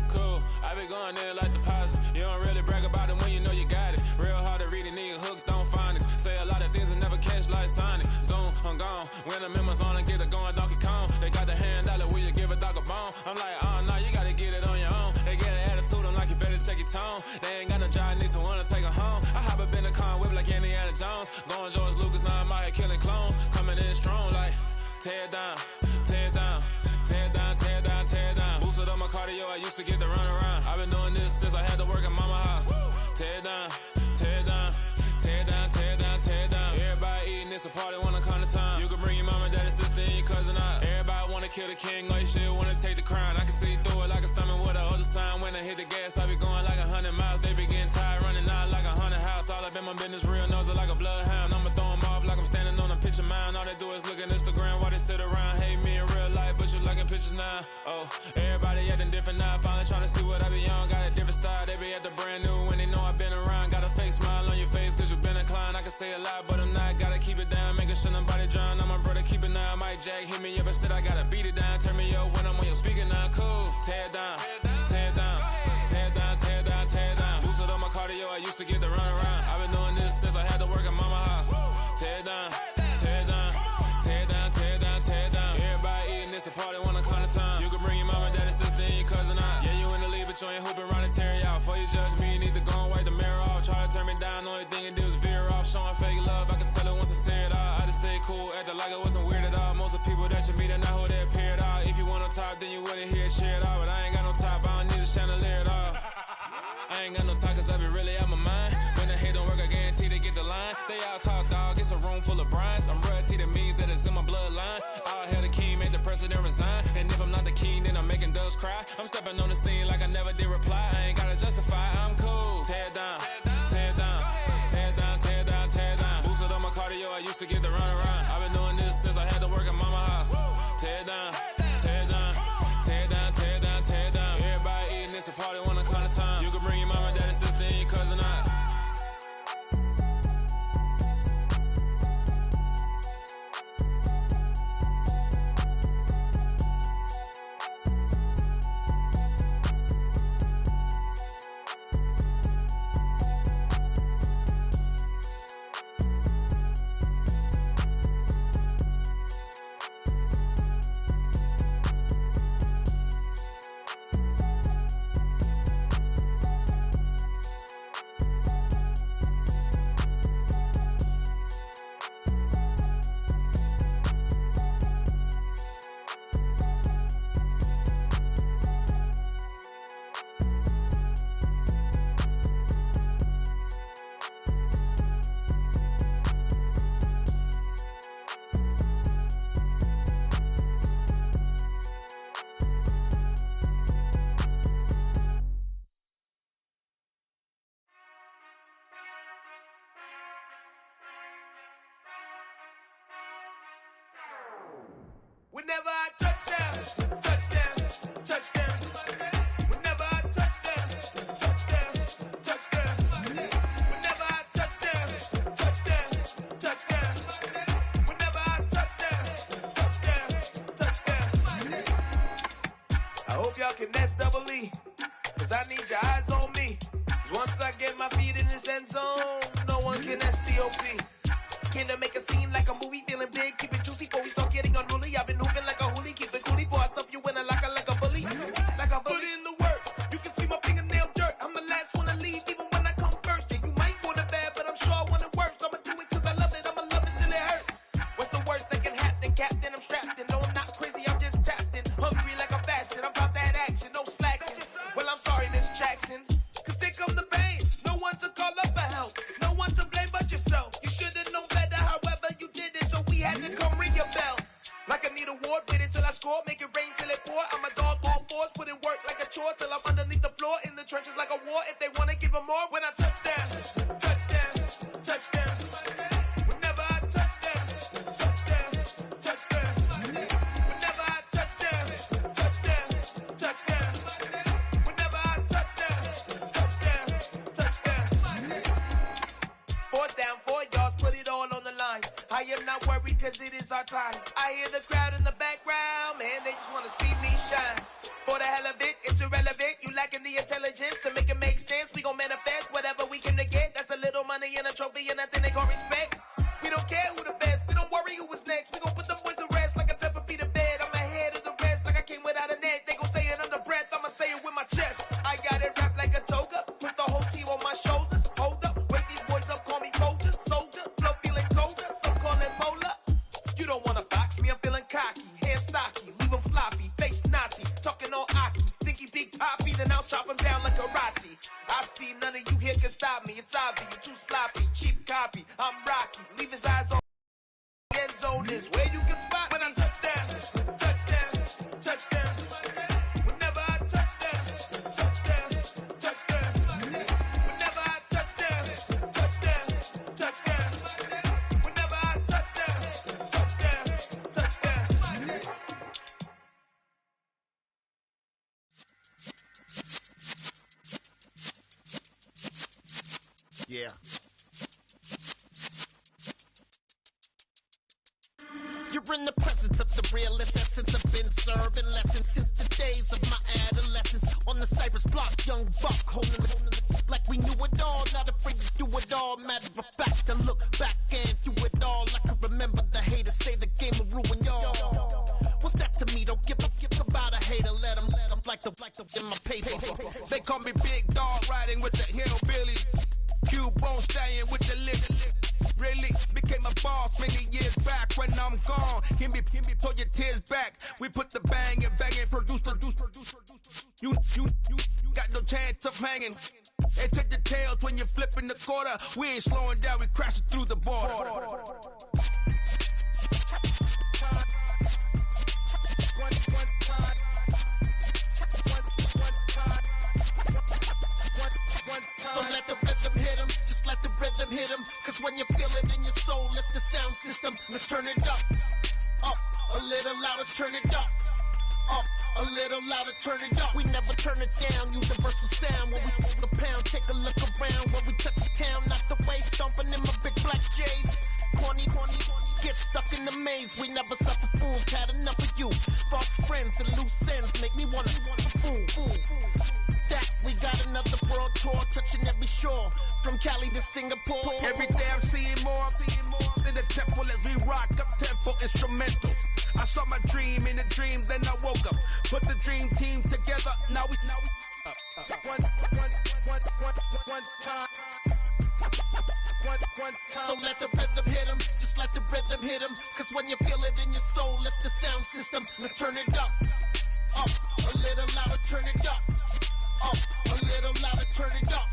Cool. I be going there like deposit. You don't really brag about it when you know you got it. Real hard to read a nigga hooked on phonics. Say a lot of things and never catch like Sonic. Zoom, I'm gone. When the members on and get it going Donkey Kong. They got the hand dollar, will you give a dog a bone? I'm like, oh no, you gotta get it on your own. They get an attitude, I'm like, you better check your tone. They ain't got no job, need some tear it down, tear it down, tear it down, tear it down, tear it down. Boosted up my cardio, I used to get to run around. I've been doing this since I had to work at mama house. Tear it down, tear it down, tear it down, tear it down, tear it down. Everybody eating, it's a party, one kind of time. You can bring your mama, daddy, sister, and your cousin out. Everybody wanna kill the king, or you shit wanna take the crown. I can see through it like a stomach with a other sign. When I hit the gas, I be going like 100 miles. They be getting tired, running out like 100 house. All up in my business, real nose like a bloodhound. I'ma throw 'em off like I'm standing on a picture mound. All they do is look at Instagram while they sit around. Hate me in real life, but you liking pictures now. Oh, everybody acting different now. Finally trying to see what I be on. Got a different style, they be at the brand new when they know I've been around. Got a fake smile on your face cause you been inclined. I can say a lot, but I'm not. Gotta keep it down, making sure nobody drown. I'm my brother, keep it now. Mike Jack hit me up and said I gotta beat it down. Turn me up when I'm on your speaker now. Cool, tear it down, tear it down, tear it down, tear it down, tear it down. Boosted up my cardio, I used to get to run around. I've been doing this since I had to work at mama house. Tear it down, tear it down, tear it down, tear it down, tear it down. Everybody eating, it's a party, one kind of time. You can bring your mama, daddy, sister, and your cousin out. Yeah, you in the lead, but you ain't hooping around and tear out. Before you judge me, you need to go and wipe the mirror off. Try to turn me down, only thing you do is veer off. Showing fake love, I can tell it once I say it all. I just stay cool, acting like I wasn't weird at all. Most of the people that you meet are not who they appear at all. If you want on top, then you wouldn't hear it cheer at all. But I ain't got no top, I don't need a chandelier at all. I ain't got no talk cause I be really out my mind. When the hate don't work, I guarantee they get the line. They all talk dog, it's a room full of brines. I'm royalty, that means that it's in my bloodline. All hell the king, made the president resign. And if I'm not the king, then I'm making doves cry. I'm stepping on the scene like I never did reply. I ain't gotta justify, I'm cool. Tear it down, tear it down, tear it down, tear it down, tear it down. Boosted up my cardio, I used to get to run around. I've been doing this since I had to work at mama house. Tear it down, tear it down, tear it down, tear it down, tear it down. Everybody eating, it's a party, one kind of time. You can bring your mama, daddy, sister, and your cousin out. Whenever I touch down, touchdown, touchdown. Whenever I touch down, touchdown, touchdown. Whenever I touch down, touchdown, touchdown. Whenever I touch down, touchdown, touchdown. I hope y'all can nest double E, cause I need your eyes on me. Cause once I get my feet in this end zone, no one can STOP. Came to make a scene like a movie, feeling big, keep it juicy before we start getting unruly. I've been hooping like a hoolie, keep it coolie before I stuff you in a locker like a bully. Like a bully. Put in the work, you can see my fingernail dirt. I'm the last one to leave, even when I come first. Yeah, you might want it bad, but I'm sure I want it worse. I'ma do it cause I love it, I'ma love it till it hurts. What's the worst that can happen, Captain? I'm strapped in, no I'm not crazy, I'm just tapped in. Hungry like a bastard, I'm about that action, no slacking. Well, I'm sorry, Miss Jackson, cause here come the pain. No one to call up for help, no one to blame but yourself. You should've known better, however you did it, so we had to come ring your bell. Like I need a ward, wait until I score, make it rain till it pour. I'm a dog on fours, put in work like a chore till I'm underneath the floor, in the trenches like a war. If they wanna give them more, when I touch down, touchdown, touchdown. Whenever I touch down, touchdown, touchdown. Whenever I touch down, touchdown, touchdown. Whenever I touch down, touchdown, touchdown. 4th down, 4 yards, put it all on the line. I am not worried cause it is our time. I hear the crowd in the background, man, they just wanna see me shine. For the hell of it, it's irrelevant. You lacking the intelligence to make it make sense. We gon' manifest whatever we came to get. That's a little money and a trophy and nothing they gon' respect. We don't care who the best, we don't worry who was next. We gon' put them boys to rest like a 10 feet of bed. I'm ahead of the rest like I came without a net. They gon' say it under breath, I'ma say it with my chest. I got it wrapped like a toga, put the whole team on my shoulders. Hold up, wake these boys up, call me soldier, soldier. Flow feeling colder, some call it polar. You don't wanna box me, I'm feeling cocky. see none of you here can stop me. It's obvious, you too sloppy, cheap copy. I'm Rocky, leave his eyes on end zone is where you can spot when I touch down, touchdown, touchdown. Whenever I touch down, touchdown, touchdown. Whenever I touch down, touchdown, touchdown. Whenever I touch down, touchdown, touchdown. Yeah. You're in the presence of the realest essence. I've been serving lessons since the days of my adolescence. On the Cypress block, young buck holding it like we knew it all. Not afraid to do it all. Matter of fact, to look back and do it all. I can remember the haters say the game will ruin y'all. What's that to me? Don't give about a hater. Let them like the in my paper. They call me Big Dog, riding with the hillbilly. Cubone staying with the lip. Really became a boss many years back. When I'm gone, can be pull your tears back. We put the bang and produce. You got no chance of hanging. They take the tails when you're flipping the quarter. We ain't slowing down, we crashing through the border. So let the rhythm hit him, just let the rhythm hit him. Cause when you feel it in your soul, lift the sound system. Now turn it up, a little louder, turn it up, a little louder, turn it up. We never turn it down, universal sound. When we move the pound, take a look around. When we touch the town, not the way, stomping in my big black J's. Corny, get stuck in the maze. We never suffer fools, had enough of you. False friends and loose ends make me wanna fool. That we got another world tour, touching every shore, from Cali to Singapore. Every day I'm seeing more in the temple as we rock up tempo instrumentals. I saw my dream in a dream, then I woke up. Put the dream team together. Now we one time. So let the rhythm hit him, just let the rhythm hit him. Cause when you feel it in your soul, lift the sound system. Now turn it up, a little louder, turn it up, a little louder, turn it up.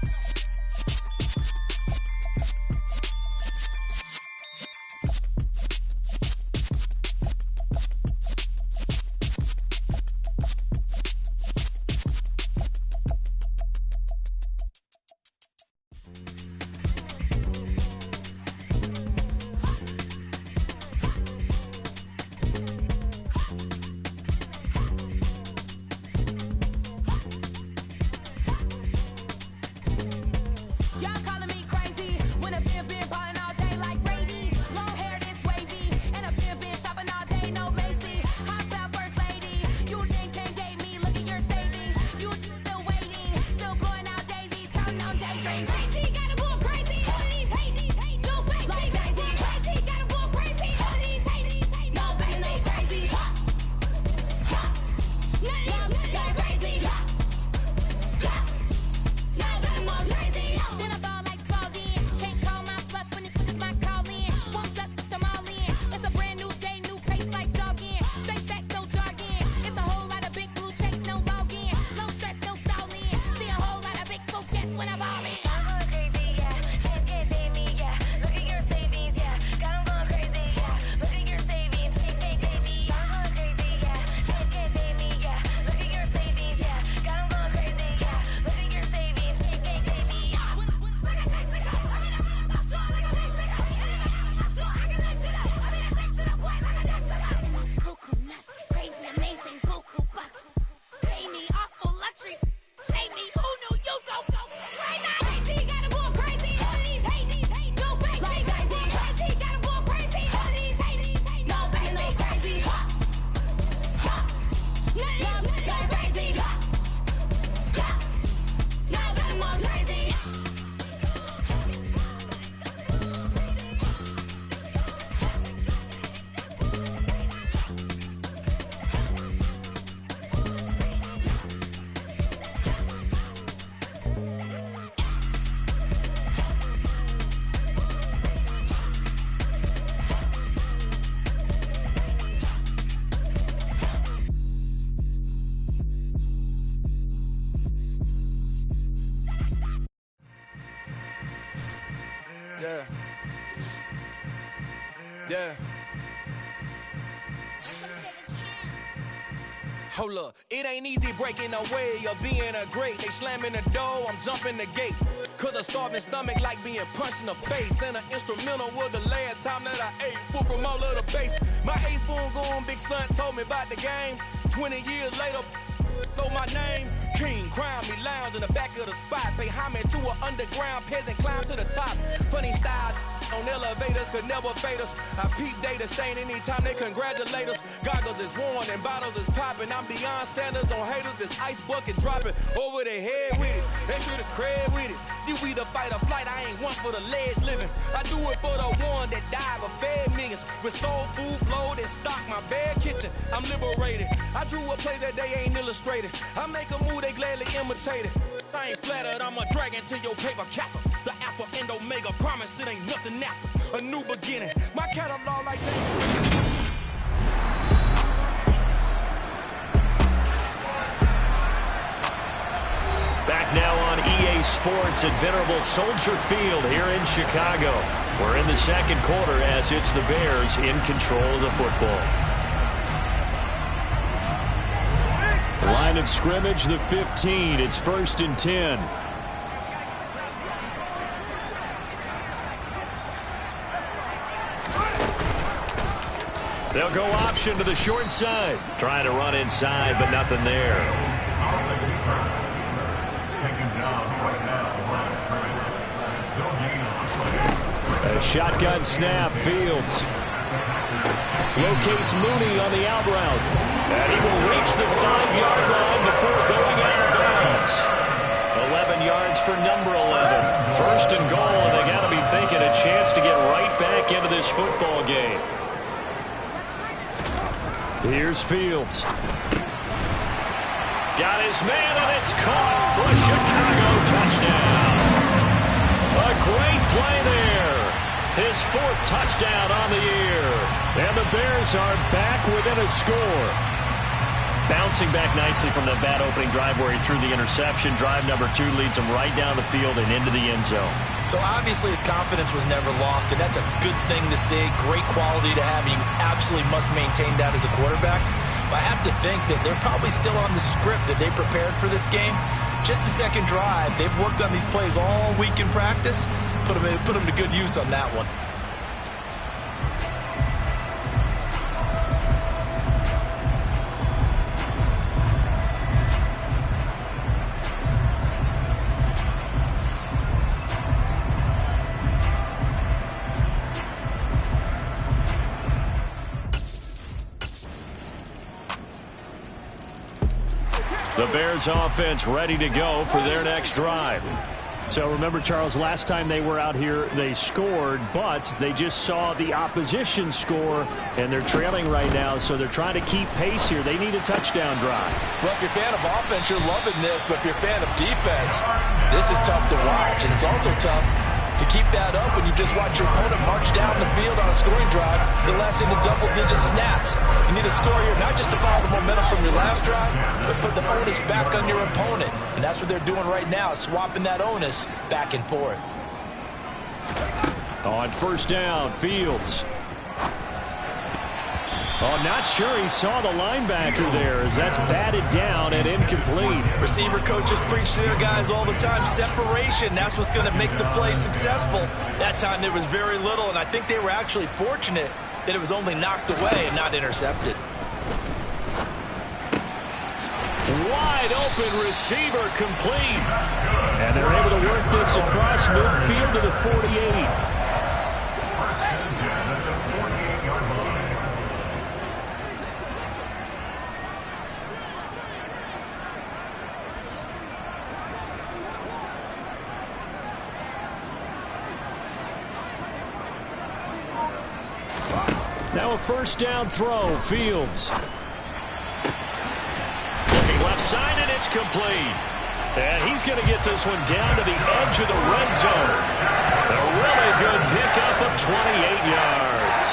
Save me, who knew you go crazy? Yeah. Yeah. Hold up, it ain't easy breaking away or being a great. They slamming the door, I'm jumping the gate. Cause a starving stomach like being punched in the face. And an instrumental was the last time that I ate. Full from all of the bass. My ace boom going, big son told me about the game. 20 years later, know my name. King, crown me, lounge in the back of the spot. Pay homage to an underground peasant, climb to the top. Funny style on elevators could never fade us. I peep data stain anytime they congratulate us. Goggles is worn and bottles is popping. I'm beyond Sanders on haters, this ice bucket dropping over their head with it. Extra the cred with it. You either fight or flight, I ain't one for the ledge living. I do it for the one that died but fed millions. With soul food flowed and stock my bare kitchen. I'm liberated. I drew a play that they ain't illustrated. I make a move, they gladly imitate it. I ain't flattered, I'm a dragon to your paper castle. The alpha and omega, promise it ain't nothing after. A new beginning, my catalog like Back now on EA Sports at Venerable Soldier Field here in Chicago. We're in the second quarter as it's the Bears in control of the football. Line of scrimmage, the 15. It's 1st and 10. They'll go option to the short side. Trying to run inside, but nothing there. A shotgun snap, Fields. Locates Mooney on the out route. And he will reach the 5-yard line before going out of bounds. 11 yards for number 11. 1st and goal, and they got to be thinking a chance to get right back into this football game. Here's Fields. Got his man, and it's caught for a Chicago touchdown. A great play there. His 4th touchdown on the year. And the Bears are back within a score. Bouncing back nicely from that bad opening drive where he threw the interception. Drive number 2 leads him right down the field and into the end zone. So obviously his confidence was never lost, and that's a good thing to see. Great quality to have, and you absolutely must maintain that as a quarterback. But I have to think that they're probably still on the script that they prepared for this game. Just the second drive. They've worked on these plays all week in practice. Put them to good use on that one. The Bears offense ready to go for their next drive. So remember, Charles, last time they were out here, they scored, but they just saw the opposition score, and they're trailing right now, so they're trying to keep pace here. They need a touchdown drive. Well, if you're a fan of offense, you're loving this, but if you're a fan of defense, this is tough to watch, and it's also tough to keep that up when you just watch your opponent march down the field on a scoring drive, the last into double-digit snaps. You need a score here, not just to follow the momentum from your last drive, but put the onus back on your opponent. And that's what they're doing right now, swapping that onus back and forth. On 1st down, Fields. Oh, not sure he saw the linebacker there as that's batted down and incomplete. Receiver coaches preach to their guys all the time. Separation, that's what's going to make the play successful. That time there was very little, and I think they were actually fortunate that it was only knocked away and not intercepted. Wide open receiver complete. And they're able to work this across midfield to the 48. Now a 1st down throw, Fields. Looking left side, and it's complete. And he's going to get this one down to the edge of the red zone. A really good pickup of 28 yards.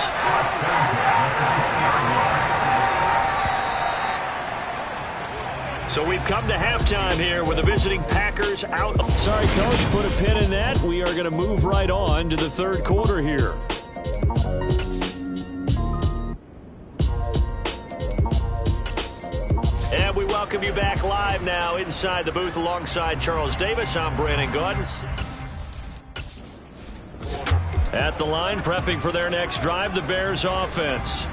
So we've come to halftime here with the visiting Packers out. Sorry, Coach, put a pin in that. We are going to move right on to the third quarter here. And we welcome you back live now inside the booth alongside Charles Davis. I'm Brandon Gaudens. At the line, prepping for their next drive, the Bears offense.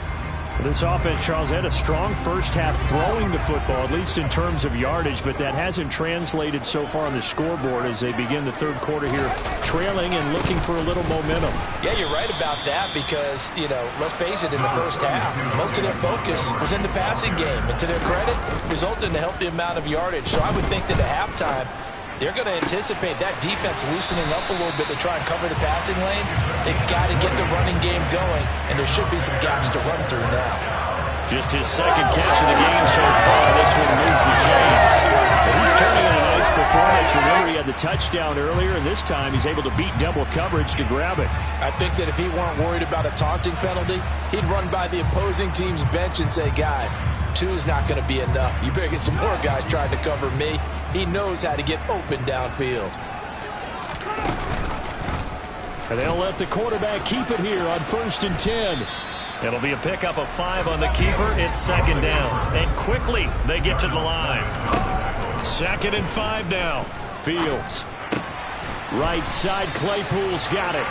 This offense, Charles, had a strong first half throwing the football, at least in terms of yardage, but that hasn't translated so far on the scoreboard as they begin the third quarter here, trailing and looking for a little momentum. Yeah, you're right about that because, let's face it, in the first half, most of their focus was in the passing game, and to their credit, resulted in a healthy amount of yardage. So I would think that at halftime, they're going to anticipate that defense loosening up a little bit to try and cover the passing lanes. They've got to get the running game going, and there should be some gaps to run through now. Just his second catch of the game so far. This one moves the chains. But he's turning in a nice performance. Remember, he had the touchdown earlier, and this time he's able to beat double coverage to grab it. I think that if he weren't worried about a taunting penalty, he'd run by the opposing team's bench and say, guys, 2 is not going to be enough. You better get some more guys trying to cover me. He knows how to get open downfield. And they'll let the quarterback keep it here on 1st and 10. It'll be a pickup of 5 on the keeper. It's 2nd down. And quickly they get to the line. 2nd and 5 now. Fields. Right side, Claypool's got it.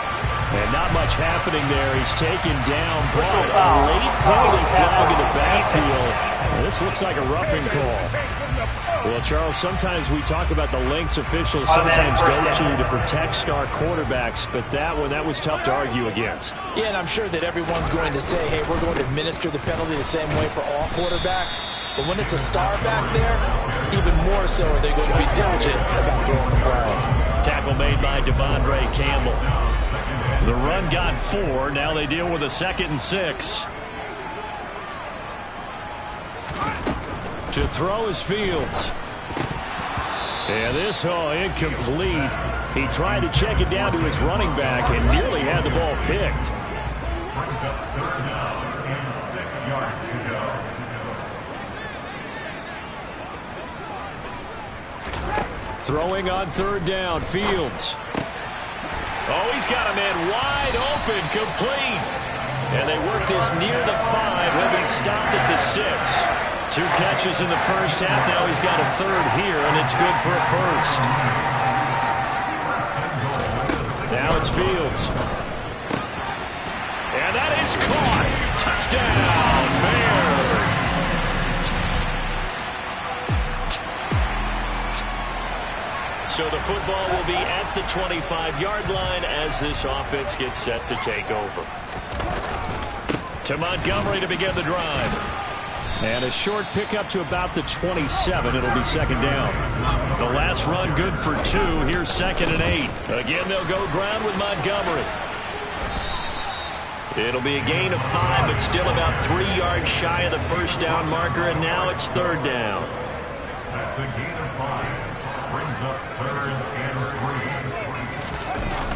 And not much happening there. He's taken down, but a late penalty flag in the backfield. This looks like a roughing call. Well, Charles, sometimes we talk about the lengths officials sometimes go to protect star quarterbacks, but that was tough to argue against. Yeah, and I'm sure that everyone's going to say, hey, we're going to administer the penalty the same way for all quarterbacks. But when it's a star back there, even more so are they going to be diligent about throwing the flag. Tackle made by Devondre Campbell. The run got 4. Now they deal with a 2nd and 6. To throw is Fields. And this incomplete. He tried to check it down to his running back and nearly had the ball picked. Throwing on 3rd down, Fields. Oh, he's got a man wide open, complete. And they work this near the 5. He'll be stopped at the 6. 2 catches in the first half. Now he's got a 3rd here, and it's good for a 1st. Now it's Fields. And that is caught. Touchdown, Bears. So the football will be at the 25-yard line as this offense gets set to take over. To Montgomery to begin the drive. And a short pickup to about the 27. It'll be 2nd down. The last run good for 2. Here's 2nd and 8. Again, they'll go ground with Montgomery. It'll be a gain of 5, but still about 3 yards shy of the 1st down marker, and now it's 3rd down. That's a gain of 5. Brings up 3rd and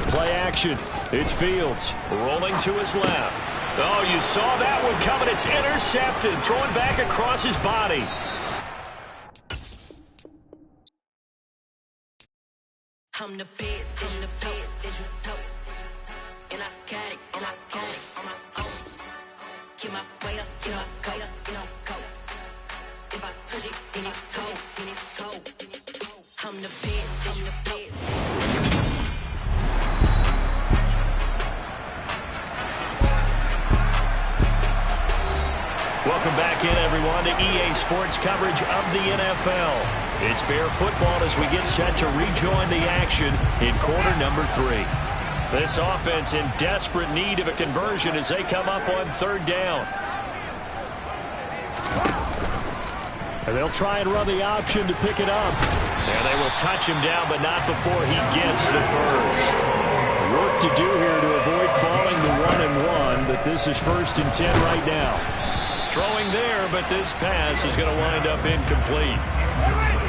3. Play action. It's Fields rolling to his left. Oh, you saw that one coming. It's intercepted. Throwing back across his body. I'm the best, I'm the best, and I got it, and I got it on my own. Get my way up, get my go, go. If I touch it, then it's cold, then it's cold. I'm the best, I'm the best. Welcome back in, everyone, to EA Sports coverage of the NFL. It's Bear football as we get set to rejoin the action in quarter number 3. This offense in desperate need of a conversion as they come up on 3rd down. And they'll try and run the option to pick it up. And they will touch him down, but not before he gets the 1st. Work to do here to avoid falling to 1-1, but this is 1st and 10 right now. Throwing there, but this pass is going to wind up incomplete.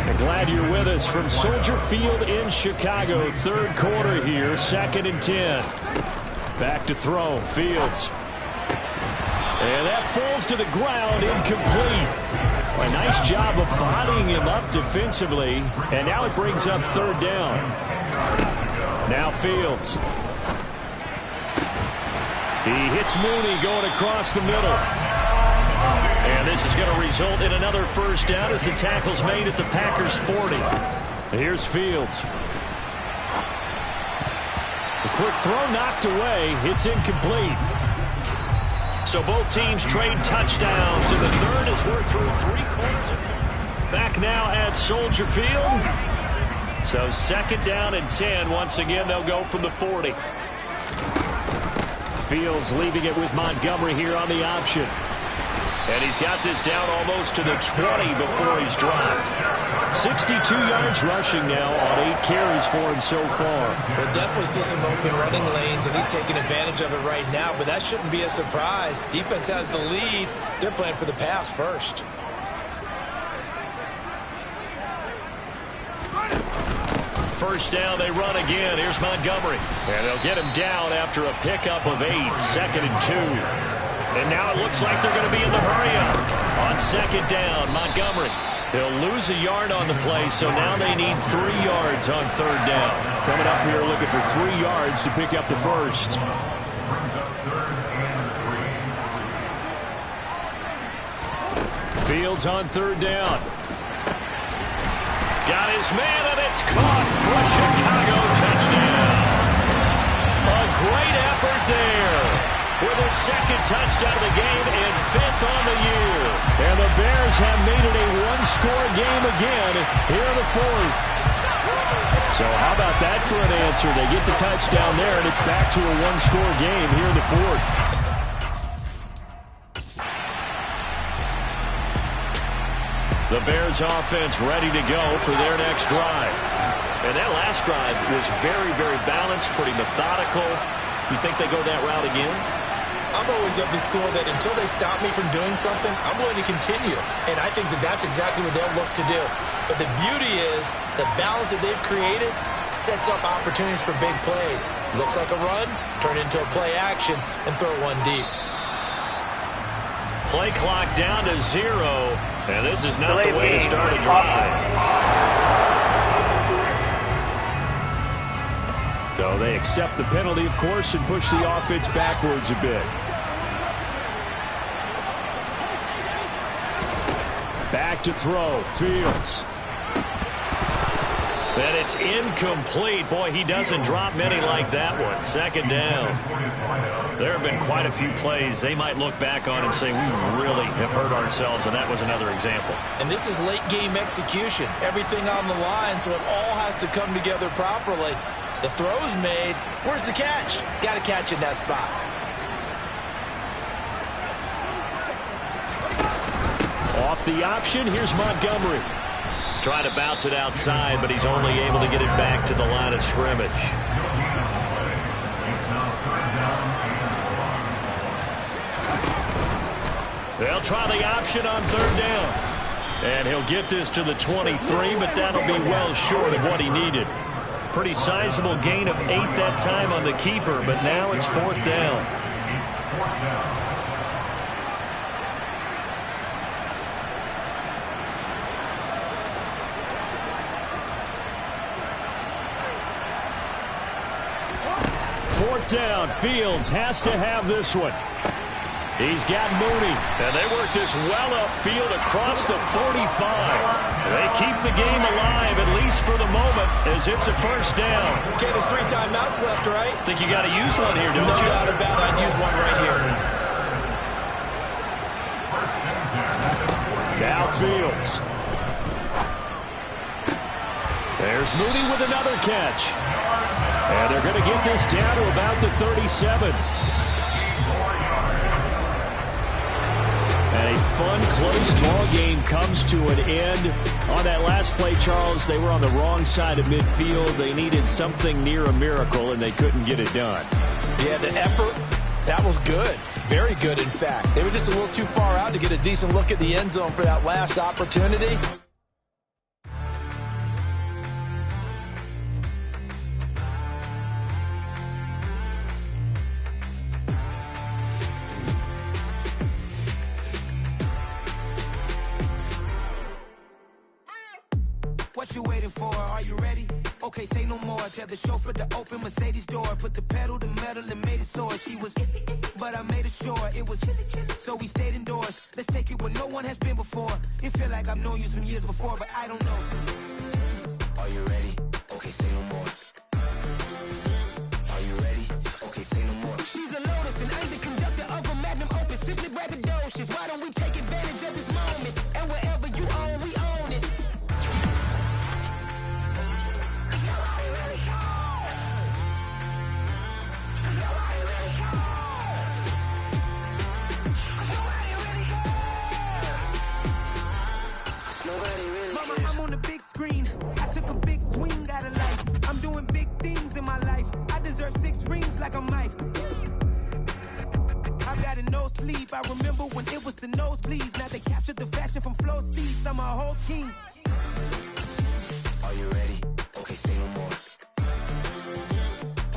I'm glad you're with us from Soldier Field in Chicago. 3rd quarter here, 2nd and 10. Back to throw, Fields. And that falls to the ground, incomplete. A nice job of bodying him up defensively, and now it brings up third down. Now Fields. He hits Mooney going across the middle. And this is going to result in another first down as the tackle's made at the Packers' 40. Here's Fields. The quick throw knocked away. It's incomplete. So both teams trade touchdowns, and the third as we're through 3/4. Back now at Soldier Field. So second down and 10. Once again, they'll go from the 40. Fields leaving it with Montgomery here on the option. And he's got this down almost to the 20 before he's dropped. 62 yards rushing now on 8 carries for him so far. We'll definitely see some open running lanes, and he's taking advantage of it right now, but that shouldn't be a surprise. Defense has the lead. They're playing for the pass first. First down, they run again. Here's Montgomery. And they'll get him down after a pickup of 8, second and 2. And now it looks like they're going to be in the hurry-up. On second down, Montgomery. They'll lose a yard on the play, so now they need 3 yards on third down. Coming up here looking for 3 yards to pick up the first. Fields on third down. Got his man, and it's caught for a Chicago touchdown. A great effort there with his second touchdown of the game and 5th on the year. And the Bears have made it a one-score game again here in the 4th. So how about that for an answer? They get the touchdown there, and it's back to a one-score game here in the 4th. The Bears offense ready to go for their next drive. And that last drive was very, very balanced, pretty methodical. You think they go that route again? I'm always of the school that until they stop me from doing something, I'm going to continue. And I think that that's exactly what they'll look to do. But the beauty is the balance that they've created sets up opportunities for big plays. Looks like a run, turn into a play action, and throw one deep. Play clock down to 0, and this is not the way to start a drive. So they accept the penalty, of course, and push the offense backwards a bit. Back to throw, Fields. And it's incomplete. Boy, he doesn't drop many like that one. Second down. There have been quite a few plays they might look back on and say, we really have hurt ourselves, and that was another example. And this is late-game execution. Everything on the line, so it all has to come together properly. The throw's made. Where's the catch? Got to catch in that spot. Off the option, here's Montgomery. Trying to bounce it outside, but he's only able to get it back to the line of scrimmage. They'll try the option on third down. And he'll get this to the 23, but that'll be well short of what he needed. Pretty sizable gain of 8 that time on the keeper, but now it's 4th down. Fourth down, Fields has to have this one. He's got Mooney, and they work this well upfield across the 45. They keep the game alive, at least for the moment, as it's a first down. Okay, there's 3 timeouts left, right? Think you got to use one here, don't you? No doubt about it. I'd use one right here. Now Fields. There's Mooney with another catch. And they're going to get this down to about the 37. And a fun, close ball game comes to an end. On that last play, Charles, they were on the wrong side of midfield. They needed something near a miracle, and they couldn't get it done. Yeah, the effort, that was good. Very good, in fact. They were just a little too far out to get a decent look at the end zone for that last opportunity. are you ready? Okay, say no more. Tell the chauffeur to open Mercedes door. Put the pedal to metal and made it soar. She was, but I made it sure it was. So we stayed indoors. Let's take it where no one has been before. It feel like I've known you some years before, but I don't know. Are you ready? Okay, say no more. Are you ready? Okay, say no more. She's a Lotus and I'm the conductor of a magnum opus. Simply braggadocious. Why don't we take advantage of this moment? And wherever you own, we own it. Mama, I'm on the big screen. I took a big swing out of life. I'm doing big things in my life. I deserve 6 rings like I'm Mike. I've got no sleep. I remember when it was the nosebleeds. Now they captured the fashion from flow seats. I'm a whole king. Are you ready? Okay, say no more.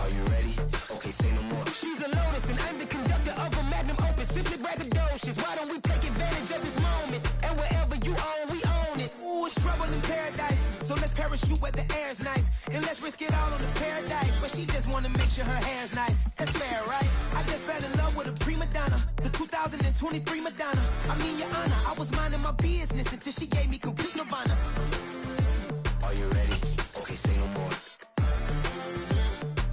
Are you ready? Okay, say no more. She's a Lotus and I'm the conductor of a magnum opus. Simply braggadocious. Why don't we take advantage of this moment? And wherever you own, we own it. Ooh, it's trouble in paradise. So let's parachute where the air's nice. And let's risk it all on the paradise. But she just wanna make sure her hair's nice. That's fair, right? I just fell in love with a prima donna. The 2023 Madonna. I mean, your honor, I was minding my business until she gave me complete nirvana. Are you ready? Okay, say no more.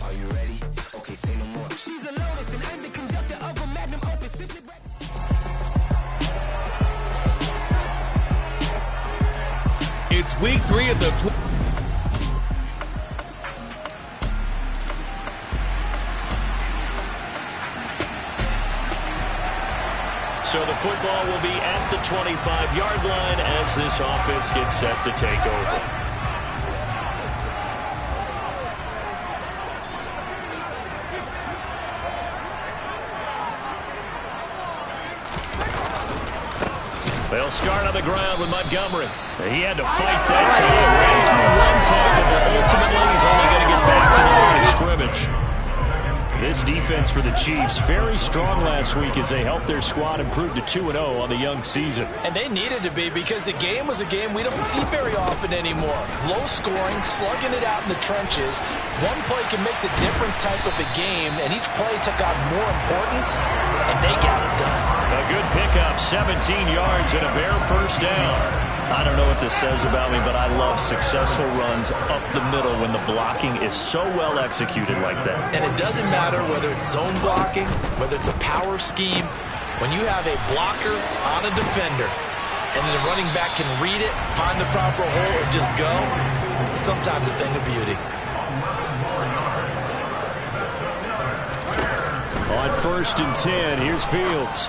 Are you ready? Okay, say no more. She's a Lotus and I'm the conductor of a magnum opus. Simply It's week 3 of the So the football will be at the 25-yard line as this offense gets set to take over. They'll start on the ground with Montgomery. He had to fight that time. Ran through one tackle, but ultimately he's only going to get back to the line of scrimmage. This defense for the Chiefs, very strong last week as they helped their squad improve to 2-0 on the young season. And they needed to be because the game was a game we don't see very often anymore. Low scoring, slugging it out in the trenches. One play can make the difference type of a game, and each play took on more importance, and they got it done. A good pickup, 17 yards and a bare first down. I don't know what this says about me, but I love successful runs up the middle when the blocking is so well executed like that. And it doesn't matter whether it's zone blocking, whether it's a power scheme. When you have a blocker on a defender, and the running back can read it, find the proper hole, and just go, sometimes a thing of beauty. On 1st and 10, here's Fields.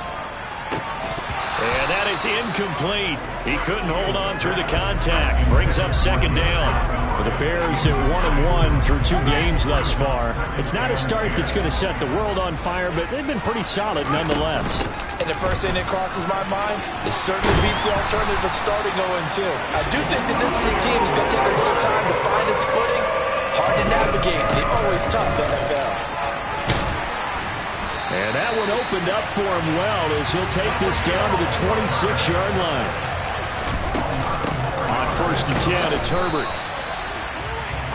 And that is incomplete. He couldn't hold on through the contact. Brings up 2nd down. With the Bears at 1-1 through 2 games thus far. It's not a start that's going to set the world on fire, but they've been pretty solid nonetheless. And the first thing that crosses my mind, it certainly beats the alternative of starting 0-2. I do think that this is a team that's going to take a little time to find its footing. Hard to navigate the always tough NFL. And that one opened up for him well as he'll take this down to the 26-yard line. On 1st and 10, it's Herbert.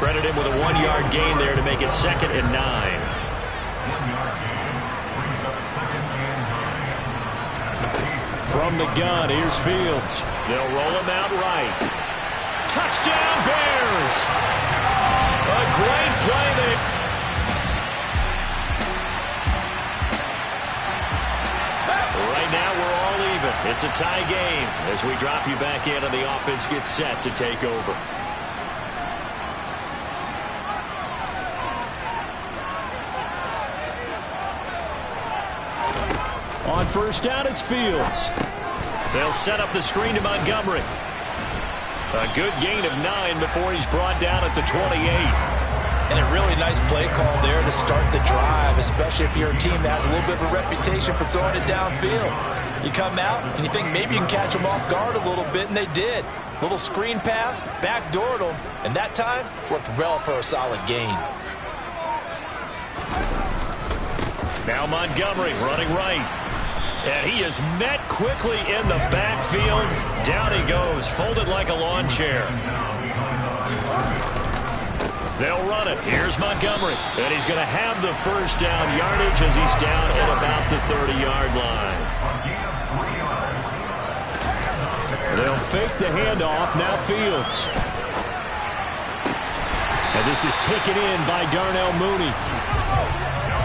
Credit him with a 1-yard gain there to make it 2nd and 9. From the gun, here's Fields. They'll roll him out right. Touchdown, Bears! A great play there. Right now, we're all even. It's a tie game as we drop you back in and the offense gets set to take over. On 1st down, it's Fields. They'll set up the screen to Montgomery. A good gain of 9 before he's brought down at the 28. And a really nice play call there to start the drive, especially if you're a team that has a little bit of a reputation for throwing it downfield. You come out and you think maybe you can catch them off guard a little bit, and they did. Little screen pass, backdoored them, and that time worked well for a solid gain. Now Montgomery running right. And he is met quickly in the backfield. Down he goes, folded like a lawn chair. They'll run it. Here's Montgomery. And he's going to have the first down yardage as he's down at about the 30-yard line. They'll fake the handoff. Now Fields. And this is taken in by Darnell Mooney.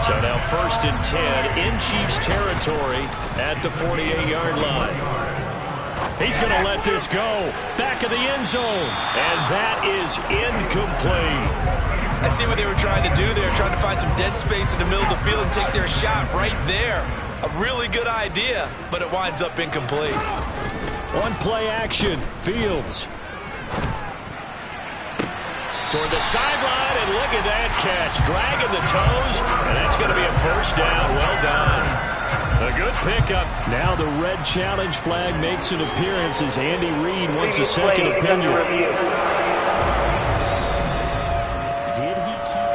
So now 1st and 10 in Chiefs territory at the 48-yard line. He's going to let this go. Back of the end zone. And that is incomplete. I see what they were trying to do there, trying to find some dead space in the middle of the field and take their shot right there. A really good idea, but it winds up incomplete. On play action, Fields. Toward the sideline, and look at that catch. Dragging the toes, and that's going to be a first down. Well done. A good pickup. Now the red challenge flag makes an appearance as Andy Reid wants a second opinion. Did he keep?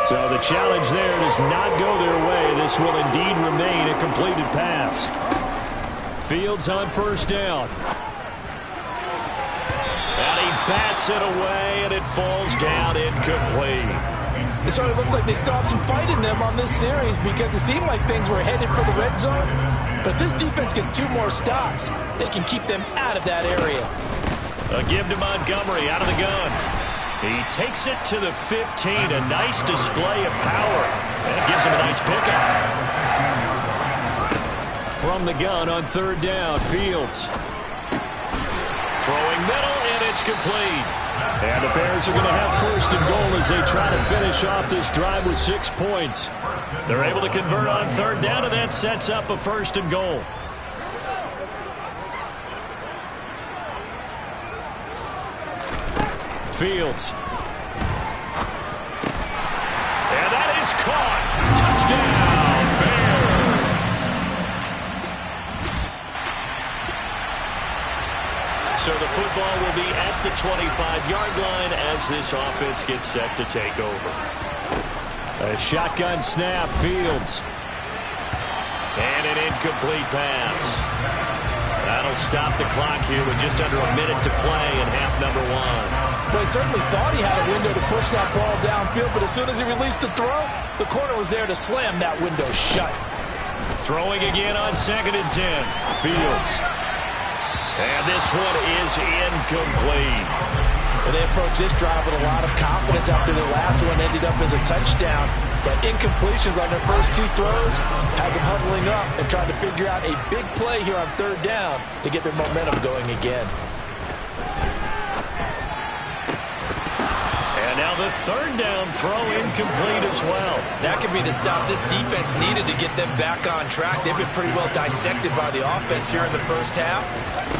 So the challenge there does not go their way. This will indeed remain a completed pass. Fields on first down. And he bats it away, and it falls down incomplete. It sort of looks like they still have some fight in them on this series because it seemed like things were headed for the red zone. But if this defense gets 2 more stops, they can keep them out of that area. A give to Montgomery out of the gun. He takes it to the 15. A nice display of power. And it gives him a nice pickup. From the gun on 3rd down, Fields. Throwing middle, and it's complete. And the Bears are going to have 1st and goal as they try to finish off this drive with 6 points. They're able to convert on 3rd down, and that sets up a 1st and goal. Fields. And that is caught. Touchdown, Bears. So the football will be at the 25-yard line as this offense gets set to take over. A shotgun snap, Fields. And an incomplete pass. That'll stop the clock here with just under a minute to play in half number 1. Well, he certainly thought he had a window to push that ball downfield, but as soon as he released the throw, the corner was there to slam that window shut. Throwing again on 2nd and 10. Fields. And this one is incomplete. Well, they approached this drive with a lot of confidence after their last one ended up as a touchdown. But incompletions on their first 2 throws has them huddling up and trying to figure out a big play here on 3rd down to get their momentum going again. And now the 3rd down throw incomplete as well. That could be the stop this defense needed to get them back on track. They've been pretty well dissected by the offense here in the first half.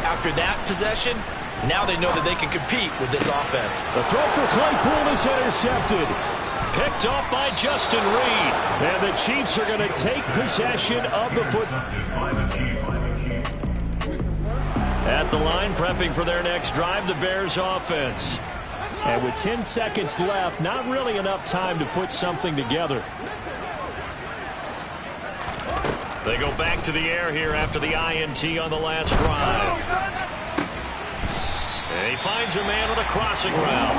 After that possession, now they know that they can compete with this offense. The throw for Claypool is intercepted. Picked off by Justin Reed. And the Chiefs are going to take possession of the football. At the line, prepping for their next drive, the Bears offense. And with 10 seconds left, not really enough time to put something together. They go back to the air here after the INT on the last drive. And he finds a man on a crossing route.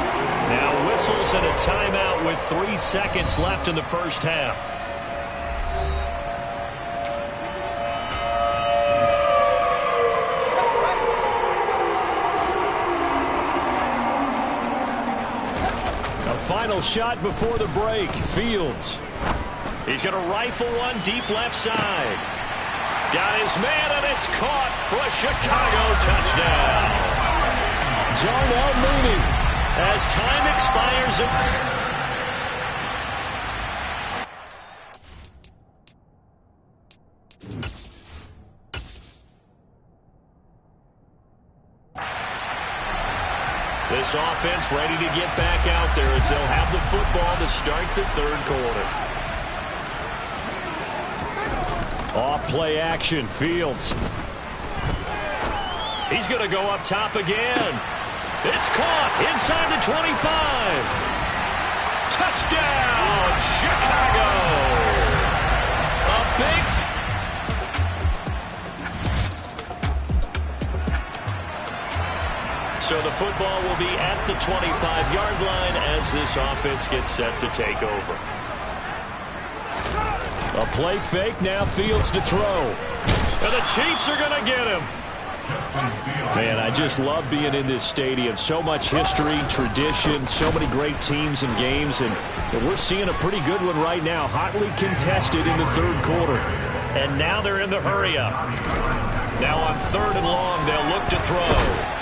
Now whistles and a timeout with 3 seconds left in the first half. Final shot before the break. Fields. He's going to rifle one deep left side. Got his man, and it's caught for a Chicago touchdown. Darnell Mooney. As time expires. This offense ready to get back out there as they'll have the football to start the 3rd quarter. Off play action, Fields. He's going to go up top again. It's caught inside the 25. Touchdown, Chicago. A big So the football will be at the 25-yard line as this offense gets set to take over. A play fake, now Fields to throw. And the Chiefs are going to get him. Man, I just love being in this stadium. So much history, tradition, so many great teams and games, and we're seeing a pretty good one right now. Hotly contested in the third quarter. And now they're in the hurry-up. Now on 3rd and long, they'll look to throw.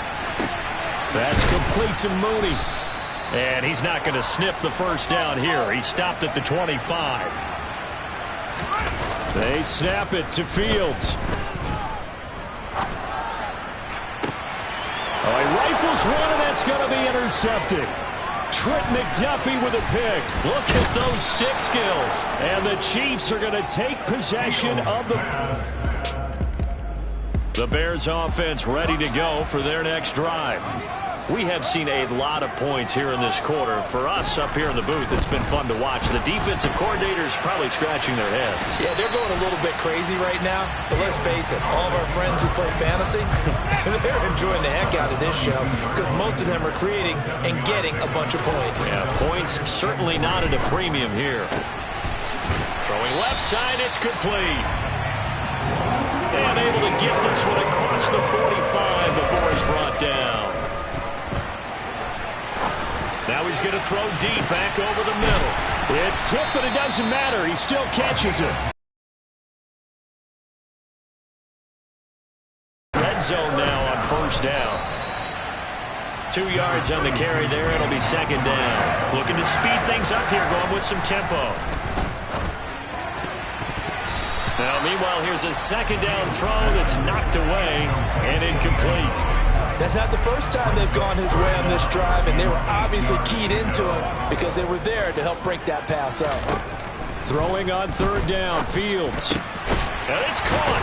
That's complete to Mooney. And he's not going to sniff the first down here. He stopped at the 25. They snap it to Fields. Oh, he rifles one, and that's going to be intercepted. Trent McDuffie with a pick. Look at those stick skills. And the Chiefs are going to take possession of the Bears offense ready to go for their next drive. We have seen a lot of points here in this quarter. For us up here in the booth, it's been fun to watch. The defensive coordinators probably scratching their heads. Yeah, they're going a little bit crazy right now. But let's face it, all of our friends who play fantasy, they're enjoying the heck out of this show because most of them are creating and getting a bunch of points. Yeah, points certainly not at a premium here. Throwing left side, it's complete. And able to get this one across the 45 before he's brought down. Now he's going to throw deep back over the middle. It's tipped, but it doesn't matter. He still catches it. Red zone now on 1st down. 2 yards on the carry there. It'll be 2nd down. Looking to speed things up here, going with some tempo. Now, meanwhile, here's a 2nd down throw that's knocked away and incomplete. That's not the first time they've gone his way on this drive, and they were obviously keyed into him because they were there to help break that pass up. Throwing on 3rd down, Fields. And it's caught.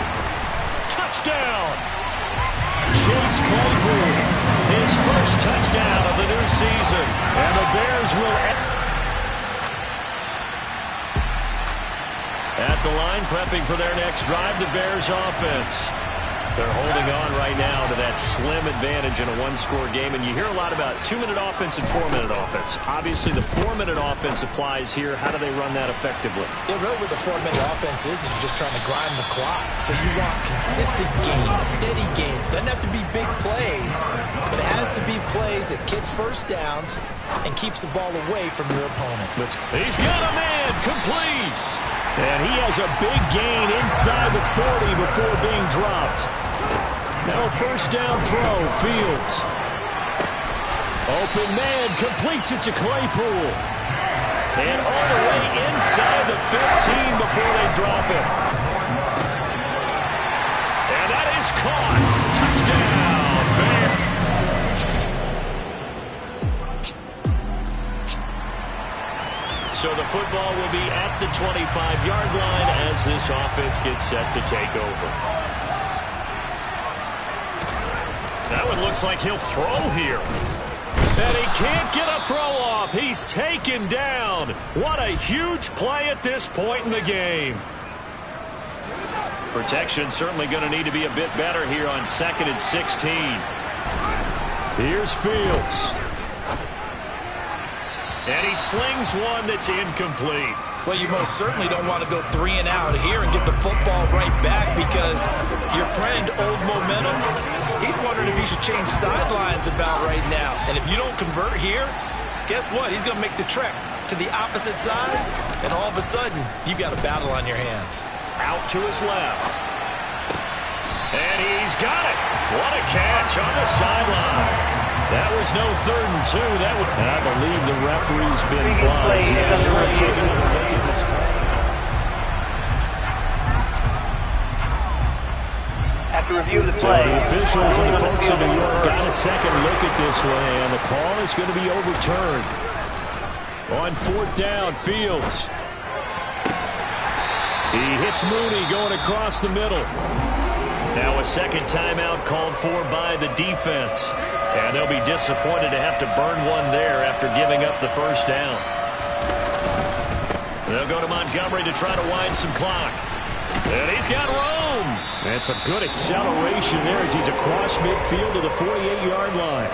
Touchdown. Chase Claypool, his first touchdown of the new season. And the Bears will at the line, prepping for their next drive, the Bears offense. They're holding on right now to that slim advantage in a one-score game. And you hear a lot about 2-minute offense and 4-minute offense. Obviously, the 4-minute offense applies here. How do they run that effectively? Yeah, really what the 4-minute offense is you're just trying to grind the clock. So you want consistent gains, steady gains. Doesn't have to be big plays, but it has to be plays that gets first downs and keeps the ball away from your opponent. He's got a man complete. And he has a big gain inside the 40 before being dropped. Now a 1st down throw, Fields. Open man, completes it to Claypool. And all the way inside the 15 before they drop it. And that is caught. Touchdown, Bears. So the football will be at the 25-yard line as this offense gets set to take over. That one looks like he'll throw here. And he can't get a throw off. He's taken down. What a huge play at this point in the game. Protection certainly going to need to be a bit better here on 2nd and 16. Here's Fields. And he slings one that's incomplete. Well, you most certainly don't want to go 3 and out here and get the football right back because your friend, Old Momentum, he's wondering if he should change sidelines about right now. And if you don't convert here, guess what? He's going to make the trek to the opposite side, and all of a sudden, you've got a battle on your hands. Out to his left. And he's got it. What a catch on the sideline. That was no 3rd and 2. That would, I believe the referee's been buzzed. Yeah, they're taking a look at this call. After review of the play, so the officials and the folks in New York got a second look at this one, and the call is going to be overturned. On 4th down, Fields. He hits Mooney going across the middle. Now a 2nd timeout called for by the defense. And they'll be disappointed to have to burn one there after giving up the 1st down. They'll go to Montgomery to try to wind some clock. And he's got room. That's a good acceleration there as he's across midfield to the 48-yard line.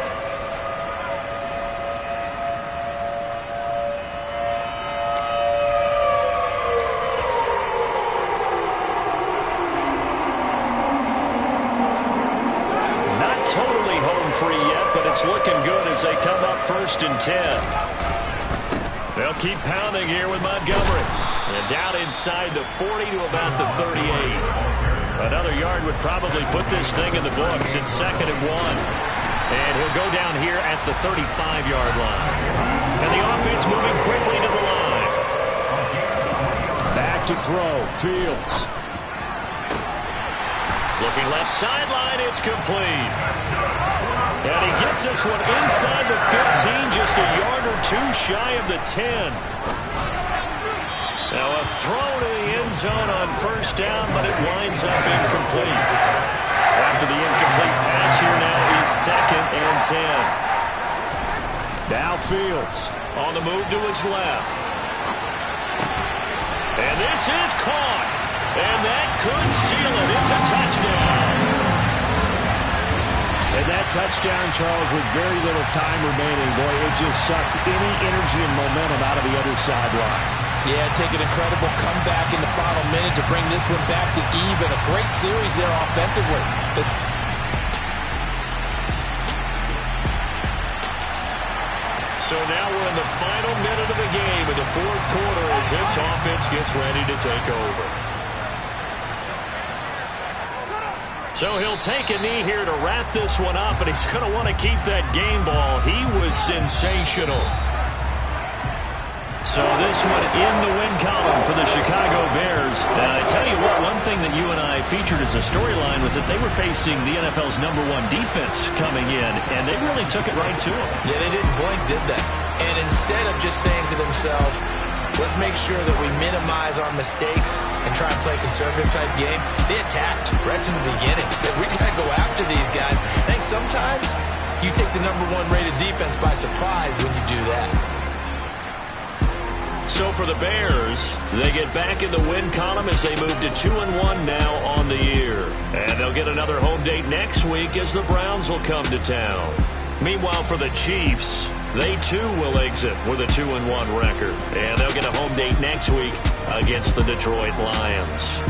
as they come up 1st and 10. They'll keep pounding here with Montgomery. And down inside the 40 to about the 38. Another yard would probably put this thing in the books. It's 2nd and 1. And he'll go down here at the 35-yard line. And the offense moving quickly to the line. Back to throw. Fields. Looking left sideline, it's complete. And he gets this one inside the 15, just a yard or two shy of the 10. Now a throw to the end zone on 1st down, but it winds up incomplete. After the incomplete pass, here now is 2nd and 10. Now Fields on the move to his left. And this is caught. And that could seal it. It's a touchdown. And that touchdown, Charles, with very little time remaining, boy, it just sucked any energy and momentum out of the other sideline. Yeah, take an incredible comeback in the final minute to bring this one back to even. A great series there offensively. So now we're in the final minute of the game in the 4th quarter as this offense gets ready to take over. So he'll take a knee here to wrap this one up, and he's going to want to keep that game ball. He was sensational. So this one in the win column for the Chicago Bears. And I tell you what, one thing that you and I featured as a storyline was that they were facing the NFL's #1 defense coming in, and they really took it right to them. Yeah, they didn't blink, did they? And instead of just saying to themselves, let's make sure that we minimize our mistakes and try and play a conservative-type game, they attacked right from the beginning. Said, we got to go after these guys. I think sometimes you take the #1 rated defense by surprise when you do that. So for the Bears, they get back in the win column as they move to 2-1 now on the year. And they'll get another home date next week as the Browns will come to town. Meanwhile, for the Chiefs, they too will exit with a 2-1 record. And they'll get a home date next week against the Detroit Lions.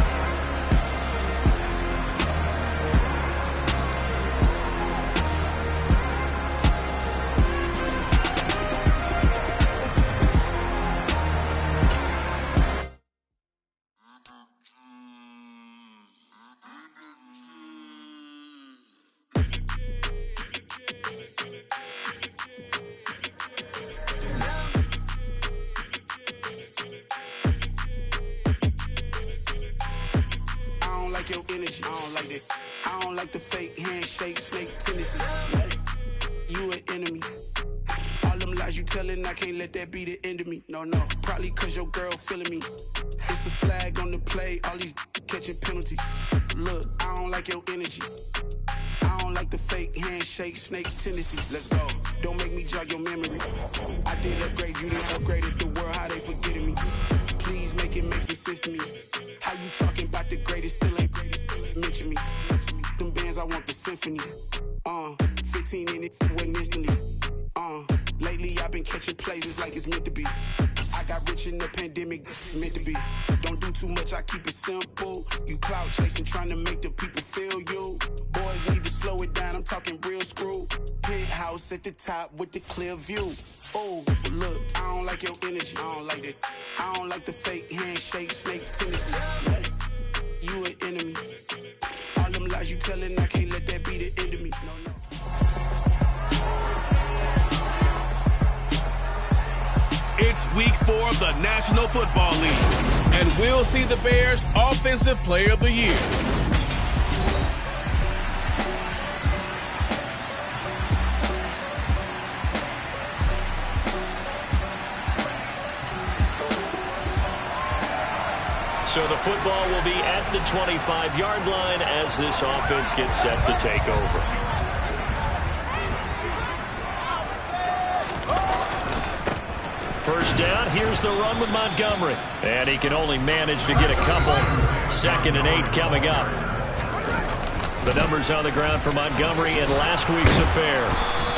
Your energy, I don't like that. I don't like the fake handshake, snake tendency. You an enemy. All them lies you telling, I can't let that be the end of me. No, probably cause your girl feeling me. It's a flag on the play, all these catching penalties. Look, I don't like your energy. I don't like the fake handshake, snake tendency. Let's go. Don't make me jog your memory. I did upgrade, you done upgraded the world, how they forgetting me. Please make it make some sense to me. How you talking about the greatest, still ain't mention me. Them bands, I want the symphony. 15 in it, wasn't instantly. Lately I've been catching plays, it's like it's meant to be. I got rich in the pandemic, meant to be. Don't do too much, I keep it simple. You clout chasing, trying to make the people feel you. Boys need to slow it down, I'm talking real screw. Penthouse at the top with the clear view. Oh, look, I don't like your energy, I don't like that. I don't like the fake handshake, snake tendency. You an enemy. All them lies you telling, I can't let that be the end of me. No. It's week 4 of the National Football League, and we'll see the Bears' Offensive Player of the Year. So the football will be at the 25-yard line as this offense gets set to take over. First down, here's the run with Montgomery. And he can only manage to get a couple. 2nd and 8 coming up. The numbers on the ground for Montgomery in last week's affair.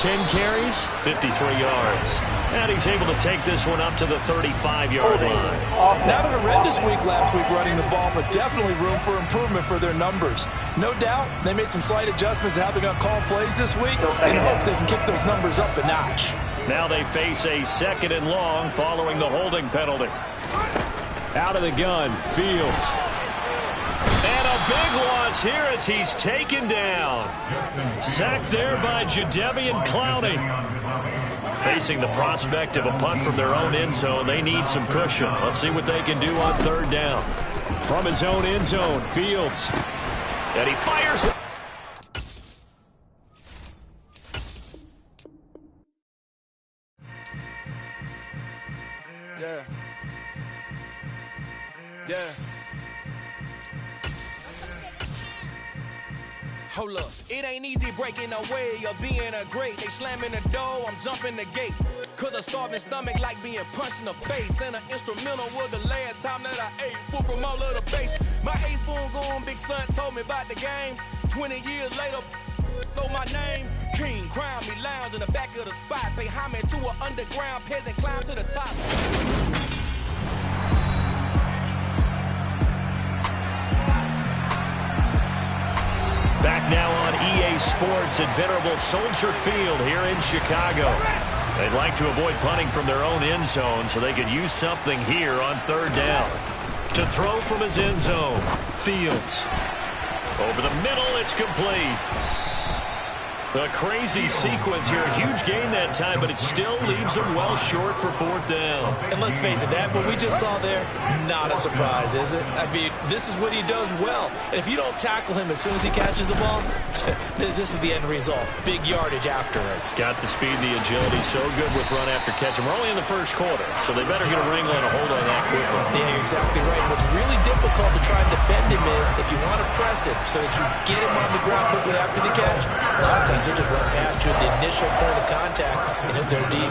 10 carries, 53 yards. And he's able to take this one up to the 35-yard line. Not a horrendous week last week running the ball, but definitely room for improvement for their numbers. No doubt they made some slight adjustments to how they're going to call plays this week in hopes they can kick those numbers up a notch. Now they face a 2nd and long following the holding penalty. Out of the gun, Fields. And a big loss here as he's taken down. Sacked there by Jadeveon Clowney. Facing the prospect of a punt from their own end zone, they need some cushion. Let's see what they can do on 3rd down. From his own end zone, Fields. And he fires. Yeah. Yeah. Hold up, it ain't easy breaking away or being a great. They slamming the door, I'm jumping the gate. Cause a starving stomach like being punched in the face. And an instrumental was the last time that I ate food from all of the base. My ace boom going, big son told me about the game. 20 years later, know my name. King, crown me, lounge in the back of the spot. Pay homage to an underground peasant, climb to the top. Back now on EA Sports at venerable Soldier Field here in Chicago. They'd like to avoid punting from their own end zone so they could use something here on 3rd down. To throw from his end zone, Fields. Over the middle, it's complete. A crazy sequence here. A huge gain that time, but it still leaves them well short for 4th down. And let's face it, that what we just saw there, not a surprise, is it? I mean, this is what he does well. And if you don't tackle him as soon as he catches the ball, this is the end result. Big yardage afterwards. Got the speed, the agility, so good with run after catch. And we're only in the 1st quarter, so they better get a wrangle and a hold on that quickly. Yeah, you're exactly right. What's really difficult to try and defend him is if you want to press him so that you get him on the ground quickly after the catch, a lot of times he'll just run past you at the initial point of contact and he'll go deep.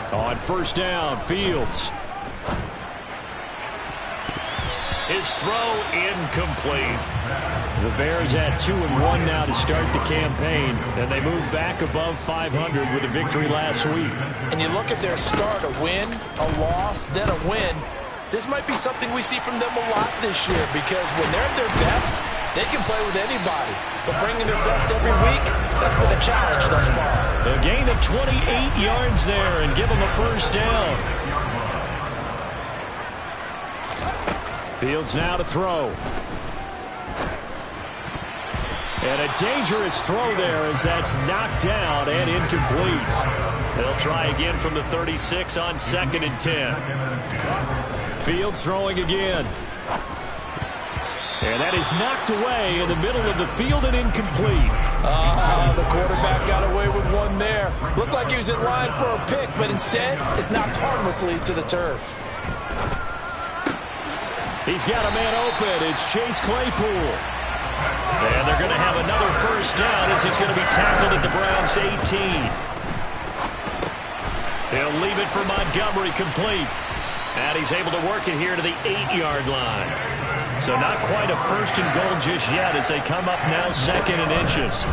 On 1st down, Fields. His throw incomplete. The Bears at 2-1 now to start the campaign, and they move back above 500 with a victory last week. And you look at their start, a win, a loss, then a win. This might be something we see from them a lot this year because when they're at their best, they can play with anybody. But bringing their best every week, that's been a challenge thus far. A gain of 28 yards there and give them a 1st down. Fields now to throw. And a dangerous throw there as that's knocked down and incomplete. They'll try again from the 36 on 2nd and 10. Fields throwing again. And that is knocked away in the middle of the field and incomplete. The quarterback got away with one there. Looked like he was in line for a pick, but instead it's knocked harmlessly to the turf. He's got a man open. It's Chase Claypool. And they're going to have another 1st down as he's going to be tackled at the Browns' 18. He'll leave it for Montgomery complete. And he's able to work it here to the 8-yard line. So not quite a 1st and goal just yet as they come up now 2nd and inches.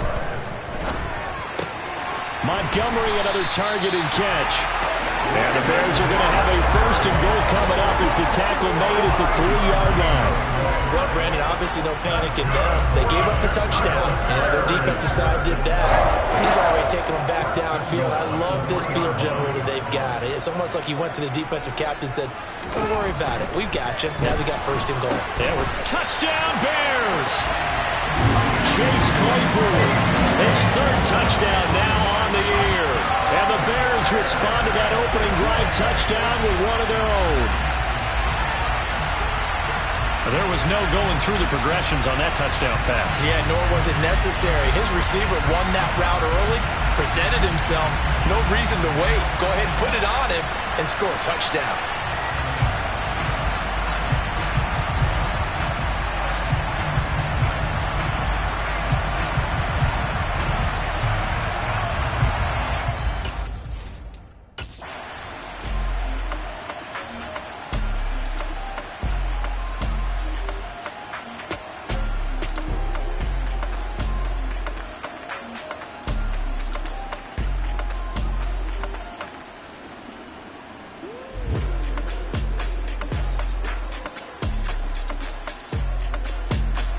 Montgomery, another target and catch. And the Bears are going to have a 1st and goal coming up as the tackle made at the 3-yard line. Well, Brandon, obviously no panic in them. They gave up the touchdown, and their defensive side did that. But he's already taking them back downfield. I love this field general that they've got. It's almost like he went to the defensive captain and said, don't worry about it. We've got you. Now they got 1st and goal. Yeah, we're touchdown Bears! Chase Claypool, his 3rd touchdown now on the year. And the Bears respond to that opening drive touchdown with one of their own. There was no going through the progressions on that touchdown pass. Yeah, nor was it necessary. His receiver won that route early, presented himself. No reason to wait. Go ahead and put it on him and score a touchdown.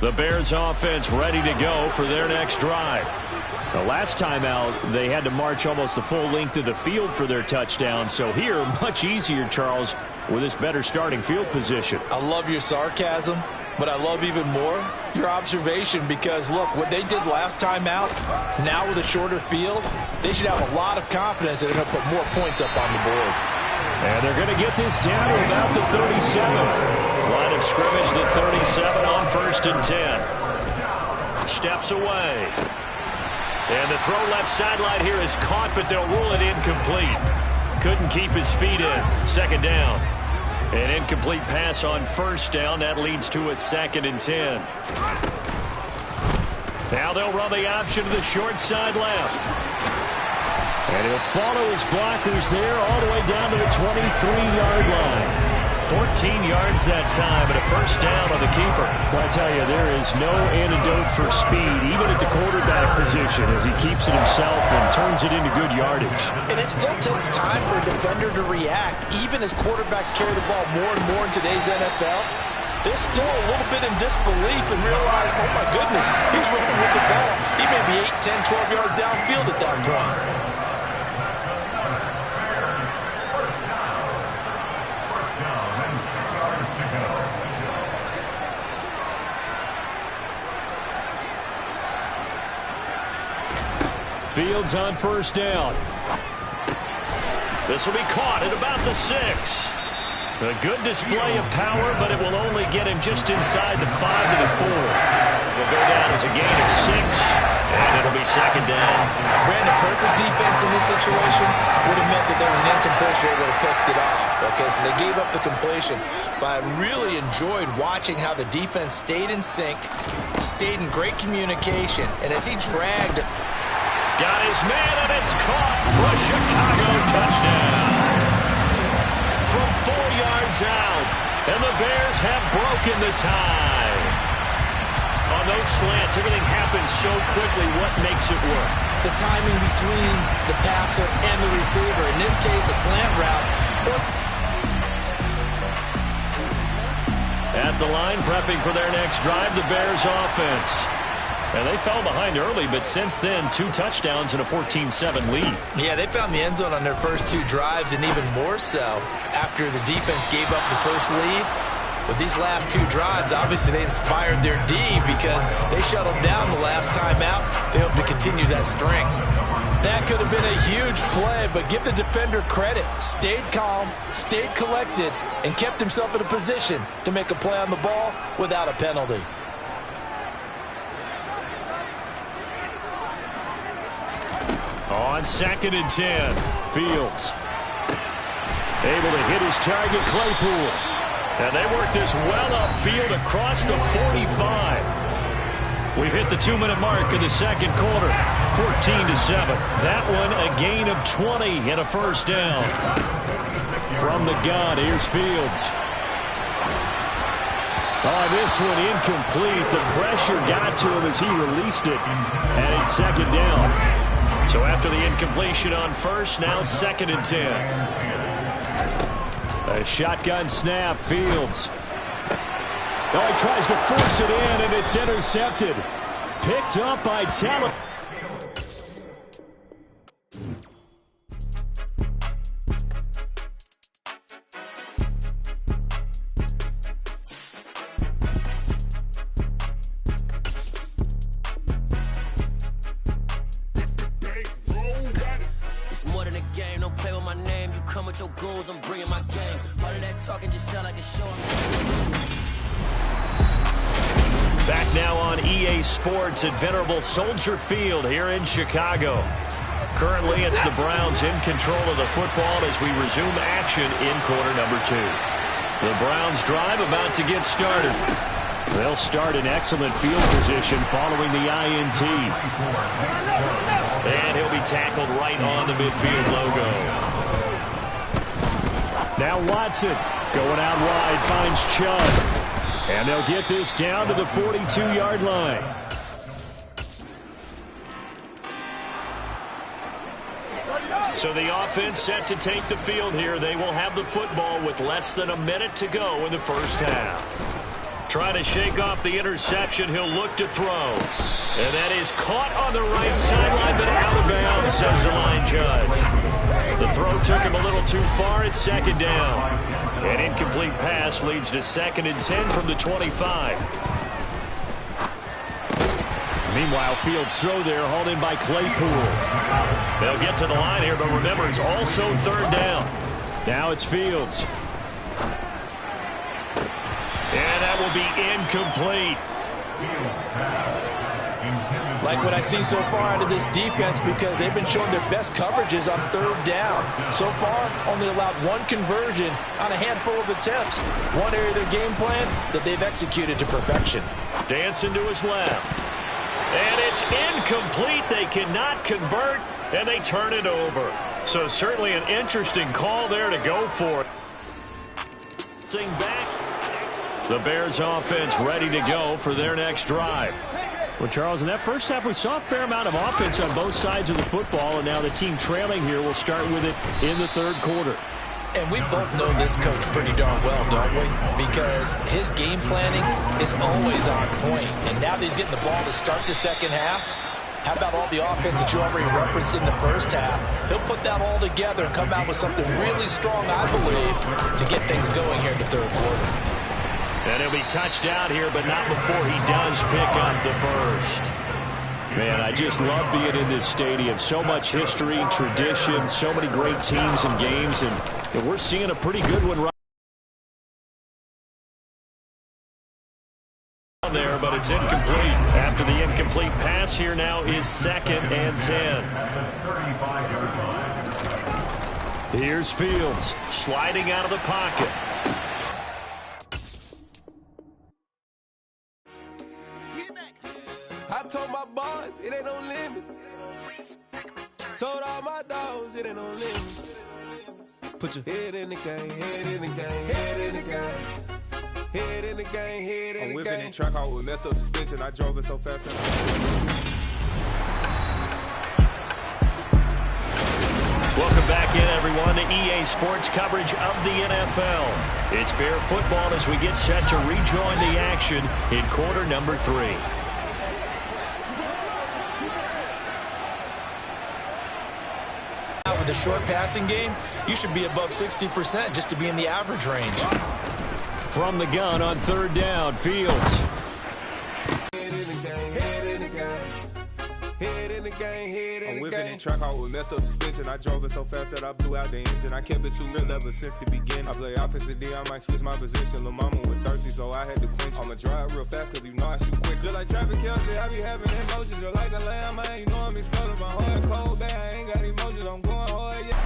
The Bears offense ready to go for their next drive. The last time out, they had to march almost the full length of the field for their touchdown. So here, much easier, Charles, with this better starting field position. I love your sarcasm, but I love even more your observation because, look, what they did last time out, now with a shorter field, they should have a lot of confidence that they're going to put more points up on the board. And they're going to get this down to about the 37. Line of scrimmage, the 37 on 1st and 10. Steps away. And the throw left sideline here is caught, but they'll rule it incomplete. Couldn't keep his feet in. 2nd down. An incomplete pass on 1st down. That leads to a 2nd and 10. Now they'll run the option to the short side left. And he'll follow his blockers there all the way down to the 23-yard line. 14 yards that time and a 1st down on the keeper. Well, I tell you, there is no antidote for speed, even at the quarterback position, as he keeps it himself and turns it into good yardage. And it still takes time for a defender to react, even as quarterbacks carry the ball more and more in today's NFL. They're still a little bit in disbelief and realize, oh my goodness, he's running with the ball. He may be 8, 10, 12 yards downfield at that point. Fields on 1st down. This will be caught at about the 6. A good display of power, but it will only get him just inside the 5 to the 4. Will go down as a gain of 6, and it'll be 2nd down. Brandon, perfect defense in this situation would have meant that there was an incompletion. They would have picked it off. Okay, so they gave up the completion, but I really enjoyed watching how the defense stayed in sync, stayed in great communication, and as he dragged... Got his man, and it's caught for a Chicago touchdown. From 4 yards out, and the Bears have broken the tie. On those slants, everything happens so quickly. What makes it work? The timing between the passer and the receiver. In this case, a slant route. At the line, prepping for their next drive, the Bears offense. And they fell behind early, but since then, 2 touchdowns and a 14-7 lead. Yeah, they found the end zone on their first 2 drives, and even more so after the defense gave up the first lead. With these last 2 drives, obviously they inspired their D because they shut them down the last time out. They hope to continue that string. That could have been a huge play, but give the defender credit. Stayed calm, stayed collected, and kept himself in a position to make a play on the ball without a penalty. On 2nd and 10, Fields able to hit his target, Claypool. And they work this well upfield across the 45. We've hit the 2-minute mark of the 2nd quarter, 14-7. That one a gain of 20 and a 1st down. From the gun, here's Fields. Oh, this one incomplete. The pressure got to him as he released it. And it's 2nd down. So after the incompletion on 1st, now 2nd and 10. A shotgun snap, Fields. Oh, he tries to force it in, and it's intercepted. Picked up by Talent. Your goals, I'm bringing my game. All of that talking just sound like a show. Back now on EA Sports at Venerable Soldier Field here in Chicago. Currently, it's the Browns in control of the football as we resume action in quarter number 2. The Browns drive about to get started. They'll start in excellent field position following the INT. And he'll be tackled right on the midfield logo. Now Watson going out wide, finds Chhh. And they'll get this down to the 42-yard line. So the offense set to take the field here. They will have the football with less than a minute to go in the first half. Trying to shake off the interception. He'll look to throw. And that is caught on the right sideline, but out of bounds, says the line judge. The throw took him a little too far. It's second down. An incomplete pass leads to 2nd and 10 from the 25. Meanwhile, Fields' throw there, hauled in by Claypool. They'll get to the line here, but remember, it's also 3rd down. Now it's Fields. And that will be incomplete. Like what I've seen so far out of this defense, because they've been showing their best coverages on 3rd down. So far, only allowed 1 conversion on a handful of attempts. One area of their game plan that they've executed to perfection. Dancing to his left. And it's incomplete. They cannot convert, and they turn it over. So certainly an interesting call there to go for it. Back. The Bears offense ready to go for their next drive. Well, Charles, in that first half, we saw a fair amount of offense on both sides of the football, and now the team trailing here will start with it in the 3rd quarter. And we both know this coach pretty darn well, don't we? Because his game planning is always on point. And now that he's getting the ball to start the 2nd half, how about all the offense that you already referenced in the first half? He'll put that all together and come out with something really strong, I believe, to get things going here in the 3rd quarter. And he'll be touched out here, but not before he does pick up the first. Man, I just love being in this stadium. So much history, tradition, so many great teams and games, and we're seeing a pretty good one right there, but it's incomplete. After the incomplete pass, here now is 2nd and 10. Here's Fields sliding out of the pocket. I told my boys, it ain't no limit. Told all my dogs, it ain't no limit. Put your head in the game, head in the game, head in the game. Head in the game, head in the game. I'm whipping in track out with messed up suspension. I drove it so fast that Welcome back in, everyone, to EA Sports coverage of the NFL. It's Bear football as we get set to rejoin the action in quarter number 3. With a short passing game, you should be above 60% just to be in the average range. From the gun on 3rd down, Fields. head in the game, head in the game. Head in the game, head in the game. I'm whipping in track out with messed up suspension. I drove it so fast that I blew out the engine. I kept it too real ever since the beginning. I play offensive D, I might switch my position. Lil' mama was thirsty, so I had to quench. I'ma drive real fast, cause you know I shoot quick. Just like Travis Kelce, I be having emotions. Just like the lamb, man, you know I'm exploding. My heart cold, bad, I ain't got emotions. I'm going hard, yeah.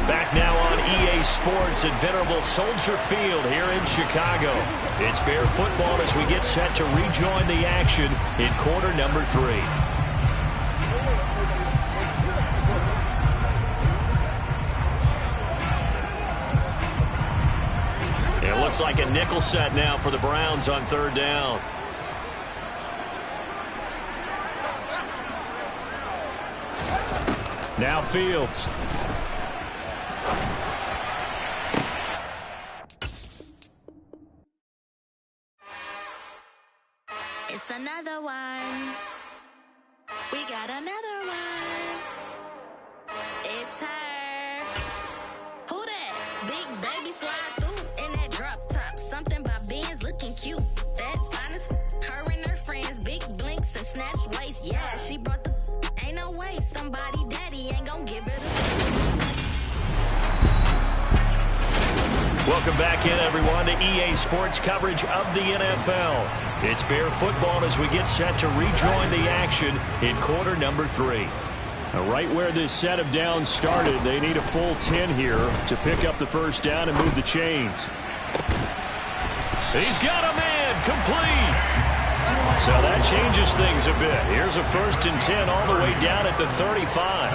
Back now on EA Sports at venerable Soldier Field here in Chicago. It's Bear football as we get set to rejoin the action in quarter number 3. It looks like a nickel set now for the Browns on 3rd down. Now Fields. It's another one. We got another one. It's her. Who that? Big baby slide through in that drop top. Something by Benz looking cute. That's finest. Her and her friends, big blinks and snatch waist. Yeah, she brought the. Ain't no way somebody daddy ain't gonna give her the. Welcome back in, everyone, to EA Sports coverage of the NFL. It's Bear football as we get set to rejoin the action in quarter number 3. Now, right where this set of downs started, they need a full 10 here to pick up the first down and move the chains. He's got a man complete. So that changes things a bit. Here's a 1st and 10 all the way down at the 35.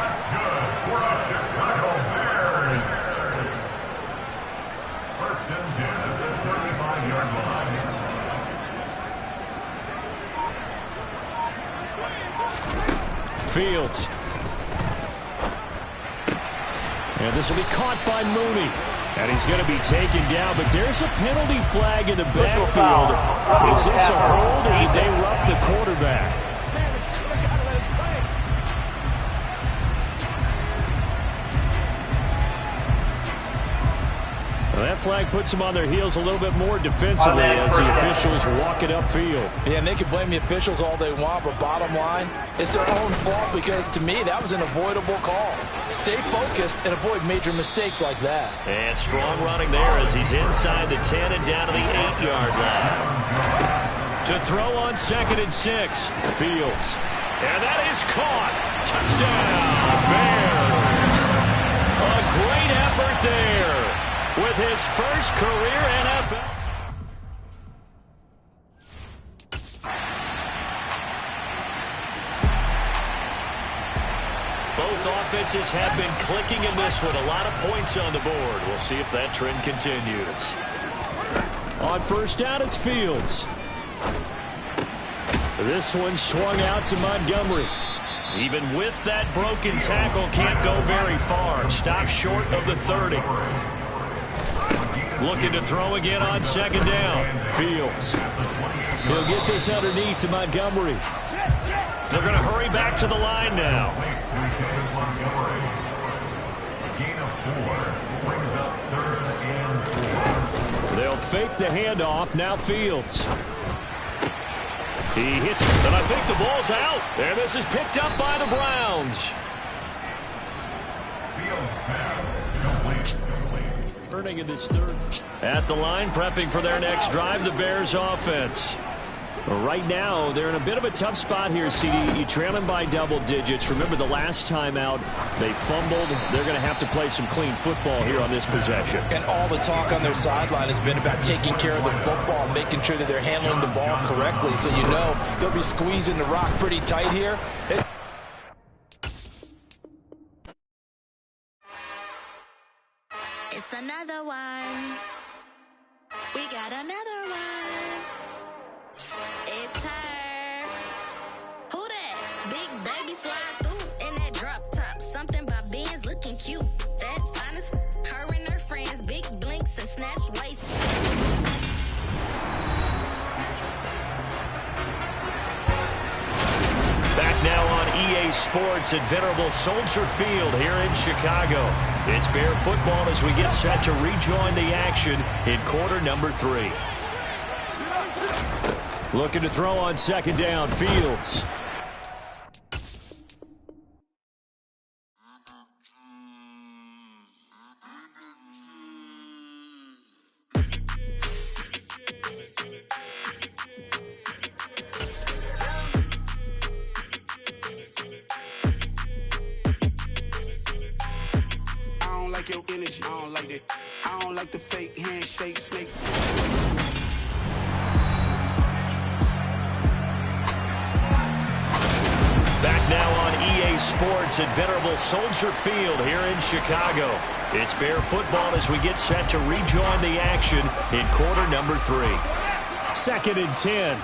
Fields. And this will be caught by Mooney. And he's going to be taken down, but there's a penalty flag in the backfield. Is this a hold, or did they rough the quarterback? Well, that flag puts them on their heels a little bit more defensively as the officials walk it upfield. Yeah, and they can blame the officials all they want, but bottom line, it's their own fault because, to me, that was an avoidable call. Stay focused and avoid major mistakes like that. And strong running there as he's inside the 10 and down to the 8-yard line. To throw on 2nd and 6, Fields. And that is caught. Touchdown, Bears. A great effort there with his first career NFL. Both offenses have been clicking in this one. A lot of points on the board. We'll see if that trend continues. On first down, it's Fields. This one swung out to Montgomery. Even with that broken tackle, can't go very far. Stops short of the 30. Looking to throw again on 2nd down. Fields. He'll get this underneath to Montgomery. They're going to hurry back to the line now. They'll fake the handoff. Now Fields. He hits it, and I think the ball's out. And this is picked up by the Browns. Turning in this third. At the line, prepping for their next drive, the Bears offense. Right now, they're in a bit of a tough spot here, CD. You're trailing by double digits. Remember the last time out, they fumbled. They're going to have to play some clean football here on this possession. And all the talk on their sideline has been about taking care of the football, making sure that they're handling the ball correctly. So you know they'll be squeezing the rock pretty tight here. It's another one. We got another one. It's her. Who that? Big baby slide through in that drop top. Something about Benz looking cute. That's honest. Her and her friends, big blinks and snatch waist. Back now on EA Sports at venerable Soldier Field here in Chicago. It's Bear football as we get set to rejoin the action in quarter number 3. Looking to throw on 2nd down, Fields. Your energy, I don't like that. I don't like the fake handshake snake. Back now on EA Sports at venerable Soldier Field here in Chicago. It's Bear football as we get set to rejoin the action in quarter number 3. 2nd and 10.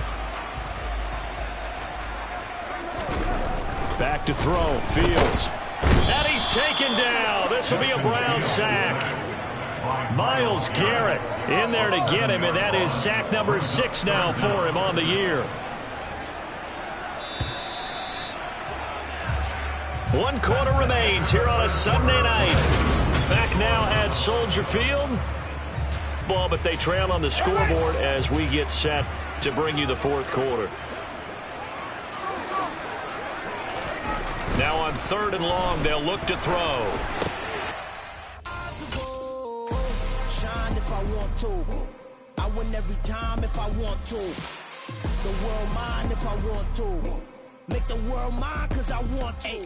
Back to throw, Fields. And he's taken down. This will be a Brown sack. Myles Garrett in there to get him, and that is sack number 6 now for him on the year. 1 quarter remains here on a Sunday night. Back now at Soldier Field. Ball, but they trail on the scoreboard as we get set to bring you the 4th quarter. Now on 3rd and long, they'll look to throw. Shine if I want to. I win every time if I want to. The world mine if I want to. Make the world mine cause I want to.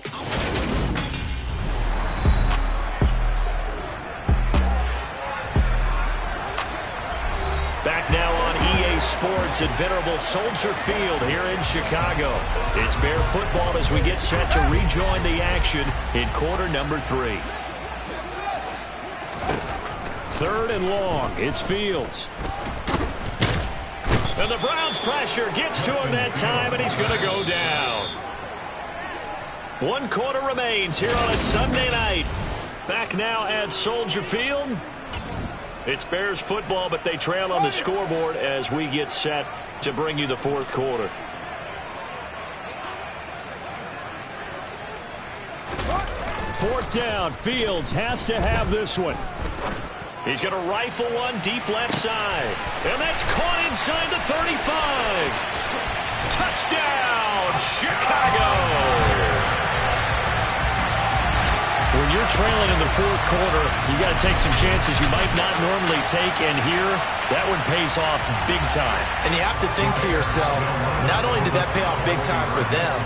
Back now on EA Sports at venerable Soldier Field here in Chicago. It's Bear football as we get set to rejoin the action in quarter number 3. 3rd and long. It's Fields. And the Browns pressure gets to him that time, and he's going to go down. 1 quarter remains here on a Sunday night. Back now at Soldier Field. It's Bears football, but they trail on the scoreboard as we get set to bring you the fourth quarter. Fourth down. Fields has to have this one. He's going to rifle one deep left side. And that's caught inside the 35. Touchdown, Chicago. When you're trailing in the fourth quarter, you got to take some chances you might not normally take, and here, that one pays off big time. And you have to think to yourself, not only did that pay off big time for them,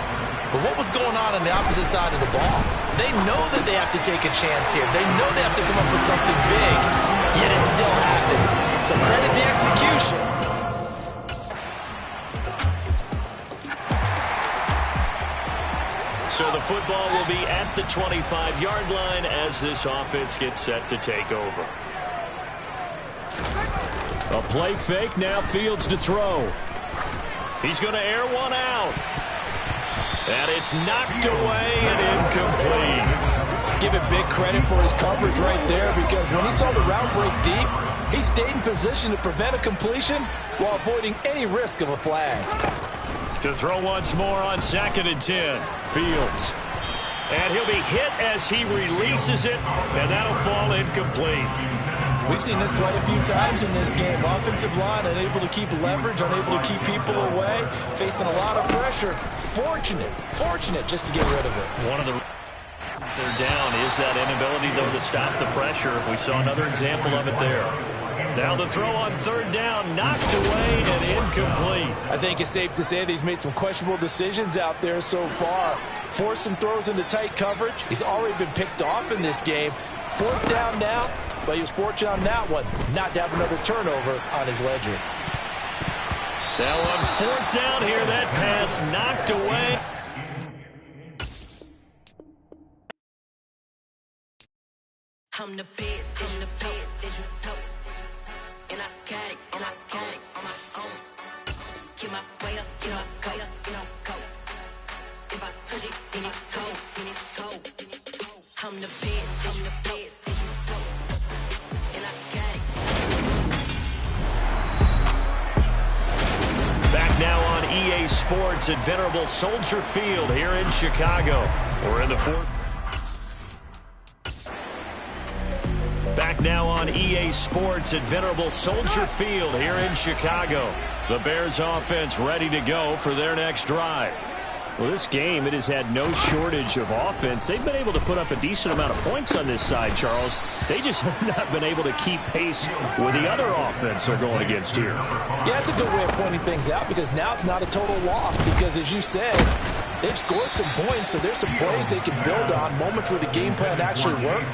but what was going on the opposite side of the ball? They know that they have to take a chance here. They know they have to come up with something big, yet it still happens. So credit the execution. So the football will be at the 25-yard line as this offense gets set to take over. A play fake, now Fields to throw. He's going to air one out. And it's knocked away and incomplete. Give him big credit for his coverage right there, because when he saw the route break deep, he stayed in position to prevent a completion while avoiding any risk of a flag. To throw once more on 2nd and 10. Fields. And he'll be hit as he releases it, and that'll fall incomplete. We've seen this quite a few times in this game. Offensive line unable to keep leverage, unable to keep people away, facing a lot of pressure. Fortunate just to get rid of it. One of the third down is that inability, though, to stop the pressure. We saw another example of it there. Now the throw on 3rd down, knocked away and incomplete. I think it's safe to say that he's made some questionable decisions out there so far. Forced some throws into tight coverage. He's already been picked off in this game. 4th down now, but he was fortunate on that one, not to have another turnover on his ledger. Now on 4th down here, that pass knocked away. I'm the best, I'm the best, as you know. And I got it on my own. Get my way up, you know, go. If I touch it, then it's cold. I'm the best, as you know. And I got it. Back now on EA Sports at Venerable Soldier Field here in Chicago. We're in the fourth. Back now on EA Sports at Venerable Soldier Field here in Chicago. The Bears offense ready to go for their next drive. Well, this game, it has had no shortage of offense. They've been able to put up a decent amount of points on this side, Charles. They just have not been able to keep pace with the other offense they're going against here. Yeah, that's a good way of pointing things out, because now it's not a total loss, because as you said, they've scored some points, so there's some plays they can build on, moments where the game plan actually worked.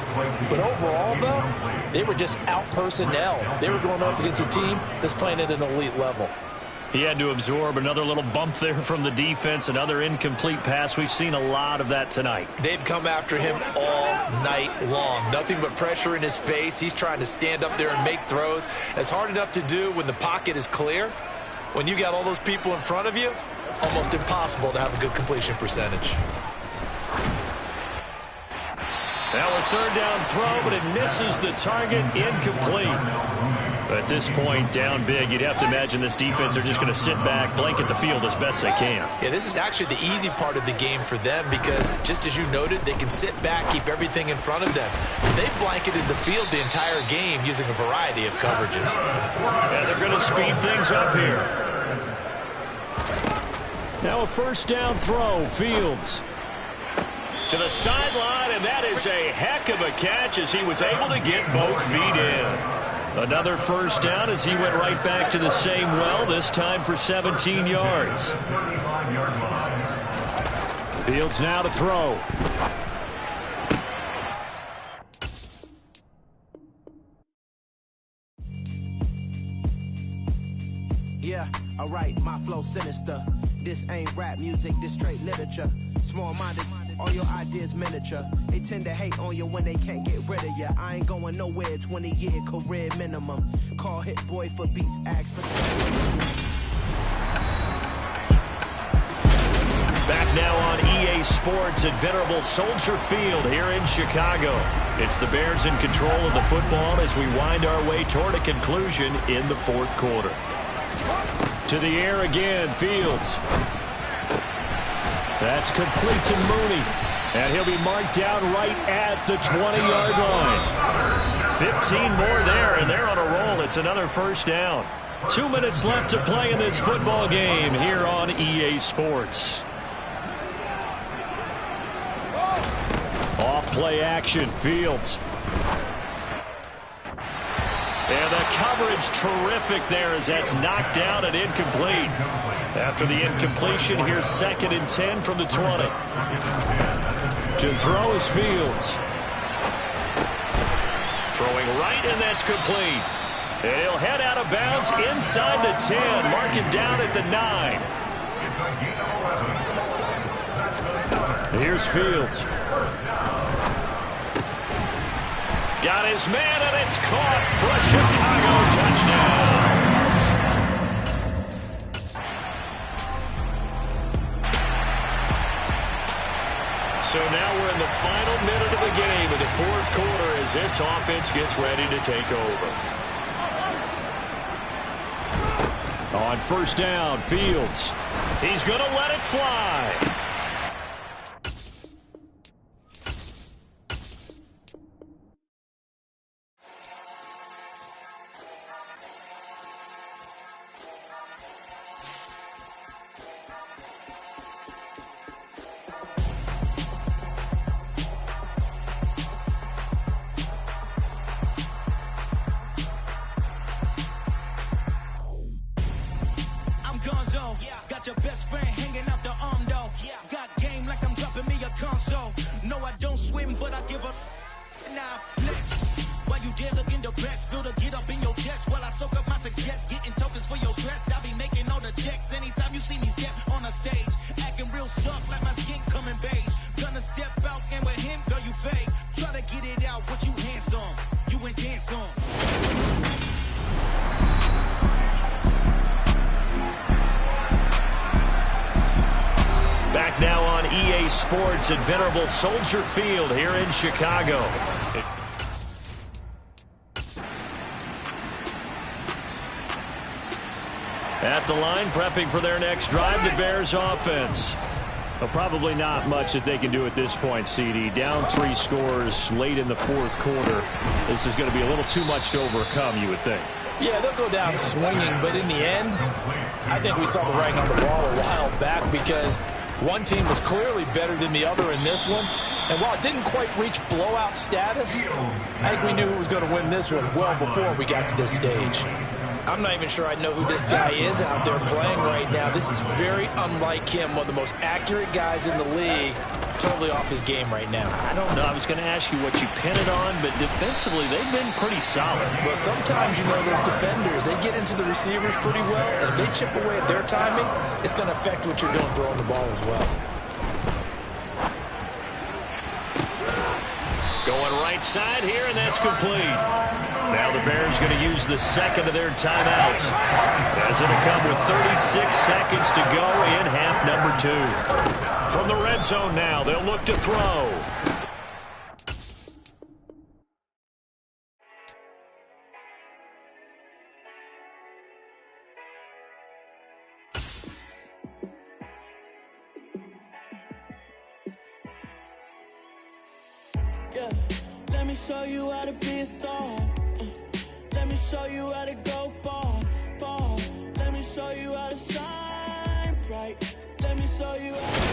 But overall, though, they were just out personnel. They were going up against a team that's playing at an elite level. He had to absorb another little bump there from the defense, another incomplete pass. We've seen a lot of that tonight. They've come after him all night long. Nothing but pressure in his face. He's trying to stand up there and make throws. It's hard enough to do when the pocket is clear. When you got all those people in front of you, almost impossible to have a good completion percentage. Now a 3rd down throw, but it misses the target, incomplete. At this point, down big, you'd have to imagine this defense are just going to sit back, blanket the field as best they can. Yeah, this is actually the easy part of the game for them, because just as you noted, they can sit back, keep everything in front of them. They've blanketed the field the entire game using a variety of coverages. And they're going to speed things up here. Now a 1st down throw, Fields. To the sideline, and that is a heck of a catch as he was able to get both feet in. Another 1st down as he went right back to the same well, this time for 17 yards. Fields now to throw. Yeah, alright, my flow sinister. This ain't rap music, this straight literature. Small-minded, all your ideas miniature. They tend to hate on you when they can't get rid of you. I ain't going nowhere, 20-year career minimum. Call Hit Boy for beats, ask for Back now on EA Sports at Venerable Soldier Field here in Chicago. It's the Bears in control of the football as we wind our way toward a conclusion in the fourth quarter. To the air again, Fields. That's complete to Mooney. And he'll be marked down right at the 20-yard line. 15 more there, and they're on a roll. It's another first down. 2 minutes left to play in this football game here on EA Sports. Off play action, Fields. And the coverage terrific there as that's knocked down and incomplete. After the incompletion, here's 2nd and 10 from the 20. To throw is Fields. Throwing right, and that's complete. And he'll head out of bounds inside the 10. Mark it down at the 9. Here's Fields. Got his man, and it's caught for a Chicago touchdown. So now we're in the final minute of the game in the fourth quarter as this offense gets ready to take over. On first down, Fields. He's going to let it fly. Got your best friend hanging out the arm though. Got game like I'm dropping me a console. No, I don't swim, but I give a now flex. While you there looking depressed, feel the get up in your chest while I soak up my success, getting tokens for your stress. I be making all the checks anytime you see me step on a stage, acting real suck like my skin coming beige. Gonna step out and with him, girl, you fake. Try to get it out, but you handsome, you ain't dance on. Back now on EA Sports at Venerable Soldier Field here in Chicago. At the line, prepping for their next drive, the Bears offense. Well, probably not much that they can do at this point, CD. Down 3 scores late in the fourth quarter. This is going to be a little too much to overcome, you would think. Yeah, they'll go down swinging, but in the end, I think we saw the writing on the wall a while back because one team was clearly better than the other in this one. And while it didn't quite reach blowout status, I think we knew who was going to win this one well before we got to this stage. I'm not even sure I know who this guy is out there playing right now. This is very unlike him, one of the most accurate guys in the league. Totally off his game right now. I don't know. I was going to ask you what you pin it on, but defensively, they've been pretty solid. Well, sometimes, you know, those defenders, they get into the receivers pretty well, and if they chip away at their timing, it's going to affect what you're doing throwing the ball as well. Going right side here, and that's complete. Now the Bears going to use the second of their timeouts as it'll come with 36 seconds to go in half number 2. From the red zone now, they'll look to throw. Yeah, let me show you how to be a star. Let me show you how to go far, far. Let me show you how to shine bright. Let me show you how to...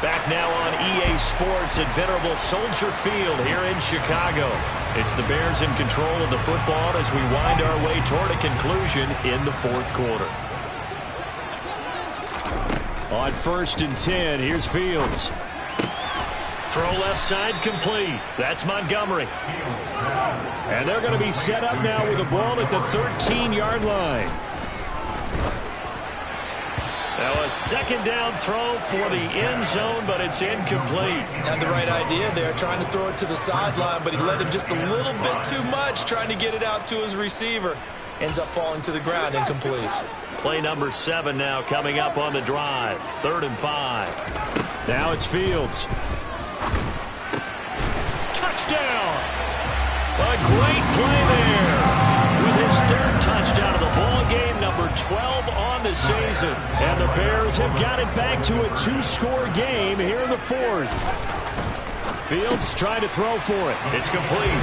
Back now on EA Sports at Venerable Soldier Field here in Chicago. It's the Bears in control of the football as we wind our way toward a conclusion in the fourth quarter. On 1st and 10, here's Fields. Throw left side complete. That's Montgomery. And they're going to be set up now with the ball at the 13-yard line. Now a second down throw for the end zone, but it's incomplete. Had the right idea there, trying to throw it to the sideline, but he led him just a little bit too much, trying to get it out to his receiver. Ends up falling to the ground, incomplete. Play number 7 now coming up on the drive. 3rd and 5. Now it's Fields. Touchdown! A great play there. With his 3rd touchdown of the ball game, number 12 on the season. And the Bears have got it back to a 2-score game here in the 4th. Fields trying to throw for it. It's complete.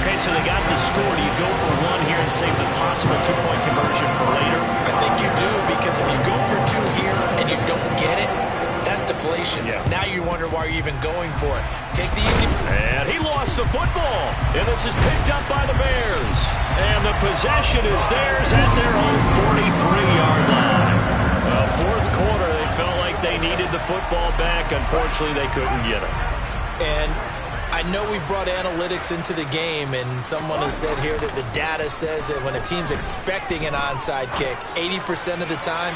Okay, so they got the score. Do you go for 1 here and save the possible 2-point conversion for later? I think you do, because if you go for 2 here and you don't get it, that's deflation. Yeah. Now you wonder why you're even going for it. Take the easy... And he lost the football. And this is picked up by the Bears. And the possession is theirs at their own 43-yard line. Fourth quarter, they felt like they needed the football back. Unfortunately, they couldn't get it. And I know we brought analytics into the game, and someone has said here that the data says that when a team's expecting an onside kick, 80% of the time,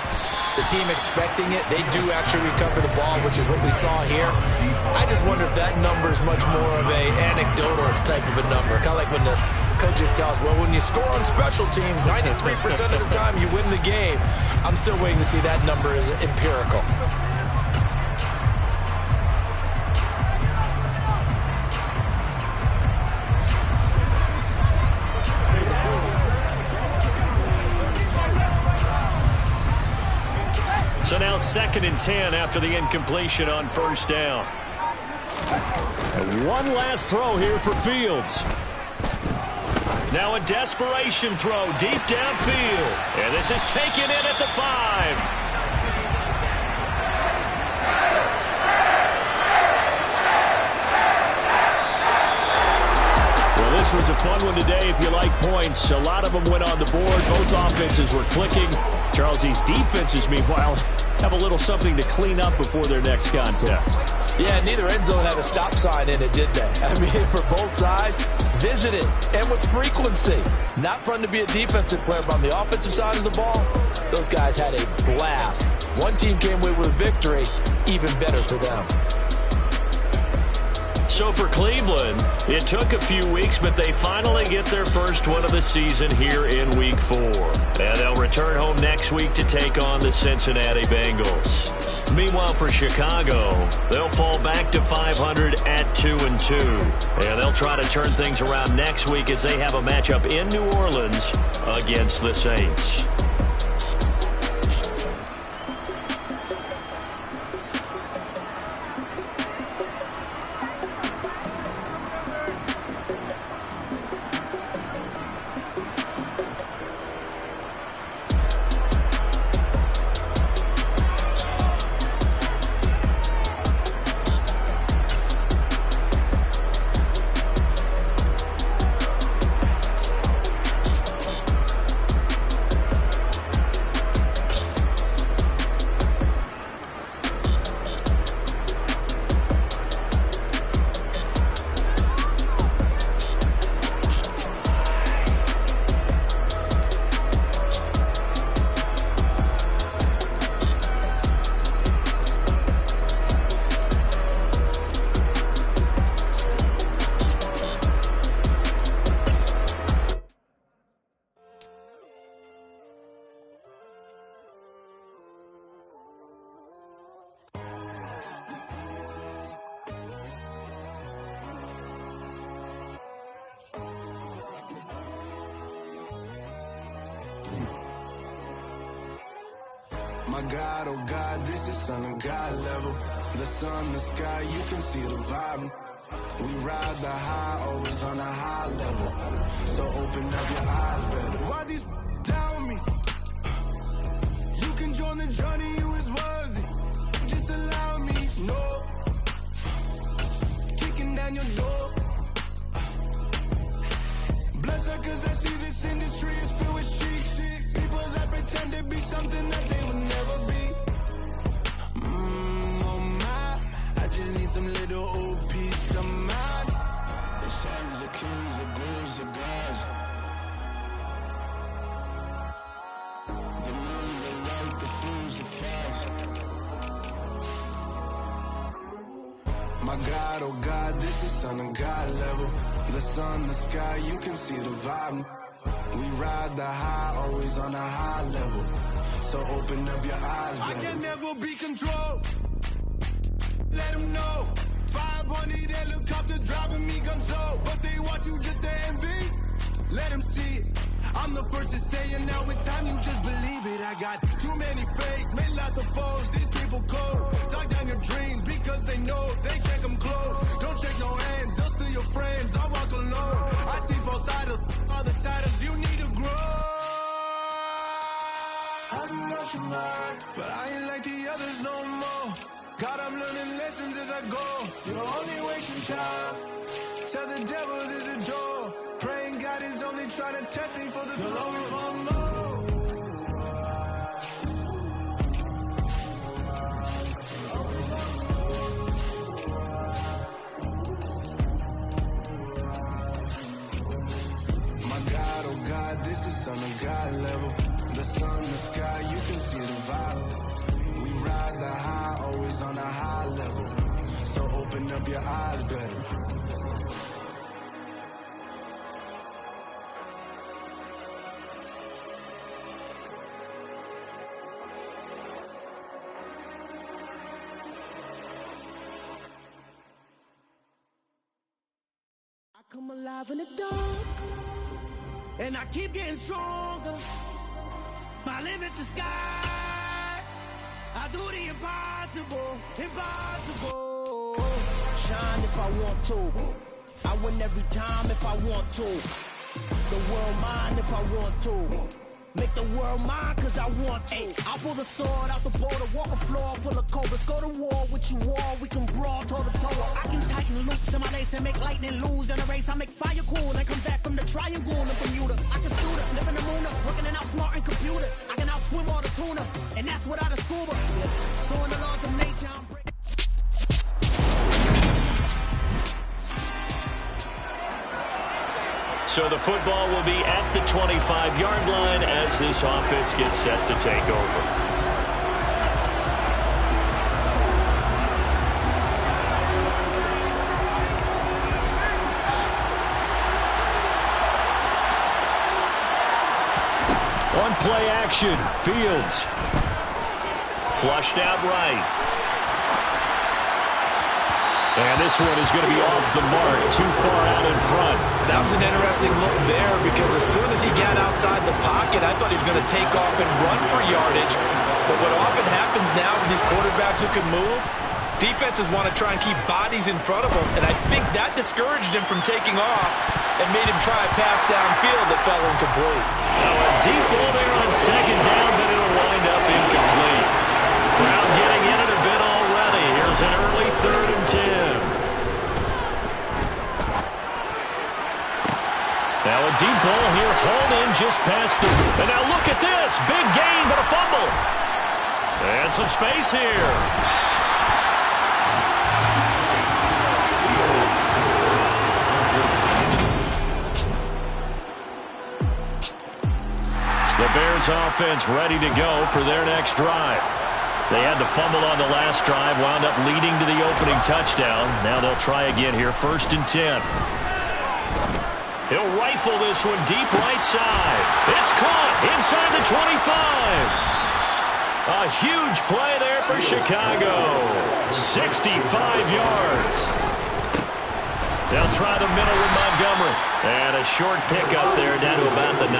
the team expecting it, they do actually recover the ball, which is what we saw here. I just wonder if that number is much more of a anecdotal type of a number. Kind of like when the coaches tell us, well, when you score on special teams, 93% of the time you win the game. I'm still waiting to see that number as empirical. So now 2nd and 10 after the incompletion on 1st down. And one last throw here for Fields. Now a desperation throw deep downfield. And this is taken in at the 5. Well, this was a fun one today if you like points. A lot of them went on the board. Both offenses were clicking. Charles, these defenses, meanwhile, have a little something to clean up before their next contest. Yeah, neither end zone had a stop sign in it, did they? I mean, for both sides, visited and with frequency. Not fun to be a defensive player, but on the offensive side of the ball, those guys had a blast. One team came away with a victory, even better for them. So for Cleveland, it took a few weeks, but they finally get their first one of the season here in Week 4. And they'll return home next week to take on the Cincinnati Bengals. Meanwhile, for Chicago, they'll fall back to 500 at 2-2. And they'll try to turn things around next week as they have a matchup in New Orleans against the Saints. My God, oh God, this is Son of God level. The sun, the sky, you can see the vibe. We ride the high, always on a high level. So open up your eyes better. Why these doubt me? You can join the journey, you is worthy. Just allow me, no. Kicking down your door. Bloodsuckers, I see this industry is filled with sheep. People that pretend to be something that they would never be. Oh my, I just need some little old peace of mind. The sons of kings, the bulls, the gods. The moon, the light, the fools, the fire. My God, oh God, this is Son of God level. The sun, the sky, you can see the vibe. We ride the high, always on a high level. So open up your eyes, baby. I can never be controlled. Let them know. 500 helicopters driving me gonzo. But they want you just to envy. Let them see it. I'm the first to say it, now it's time you just believe it. I got too many fakes, made lots of foes. These people cold. Talk down your dreams because they know they can't come close. Don't shake your hands, they'll steal your friends. I walk alone. I see false idols, all the titles you need to grow. I be rushing mine, but I ain't like the others no more. God, I'm learning lessons as I go. You're only wasting time. Tell the devil there's a door. Praying God is only trying to test me for the glory for more. My God, oh God, this is Son of God level. The sun, the sky, you can see the vibe. We ride the high, always on a high level. So open up your eyes, better. Come alive in the dark, and I keep getting stronger. My limit's the sky. I do the impossible, impossible. Shine if I want to. I win every time if I want to. The world mine if I want to. Make the world mine cause I want to. Ay, I'll pull the sword out the border, walk a floor full of cobras. Go to war with you all, we can brawl toe to toe. I can tighten loops in my lace and make lightning lose in a race. I make fire cool and come back from the triangle in Bermuda. I can shoot up, live in the moon up, working and outsmarting computers. I can outswim all the tuna, and that's without a scuba. So in the laws of nature, I'm breaking. So the football will be at the 25-yard line as this offense gets set to take over. On play action, Fields. Flushed out right. And this one is going to be off the mark, too far out in front. That was an interesting look there because as soon as he got outside the pocket, I thought he was going to take off and run for yardage. But what often happens now with these quarterbacks who can move, defenses want to try and keep bodies in front of them, and I think that discouraged him from taking off and made him try a pass downfield that fell incomplete. Now a deep ball there on second down, but it'll wind up incomplete. Crowd getting in it a bit already. Here's an early 3rd and 10. Now a deep ball here, hauled in just past the... And now look at this. Big gain, but a fumble. And some space here. The Bears offense ready to go for their next drive. They had the fumble on the last drive, wound up leading to the opening touchdown. Now they'll try again here, 1st and 10. He'll rifle this one deep right side. It's caught inside the 25. A huge play there for Chicago. 65 yards. They'll try the middle with Montgomery. And a short pickup there down to about the 9.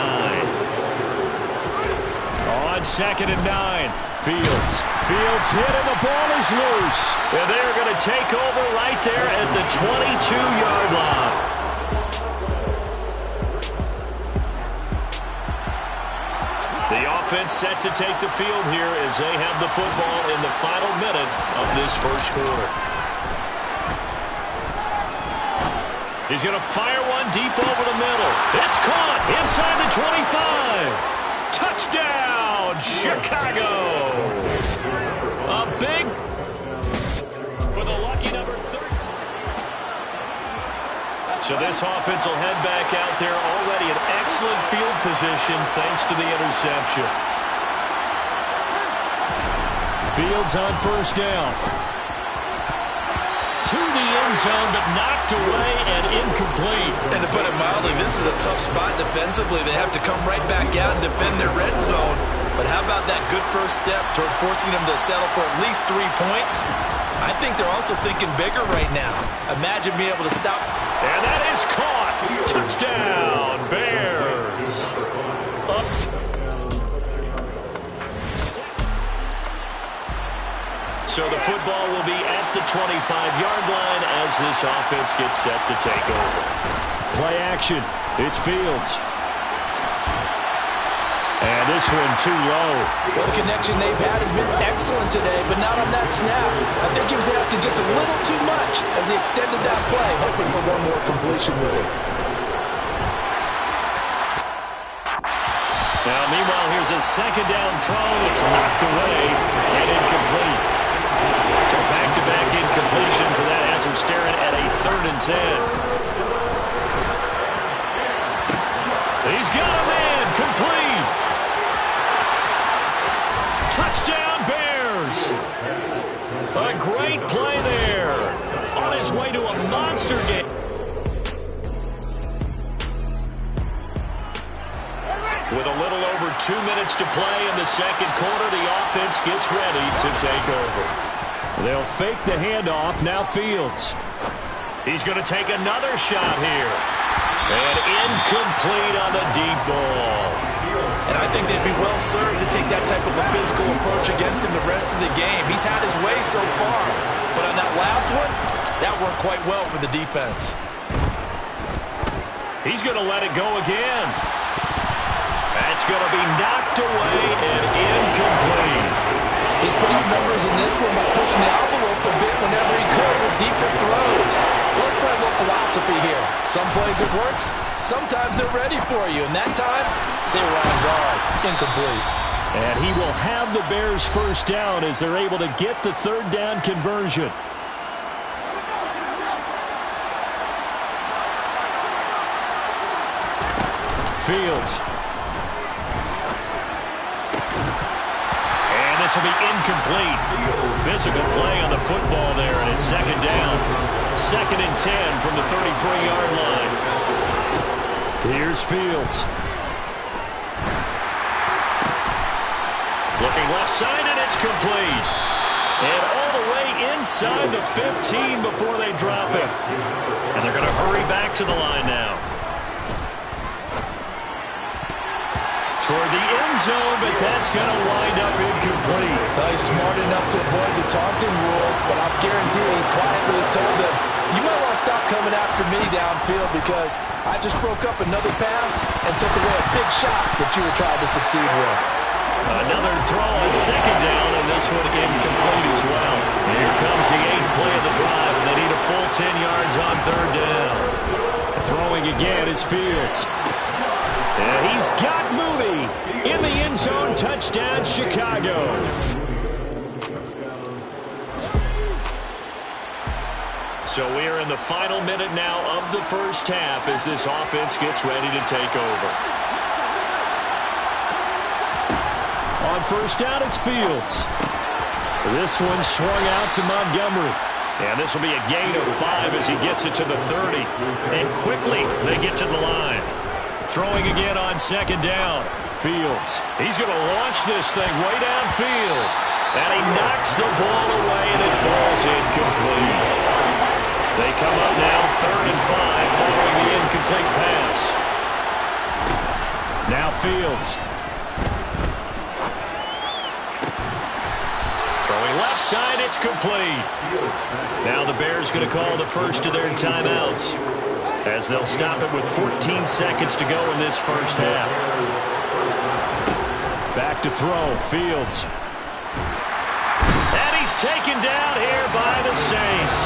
On 2nd and 9. Fields hit and the ball is loose. And they're going to take over right there at the 22-yard line. The offense set to take the field here as they have the football in the final minute of this first quarter. He's going to fire one deep over the middle. It's caught inside the 25. Touchdown, Chicago. A big for the lucky number 13. So this offense will head back out there already in excellent field position thanks to the interception. Fields on 1st down. to the end zone, but knocked away and incomplete. And to put it mildly, this is a tough spot defensively. They have to come right back out and defend their red zone. But how about that good first step toward forcing them to settle for at least 3 points? I think they're also thinking bigger right now. Imagine being able to stop. And that is caught. Touchdown, Bears. So the football will be at the 25-yard line as this offense gets set to take over. Play action. It's Fields. And this one too low. Well, the connection they've had has been excellent today, but not on that snap. I think he was asking just a little too much as he extended that play, hoping for one more completion with it. Now, meanwhile, here's a second down throw. It's knocked away and incomplete. So back-to-back incompletions, and that has him staring at a 3rd and 10. He's got a man complete. Touchdown, Bears. A great play there. On his way to a monster game. With a little over 2 minutes to play in the second quarter, the offense gets ready to take over. They'll fake the handoff. Now Fields. He's going to take another shot here. And incomplete on the deep ball. And I think they'd be well served to take that type of a physical approach against him the rest of the game. He's had his way so far. But on that last one, that worked quite well for the defense. He's going to let it go again. That's going to be knocked away and incomplete. He's put up numbers in this one by pushing the envelope a bit whenever he could with deeper throws. Let's play a little philosophy here. Some plays it works, sometimes they're ready for you. And that time, they were on guard. Incomplete. And he will have the Bears first down as they're able to get the 3rd down conversion. Fields. This will be incomplete. Physical play on the football there, and it's 2nd down. 2nd and 10 from the 33-yard line. Here's Fields. Looking left side, and it's complete. And all the way inside the 15 before they drop it. And they're going to hurry back to the line now. Toward the end zone, but that's going to wind up incomplete. He's smart enough to avoid the taunting rule, but I'm guaranteeing quietly has told them, you might want to stop coming after me downfield because I just broke up another pass and took away a big shot that you were trying to succeed with. Another throw on 2nd down, and this one incomplete as well. Here comes the 8th play of the drive, and they need a full 10 yards on 3rd down. Throwing again is Fields. And he's got Mooney in the end zone. Touchdown, Chicago. So we are in the final minute now of the first half as this offense gets ready to take over. On first down, it's Fields. This one swung out to Montgomery. And this will be a gain of 5 as he gets it to the 30. And quickly they get to the line. Throwing again on 2nd down. Fields. He's going to launch this thing way downfield. And he knocks the ball away, and it falls incomplete. They come up now 3rd and 5 following the incomplete pass. Now Fields. Throwing left side, it's complete. Now the Bears going to call the first of their timeouts, as they'll stop it with 14 seconds to go in this first half. Back to throw, Fields. And he's taken down here by the Saints.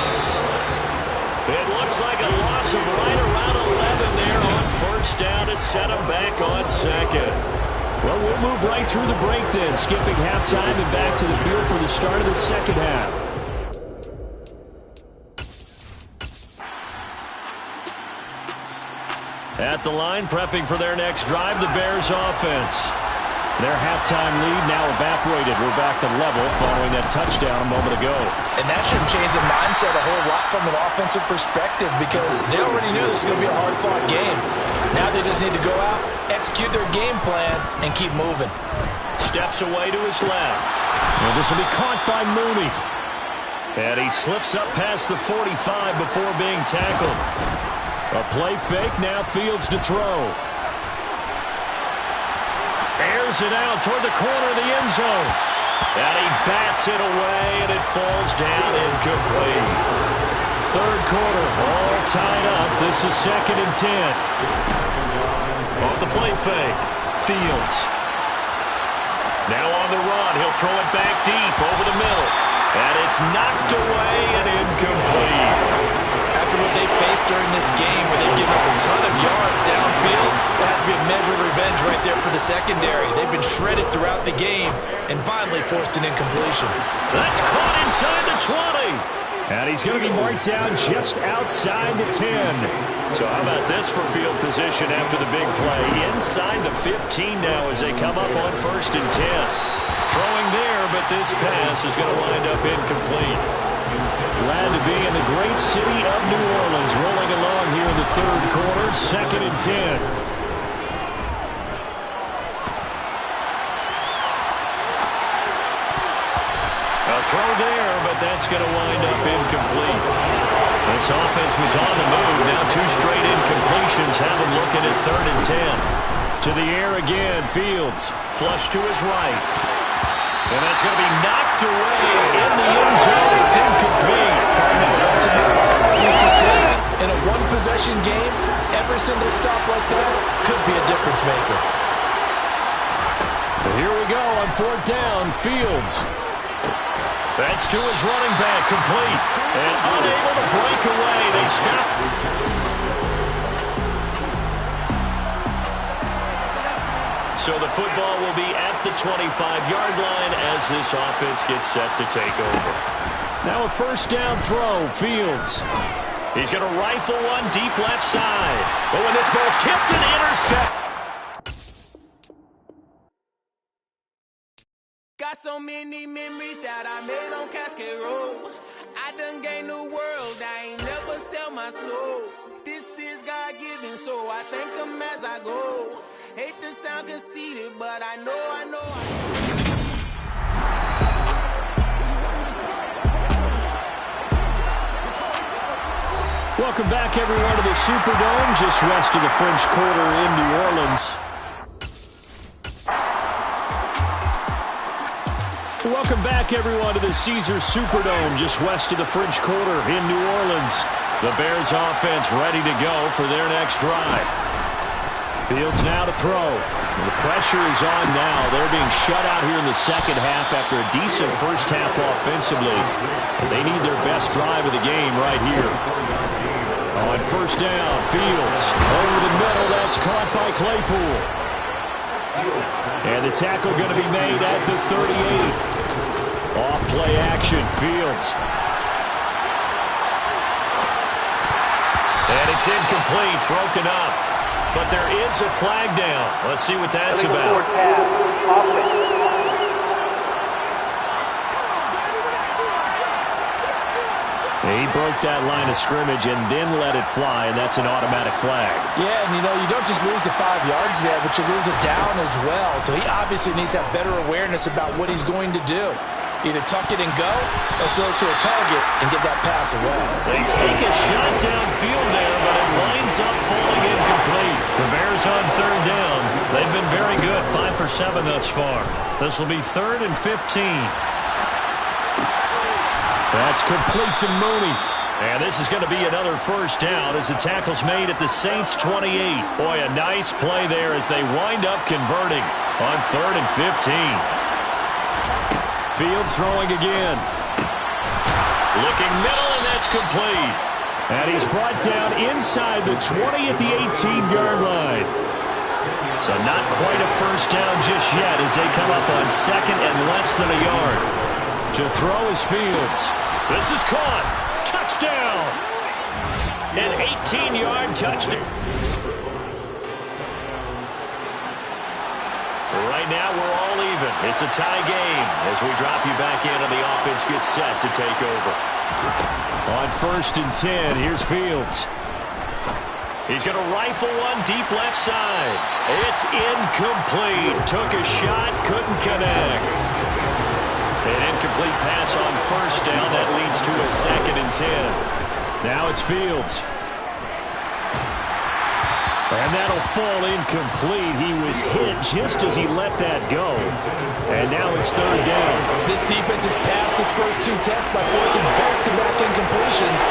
It looks like a loss of right around 11 there on first down to set him back on 2nd. Well, we'll move right through the break then, skipping halftime and back to the field for the start of the second half. At the line, prepping for their next drive, the Bears offense. Their halftime lead now evaporated. We're back to level following that touchdown a moment ago. And that shouldn't change the mindset a whole lot from an offensive perspective because they already knew this was going to be a hard-fought game. Now they just need to go out, execute their game plan, and keep moving. Steps away to his left. And this will be caught by Mooney. And he slips up past the 45 before being tackled. A play fake, now Fields to throw. Airs it out toward the corner of the end zone. And he bats it away, and it falls down incomplete. Third quarter, all tied up. This is 2nd and 10. Off the play fake, Fields. Now on the run, he'll throw it back deep over the middle. And it's knocked away and incomplete. After what they faced during this game where they've given up a ton of yards downfield, there has to be a measure of revenge right there for the secondary. They've been shredded throughout the game and finally forced an incompletion. That's caught inside the 20. And he's going to be marked down just outside the 10. So how about this for field position after the big play? Inside the 15 now as they come up on 1st and 10. Throwing there, but this pass is going to wind up incomplete. Glad to be in the great city of New Orleans, rolling along here in the third quarter, 2nd and 10. A throw there, but that's going to wind up incomplete. This offense was on the move. Now 2 straight incompletions have them looking at 3rd and 10. To the air again, Fields. Flush to his right. And that's going to be knocked away in the end zone. It's incomplete. In a one-possession game, every single stop like that could be a difference maker. Here we go on 4th down, Fields. That's to his running back, complete. And unable to break away. They stop. So the football will be at the 25-yard line as this offense gets set to take over. Now a 1st down throw, Fields. He's going to rifle one deep left side. Oh, and this ball's tipped and intercept. Got so many memories that I made on Cascade Road. I done gained the world, I ain't never sell my soul. This is God-given, so I thank him as I go. Hate to sound conceited, but I know. Welcome back, everyone, to the Superdome, just west of the French Quarter in New Orleans. Welcome back, everyone, to the Caesars Superdome, just west of the French Quarter in New Orleans. The Bears offense ready to go for their next drive. Fields now to throw. The pressure is on now. They're being shut out here in the second half after a decent first half offensively. They need their best drive of the game right here. On 1st down, Fields over the middle. That's caught by Claypool. And the tackle going to be made at the 38. Off play action, Fields. And it's incomplete, broken up. But there is a flag down. Let's see what that's about. He broke that line of scrimmage and then let it fly, and that's an automatic flag. Yeah, and you don't just lose the 5 yards there, but you lose it down as well. So he obviously needs to have better awareness about what he's going to do. Either tuck it and go or throw it to a target and get that pass away. They take a shot downfield there, but it winds up falling incomplete. The Bears on 3rd down. They've been very good, 5 for 7 thus far. This will be 3rd and 15. That's complete to Mooney. And this is going to be another 1st down as the tackle's made at the Saints' 28. Boy, a nice play there as they wind up converting on 3rd and 15. Fields throwing again. Looking middle, and that's complete. And he's brought down inside the 20 at the 18-yard line. So not quite a 1st down just yet as they come up on 2nd and less than a yard. To throw is Fields. This is caught. Touchdown. An 18-yard touchdown. Right now, we're all even. It's a tie game as we drop you back in and the offense gets set to take over. On 1st and 10, here's Fields. He's going to rifle one deep left side. It's incomplete. Took a shot, couldn't connect. An incomplete pass on 1st down. That leads to a 2nd and 10. Now it's Fields. And that'll fall incomplete. He was hit just as he let that go. And now it's 3rd down. This defense has passed its first 2 tests by forcing back-to-back incompletions.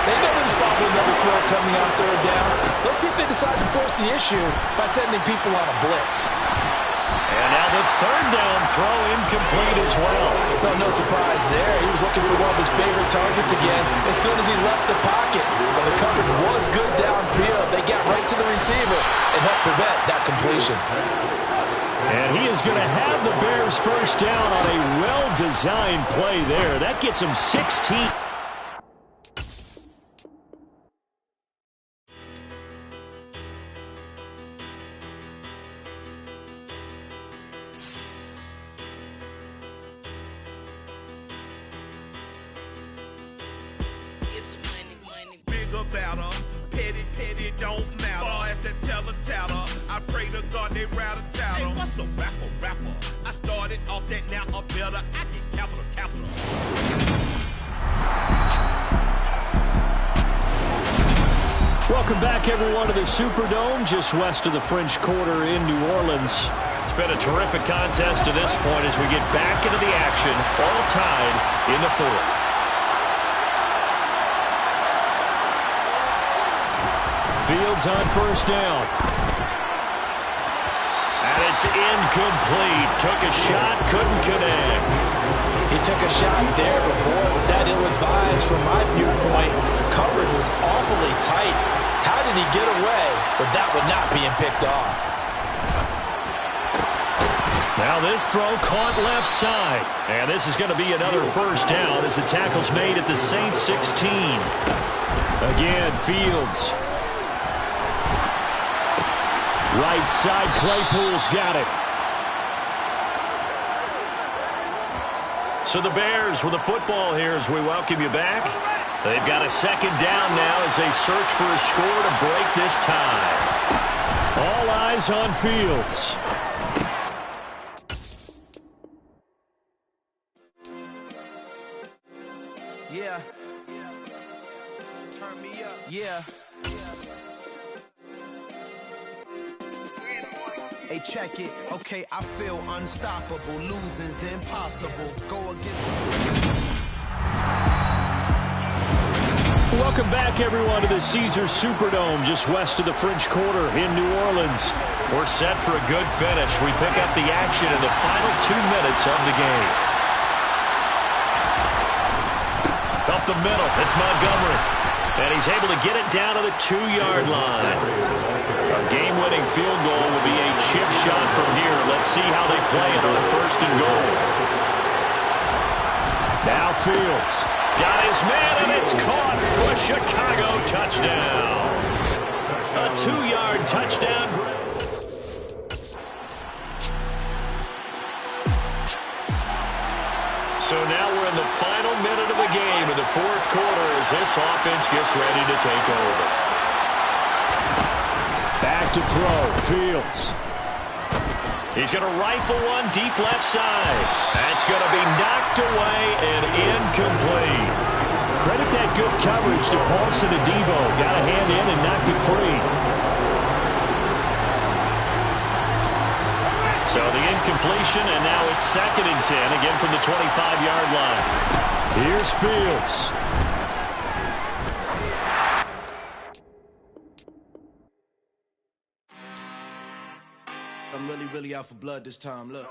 They know there's probably another throw coming on 3rd down. Let's see if they decide to force the issue by sending people on a blitz. And now the 3rd down throw incomplete as well. Well, no surprise there. He was looking for one of his favorite targets again as soon as he left the pocket. But the coverage was good downfield. They got right to the receiver and helped prevent that completion. And he is going to have the Bears 1st down on a well-designed play there. That gets him 16. Welcome back, everyone, to the Superdome, just west of the French Quarter in New Orleans. It's been a terrific contest to this point as we get back into the action, all tied in the 4th. Fields on 1st down. And it's incomplete. Took a shot, couldn't connect. He took a shot there, but boy, was that ill-advised from my viewpoint. Coverage was awfully tight. How did he get away with that one not being picked off? Now this throw caught left side. And this is going to be another 1st down as the tackle's made at the Saints 16. Again, Fields. Right side, Claypool's got it. So the Bears with the football here as we welcome you back. They've got a 2nd down now as they search for a score to break this tie. All eyes on Fields. Yeah. Turn me up. Yeah. Hey, check it. Okay, I feel unstoppable. Losing's impossible. Go against. Welcome back, everyone, to the Caesars Superdome, just west of the French Quarter in New Orleans. We're set for a good finish. We pick up the action in the final 2 minutes of the game. Up the middle, it's Montgomery. And he's able to get it down to the 2-yard line. A game-winning field goal will be a chip shot from here. Let's see how they play it on 1st and goal. Now Fields. Got his man, and it's caught for a Chicago touchdown. A 2-yard touchdown. So now we're in the final minute of the game in the 4th quarter as this offense gets ready to take over. Back to throw, Fields. He's going to rifle one deep left side. That's going to be knocked away and incomplete. Credit that good coverage to Paulson and Debo. Got a hand in and knocked it free. So the incompletion, and now it's 2nd and 10, again from the 25-yard line. Here's Fields. I'm really out for blood this time, look.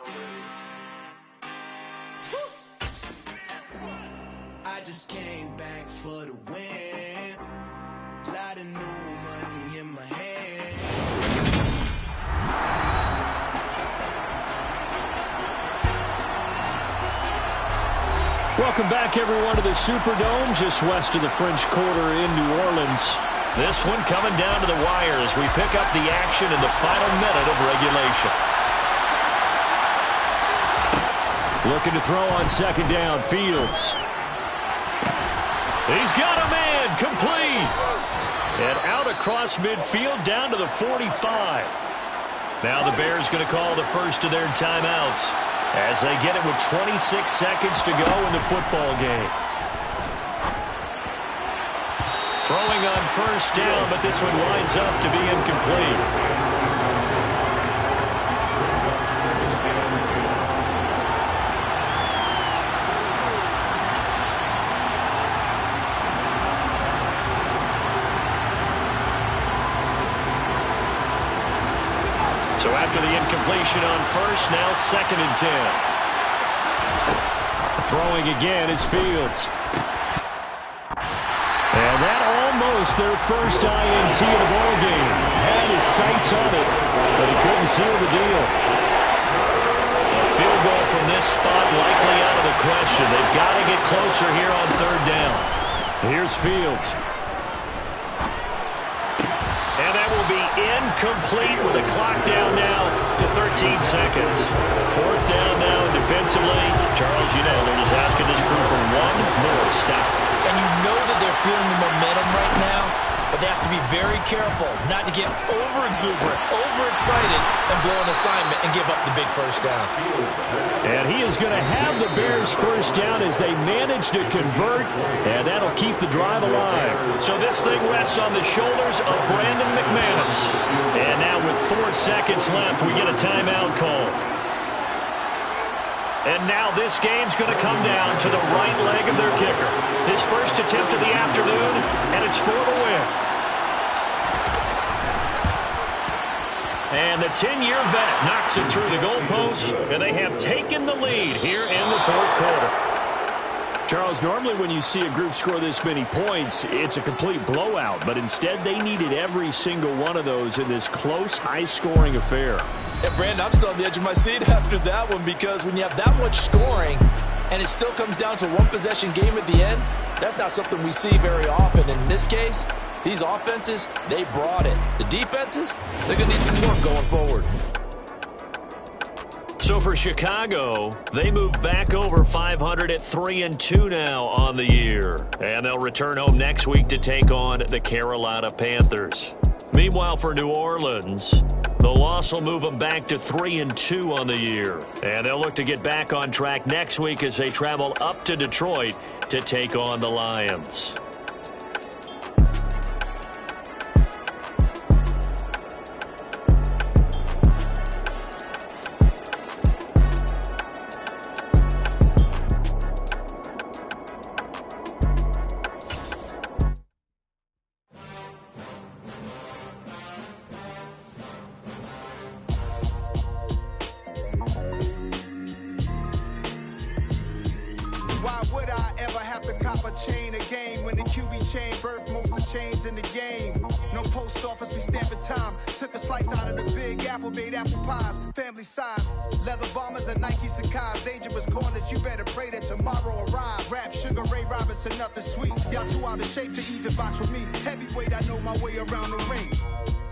I just came back for the win. Lot of new money in my hand. Welcome back, everyone, to the Superdome, just west of the French Quarter in New Orleans. This one coming down to the wire as we pick up the action in the final minute of regulation. Looking to throw on second down. Fields. He's got a man. Complete. And out across midfield down to the 45. Now the Bears going to call the first of their timeouts as they get it with 26 seconds to go in the football game. Throwing on first down, but this one winds up to be incomplete. So after the incompletion on first, now 2nd and 10. Throwing again is Fields. And that almost their first INT of the ball game. Had his sights on it, but he couldn't seal the deal. A field goal from this spot likely out of the question. They've got to get closer here on 3rd down. Here's Fields. And that will be incomplete with the clock down now to 13 seconds. 4th down now defensively. Charles, you know they're just asking this crew for one more stop. And you know that they're feeling the momentum right now, but they have to be very careful not to get over-exuberant, overexcited, and blow an assignment and give up the big first down. And he is going to have the Bears first down as they manage to convert, and that'll keep the drive alive. So this thing rests on the shoulders of Brandon McManus. And now with 4 seconds left, we get a timeout call. And now this game's going to come down to the right leg of their kicker. His first attempt of the afternoon, and it's for the win. And the 10-year vet knocks it through the goalpost, and they have taken the lead here in the 4th quarter. Charles, normally when you see a group score this many points, it's a complete blowout. But instead, they needed every single one of those in this close, high-scoring affair. Yeah, Brandon, I'm still on the edge of my seat after that one because when you have that much scoring and it still comes down to one possession game at the end, that's not something we see very often. In this case, these offenses, they brought it. The defenses, they're going to need some work going forward. So for Chicago, they move back over 500 at 3-2 now on the year. And they'll return home next week to take on the Carolina Panthers. Meanwhile, for New Orleans, the loss will move them back to 3-2 on the year. And they'll look to get back on track next week as they travel up to Detroit to take on the Lions. Why would I ever have to cop a chain a game when the QB chain birthed most of the chains in the game? No post office, we stamping time. Took a slice out of the big apple, made apple pies, family size. Leather bombers and Nike Sacai's. Dangerous corners, you better pray that tomorrow arrives. Rap, Sugar Ray Robinson, nothing sweet. Y'all too out of shape to even box with me. Heavyweight, I know my way around the ring.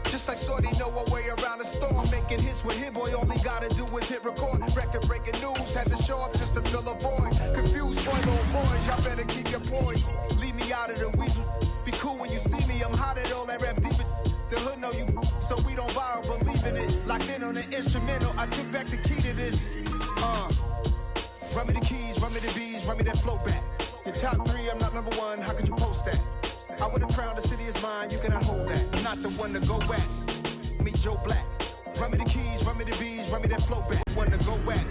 Just like Shorty know her way around the storm. Making hits with Hit Boy, all he gotta do is hit record. Record breaking news, had to show up just to fill a void. Confused boy, little boys, y'all better keep your poise. Leave me out of the weasel. Be cool when you see me, I'm hot at all that rap deep. The hood know you, so we don't borrow, believe in it. Locked in on the instrumental, I took back the key to this. Run me the keys, run me the bees, run me that flow back. Your top 3, I'm not number 1, how could you post that? I would have crowned the city is mine, you cannot hold that. I'm not the one to go back. Meet Joe Black. Run me the keys, run me the bees, run me that flow back. One to go back.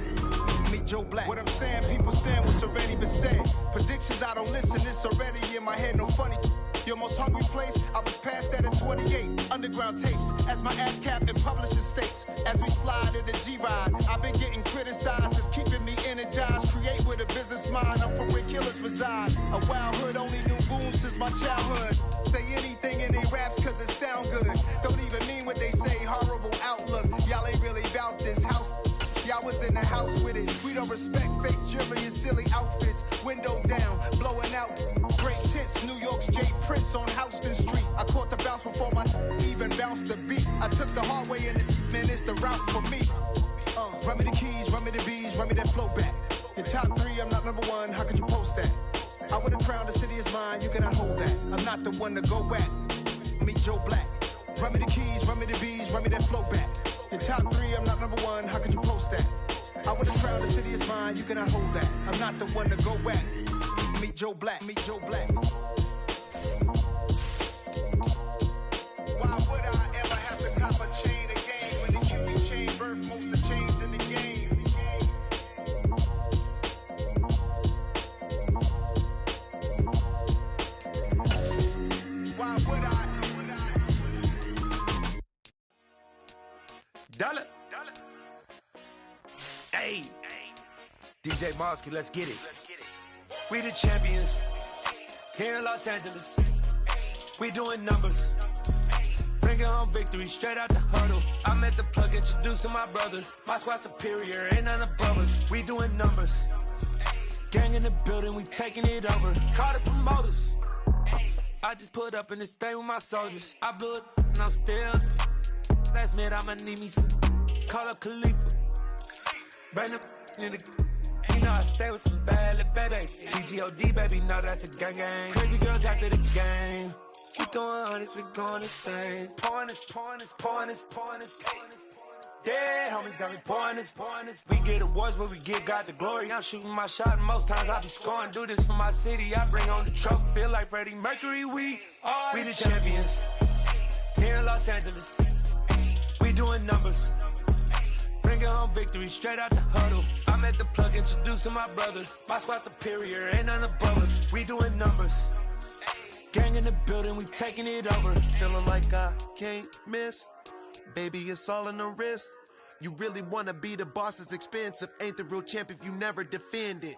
Meet Joe Black. What I'm saying, people saying what's already been said. Predictions, I don't listen, it's already in my head, no funny. Your most hungry place, I was past that at 28. Underground tapes, as my ass cap in publishing states. As we slide in the G-Ride, I've been getting criticized, it's keeping me energized. Create with a business mind, I'm from where killers reside. A wild hood, only knew goons since my childhood. Say anything in they raps cause it sound good. Don't even mean what they say, horrible outlook. Y'all ain't really about this house. Y'all was in the house with it. We don't respect fake jewelry and silly outfits. Window down, blowing out great tits. New York's J. Prince on Houston Street. I caught the bounce before my even bounced the beat. I took the hard way in it, man, it's the route for me. Run me the keys, run me the bees, run me that flow back. top 3, I'm not number 1, how could you post that? I would've crowned the city is mine, you cannot hold that. I'm not the one to go back. Meet Joe Black. Run me the keys, run me the bees, run me that flow back. In top 3, I'm not number 1, how could you post that? I would've crowned the city is mine, you cannot hold that. I'm not the one to go back. Meet Joe Black, meet Joe Black. Why would I ever have to cop a chain again when the QB chain birth most of the chains in the game? Why would I? Dollar. Hey. DJ Mosky, let's get it. We the champions here in Los Angeles. We doing numbers. Bringing home victory straight out the huddle. I'm at the plug, introduced to my brother. My squad superior, ain't none above us. We doing numbers. Gang in the building, we taking it over. Call the promoters. I just put up in this thing with my soldiers. I blew it and I'm still. Last minute, I'ma need me some. Call up Khalifa. Bring the in the. You know I stay with some bad little baby. TGOD, baby, no, that's a gang gang. Crazy girls after the game. We throwing hundreds, we going insane. Pouring this. Dead homies got me pouring this. We get awards, but we give God the glory. I'm shooting my shot, and most times I be scoring. Do this for my city, I bring on the trophy. Feel like Freddie Mercury, we the champions. Here in Los Angeles, we doing numbers. Bringing home victory straight out the huddle. I'm at the plug, introduced to my brother. My squad superior, ain't none above us. We doing numbers. Gang in the building, we taking it over. Feeling like I can't miss. Baby, it's all in the wrist. You really wanna be the boss, it's expensive. Ain't the real champ if you never defend it.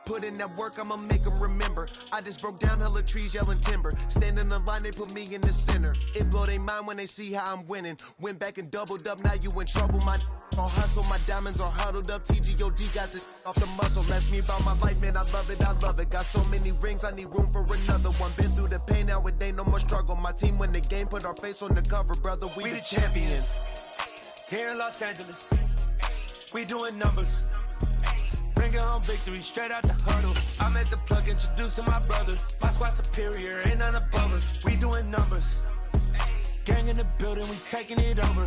Put in that work, I'ma make them remember. I just broke down hella trees, yelling timber. Stand in the line, they put me in the center. It blow their mind when they see how I'm winning. Went back and doubled up, now you in trouble. My on hustle, my diamonds are huddled up. TGOD got this off the muscle. Ask me about my life, man, I love it. Got so many rings, I need room for another one. Been through the pain, now it ain't no more struggle. My team win the game, put our face on the cover, brother. We the champions. Here in Los Angeles, we doing numbers. Bringing home victory straight out the huddle. I'm at the plug, introduced to my brother. My squad superior, ain't none above us. We doing numbers. Gang in the building, we taking it over.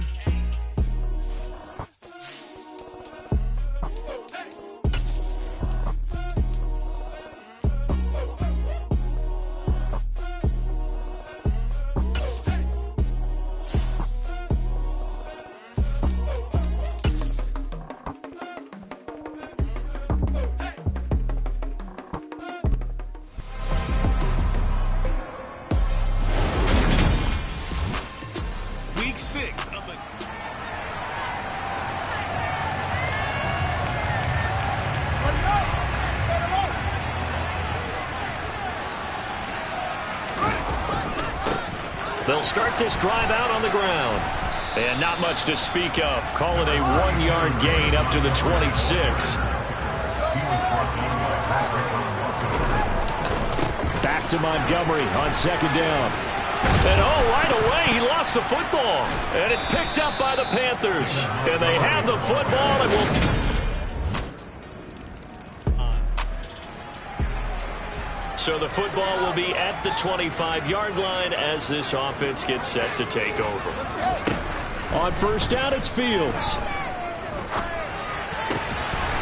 They'll start this drive out on the ground. And not much to speak of. Call it a 1-yard gain up to the 26. Back to Montgomery on second down. And right away, he lost the football. And it's picked up by the Panthers. And they have the football and will... So the football will be at the 25-yard line as this offense gets set to take over. On first down, it's Fields.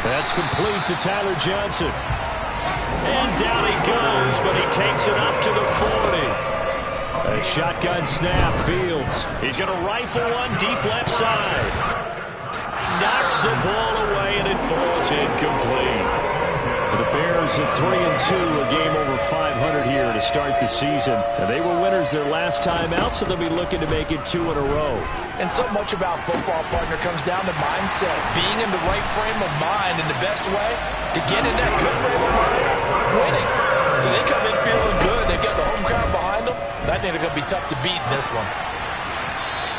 That's complete to Tyler Johnson. And down he goes, but he takes it up to the 40. A shotgun snap, Fields. He's going to rifle one deep left side. Knocks the ball away, and it falls incomplete. The Bears at 3-2, a game over 500 here to start the season. And they were winners their last time out, so they'll be looking to make it 2 in a row. And so much about football, partner, comes down to mindset. Being in the right frame of mind, and the best way to get in that good frame of mind, winning. So they come in feeling good. They've got the home crowd behind them. I think they're going to be tough to beat in this one.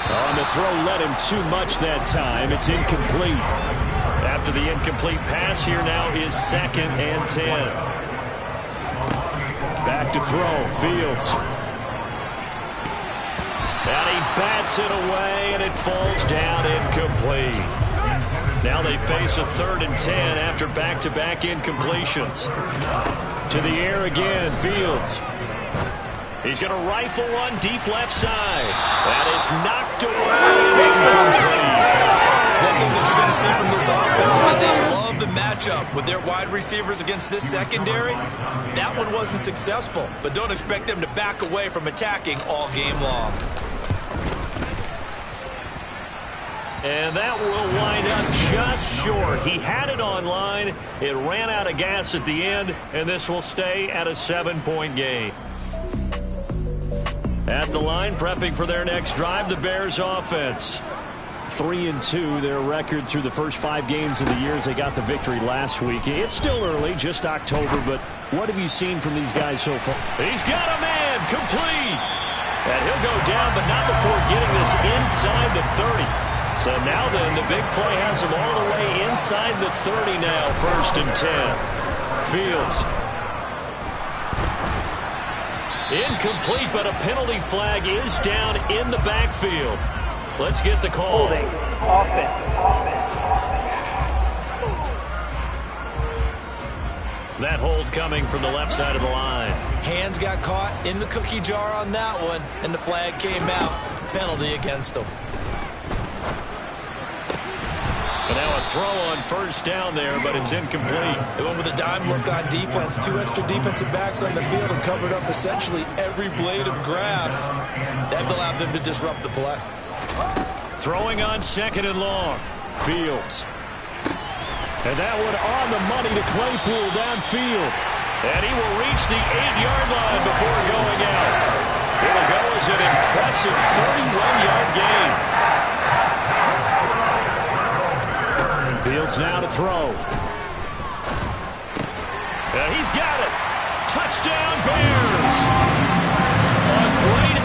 On the throw, led him too much that time. It's incomplete. After the incomplete pass, here now is 2nd and 10. Back to throw, Fields. And he bats it away, and it falls down incomplete. Now they face a 3rd and 10 after back-to-back incompletions. To the air again, Fields. He's going to rifle one deep left side. And it's knocked away. Incomplete. One thing that you're going to see from this offense is that they love the matchup with their wide receivers against this secondary. That one wasn't successful, but don't expect them to back away from attacking all game long. And that will wind up just short. He had it on line. It ran out of gas at the end, and this will stay at a 7-point game. At the line, prepping for their next drive, the Bears offense. 3-2, their record through the first 5 games of the year as they got the victory last week. It's still early, just October, but what have you seen from these guys so far? He's got a man, complete. And he'll go down, but not before getting this inside the 30. So now then, the big play has him all the way inside the 30 now, 1st and 10. Fields. Incomplete, but a penalty flag is down in the backfield. Let's get the call. Holding. Offense. That hold coming from the left side of the line. Hands got caught in the cookie jar on that one, and the flag came out. Penalty against him. And now a throw on 1st down there, but it's incomplete. They went with a dime look on defense. 2 extra defensive backs on the field and covered up essentially every blade of grass. That allowed them to disrupt the play. Throwing on 2nd and long. Fields. And that one on the money to Claypool downfield. And he will reach the 8-yard line before going out. It'll go as an impressive 31-yard gain. Fields now to throw. He's got it. Touchdown, Bears. A great.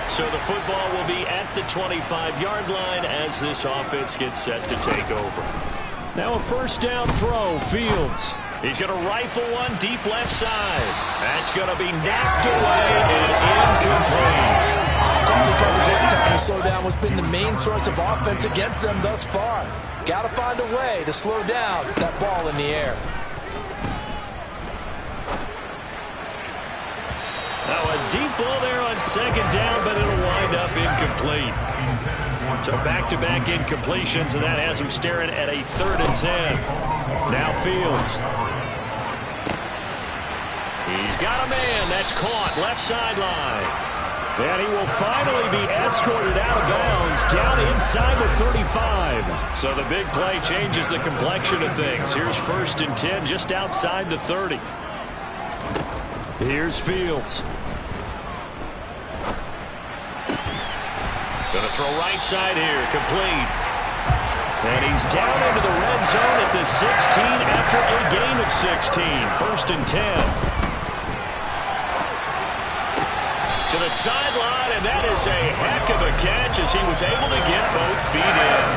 So the football will be at the 25-yard line as this offense gets set to take over. Now a 1st down throw, Fields. He's going to rifle one deep left side. That's going to be knocked away and incomplete. Quality coverage every time to slow down what's been the main source of offense against them thus far. Got to find a way to slow down that ball in the air. Now a deep ball there on 2nd down, but it'll wind up incomplete. So back-to-back incompletions, and that has him staring at a 3rd and 10. Now Fields. He's got a man. That's caught. Left sideline. And he will finally be escorted out of bounds down inside the 35. So the big play changes the complexion of things. Here's 1st and 10 just outside the 30. Here's Fields. Going to throw right side here. Complete. And he's down into the red zone at the 16 after a gain of 16. 1st and 10. To the sideline, and that is a heck of a catch as he was able to get both feet in.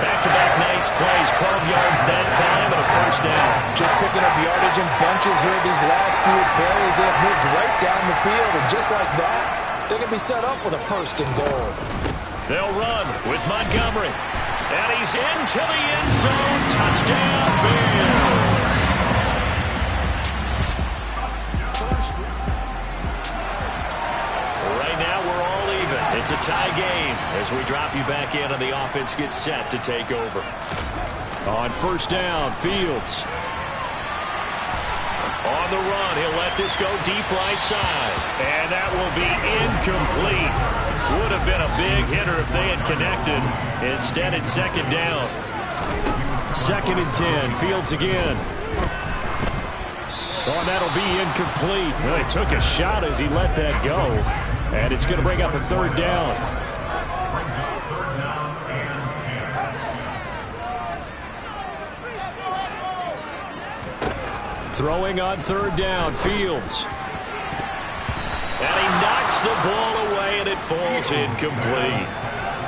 Back-to-back nice plays, 12 yards that time and a 1st down. Just picking up yardage in bunches here these last few plays. They have moved right down the field, and just like that, they can be set up with a 1st and goal. They'll run with Montgomery. And he's into the end zone. Touchdown, Bears. Right now, we're all even. It's a tie game as we drop you back in and the offense gets set to take over. On 1st down, Fields. On the run, he'll let this go deep right side. And that will be incomplete. Would have been a big hitter if they had connected. Instead, it's 2nd down. 2nd and 10. Fields again. Oh, that'll be incomplete. Well, he took a shot as he let that go. And it's going to bring up a 3rd down. Throwing on 3rd down, Fields. And he knocks the ball away, and it falls incomplete.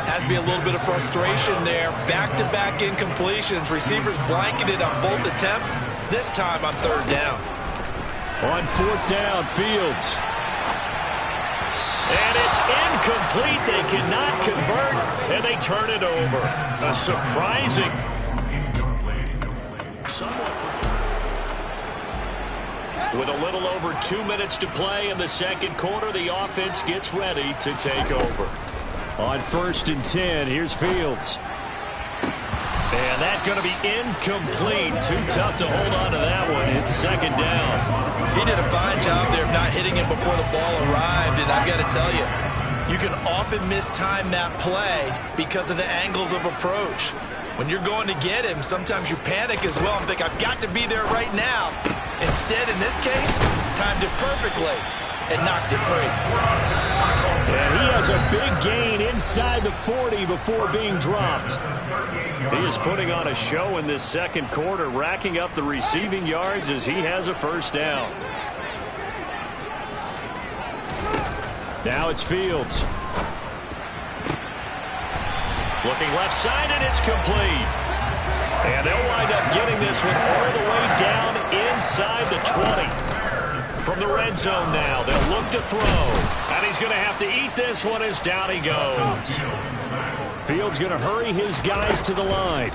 Has to be a little bit of frustration there. Back-to-back incompletions. Receivers blanketed on both attempts, this time on 3rd down. On 4th down, Fields. And it's incomplete. They cannot convert, and they turn it over. A surprising. With a little over 2 minutes to play in the second quarter, the offense gets ready to take over. On 1st and 10, here's Fields. And that's going to be incomplete. Too tough to hold on to that one. It's 2nd down. He did a fine job there of not hitting him before the ball arrived, and I've got to tell you, you can often mistime that play because of the angles of approach. When you're going to get him, sometimes you panic as well and think, I've got to be there right now. Instead, in this case, timed it perfectly and knocked it free. And he has a big gain inside the 40 before being dropped. He is putting on a show in this second quarter, racking up the receiving yards as he has a 1st down. Now it's Fields. Looking left side, and it's complete. And they'll wind up getting this one all the way down inside the 20. From the red zone now, they'll look to throw. And he's going to have to eat this one as down he goes. Fields going to hurry his guys to the line.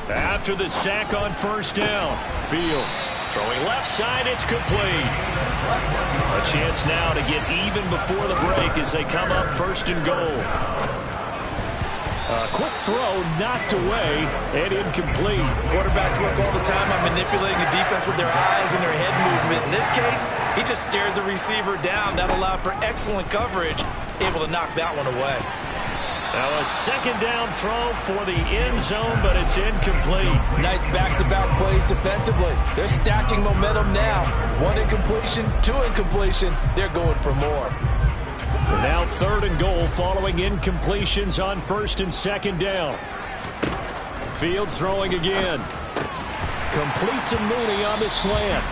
After the sack on 1st down, Fields throwing left side, it's complete. A chance now to get even before the break as they come up 1st and goal. A quick throw knocked away and incomplete. Quarterbacks work all the time on manipulating the defense with their eyes and their head movement. In this case, he just stared the receiver down. That allowed for excellent coverage, able to knock that one away. Now a 2nd down throw for the end zone, but it's incomplete. Nice back-to-back plays defensively. They're stacking momentum now. 1 incompletion, 2 incompletion. They're going for more. Now 3rd and goal following incompletions on 1st and 2nd down. Fields throwing again. Complete to Mooney on the slant.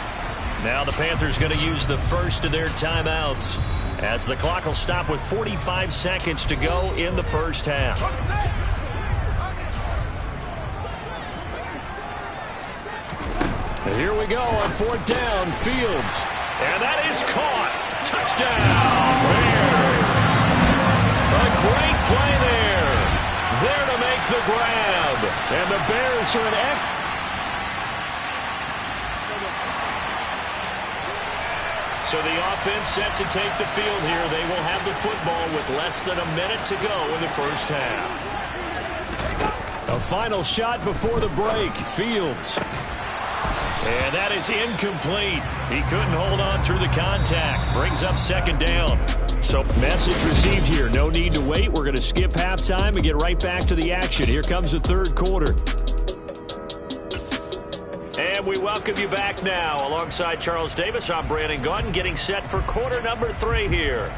Now the Panthers going to use the first of their timeouts as the clock will stop with 45 seconds to go in the 1st half. And here we go on 4th down. Fields. And that is caught. Touchdown, Bears. A great play there. There to make the grab. And the Bears are in So the offense set to take the field here. They will have the football with less than a minute to go in the 1st half. A final shot before the break. Fields. And that is incomplete. He couldn't hold on through the contact. Brings up 2nd down. So message received here. No need to wait. We're going to skip halftime and get right back to the action. Here comes the 3rd quarter. And we welcome you back now. Alongside Charles Davis, I'm Brandon Gaudin, getting set for quarter number 3 here.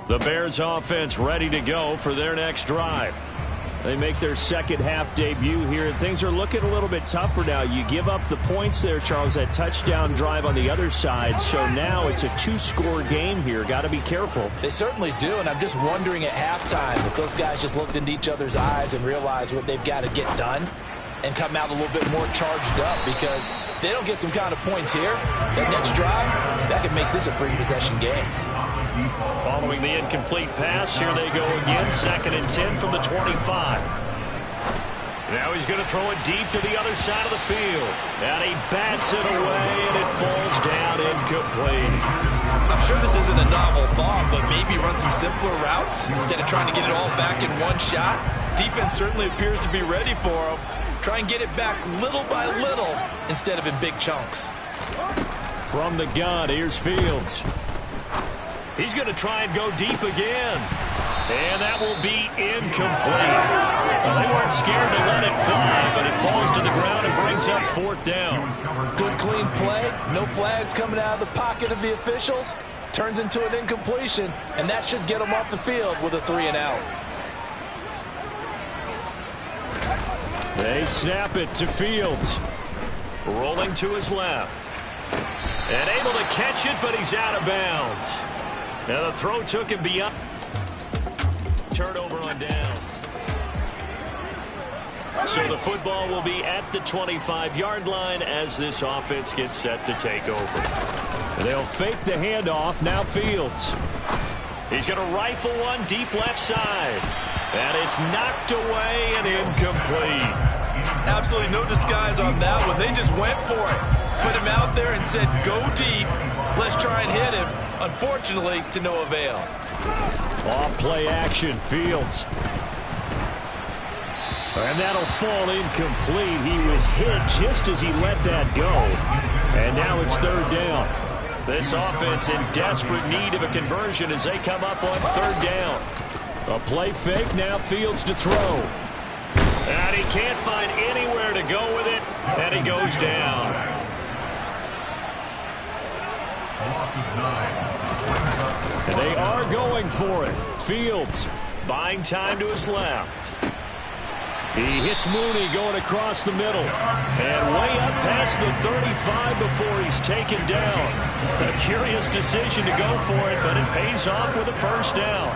The Bears offense ready to go for their next drive. They make their 2nd half debut here. Things are looking a little bit tougher now. You give up the points there, Charles, that touchdown drive on the other side. So now it's a 2-score game here. Got to be careful. They certainly do, and I'm just wondering at halftime if those guys just looked into each other's eyes and realized what they've got to get done and come out a little bit more charged up, because if they don't get some kind of points here, that next drive, that could make this a 3-possession game. Following the incomplete pass, here they go again. 2nd and 10 from the 25. Now he's going to throw it deep to the other side of the field. And he bats it away, and it falls down incomplete. I'm sure this isn't a novel thought, but maybe run some simpler routes instead of trying to get it all back in one shot. Defense certainly appears to be ready for him. Try and get it back little by little instead of in big chunks. From the gun, here's Fields. He's going to try and go deep again. And that will be incomplete. Well, they weren't scared to let it fly, but it falls to the ground and brings up 4th down. Good, clean play. No flags coming out of the pocket of the officials. Turns into an incompletion, and that should get them off the field with a 3-and-out. They snap it to Fields. Rolling to his left. And able to catch it, but he's out of bounds. Now the throw took him beyond. Turnover on downs. So the football will be at the 25-yard line as this offense gets set to take over. They'll fake the handoff. Now Fields. He's going to rifle one deep left side. And it's knocked away and incomplete. Absolutely no disguise on that one. They just went for it. Put him out there and said, go deep. Let's try and hit him. Unfortunately, to no avail. Off play action, Fields. And that'll fall incomplete. He was hit just as he let that go. And now it's 3rd down. This offense in desperate need of a conversion as they come up on 3rd down. A play fake, now Fields to throw. And he can't find anywhere to go with it, and he goes down. And they are going for it. Fields buying time to his left. He hits Mooney going across the middle. And way up past the 35 before he's taken down. A curious decision to go for it, but it pays off with a 1st down.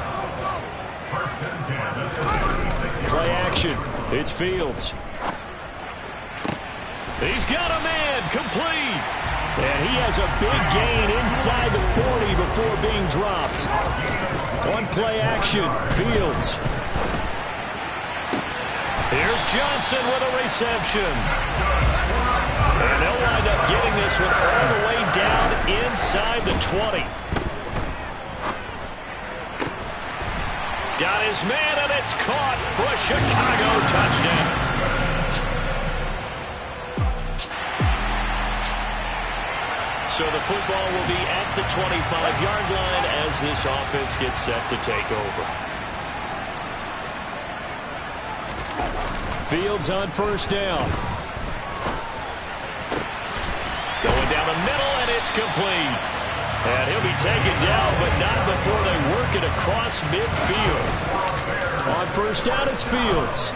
Play action. It's Fields. He's got a man. Complete. And he has a big gain inside the 40 before being dropped. On play action. Fields. Here's Johnson with a reception. And they'll wind up getting this one all the way down inside the 20. Got his man, and it's caught for a Chicago touchdown. So the football will be at the 25-yard line as this offense gets set to take over. Fields on 1st down. Going down the middle, and it's complete. And he'll be taken down, but not before they work it across midfield. On 1st down, it's Fields.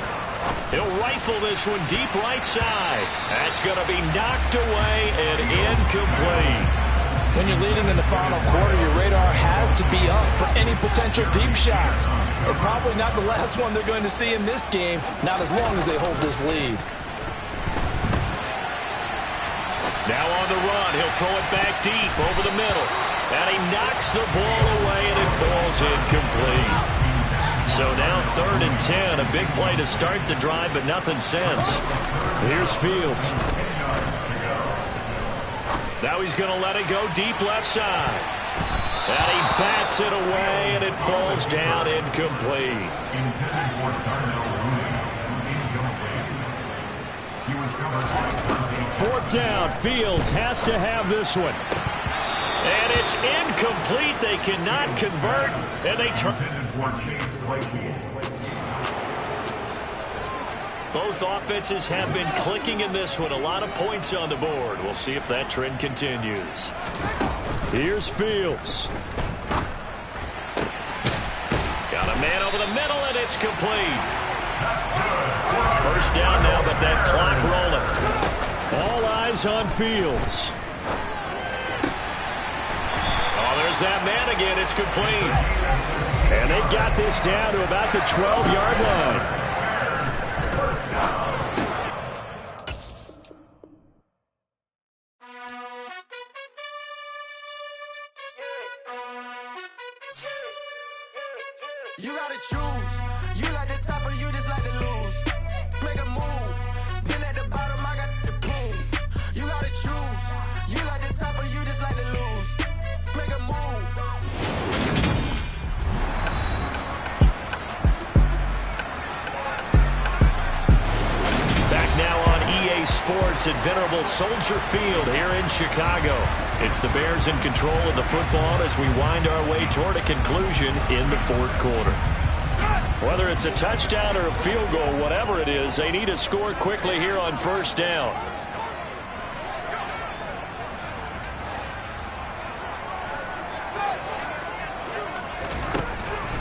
He'll rifle this one deep right side. That's going to be knocked away and incomplete. When you're leading in the final quarter, your radar has to be up for any potential deep shots. And probably not the last one they're going to see in this game, not as long as they hold this lead. Now on the run, he'll throw it back deep over the middle. And he knocks the ball away, and it falls incomplete. So now 3rd and 10, a big play to start the drive, but nothing since. Here's Fields. Now he's going to let it go deep left side. And he bats it away, and it falls down incomplete. 4th down, Fields has to have this one. And it's incomplete. They cannot convert, and they turn. Both offenses have been clicking in this one. A lot of points on the board. We'll see if that trend continues. Here's Fields. Got a man over the middle, and it's complete. 1st down now, but that clock rolling. All eyes on Fields. Oh, there's that man again. It's complete. And they've got this down to about the 12-yard line. You gotta choose. You like the top or you just like to lose. Make a move. Been at the bottom, I got the proof. You gotta choose. You like the top or you just like to lose. Make a move. Back now on EA Sports at Venerable Soldier Field here in Chicago. It's the Bears in control of the football as we wind our way toward a conclusion in the 4th quarter. Whether it's a touchdown or a field goal, whatever it is, they need to score quickly here on first down.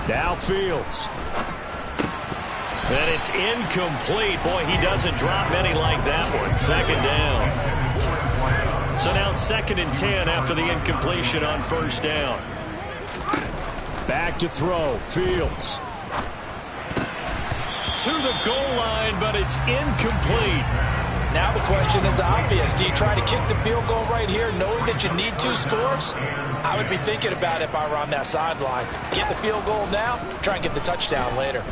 Now Fields. And it's incomplete. Boy, he doesn't drop many like that one. Second down. So now 2nd and 10 after the incompletion on first down. Back to throw. Fields. To the goal line, but it's incomplete. Now the question is obvious. Do you try to kick the field goal right here knowing that you need 2 scores? I would be thinking about it if I were on that sideline. Get the field goal now, try and get the touchdown later.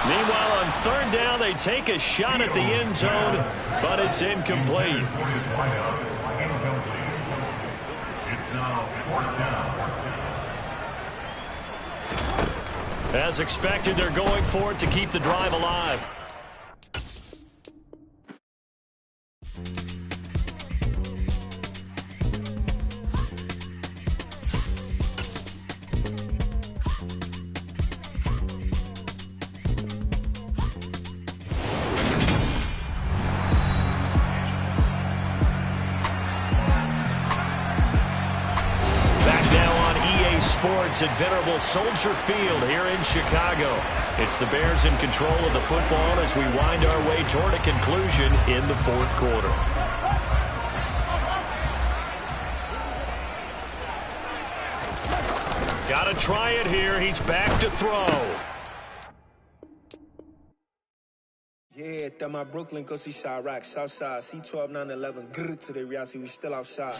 Meanwhile, on 3rd down, they take a shot at the end zone, but it's incomplete. It's now 4th down. As expected, they're going for it to keep the drive alive. Sports at Venerable Soldier Field here in Chicago. It's the Bears in control of the football as we wind our way toward a conclusion in the 4th quarter. Gotta try it here. He's back to throw. Yeah, that my Brooklyn, go see Chirac, Southside, C12, 911, grr to the reality, we still outside.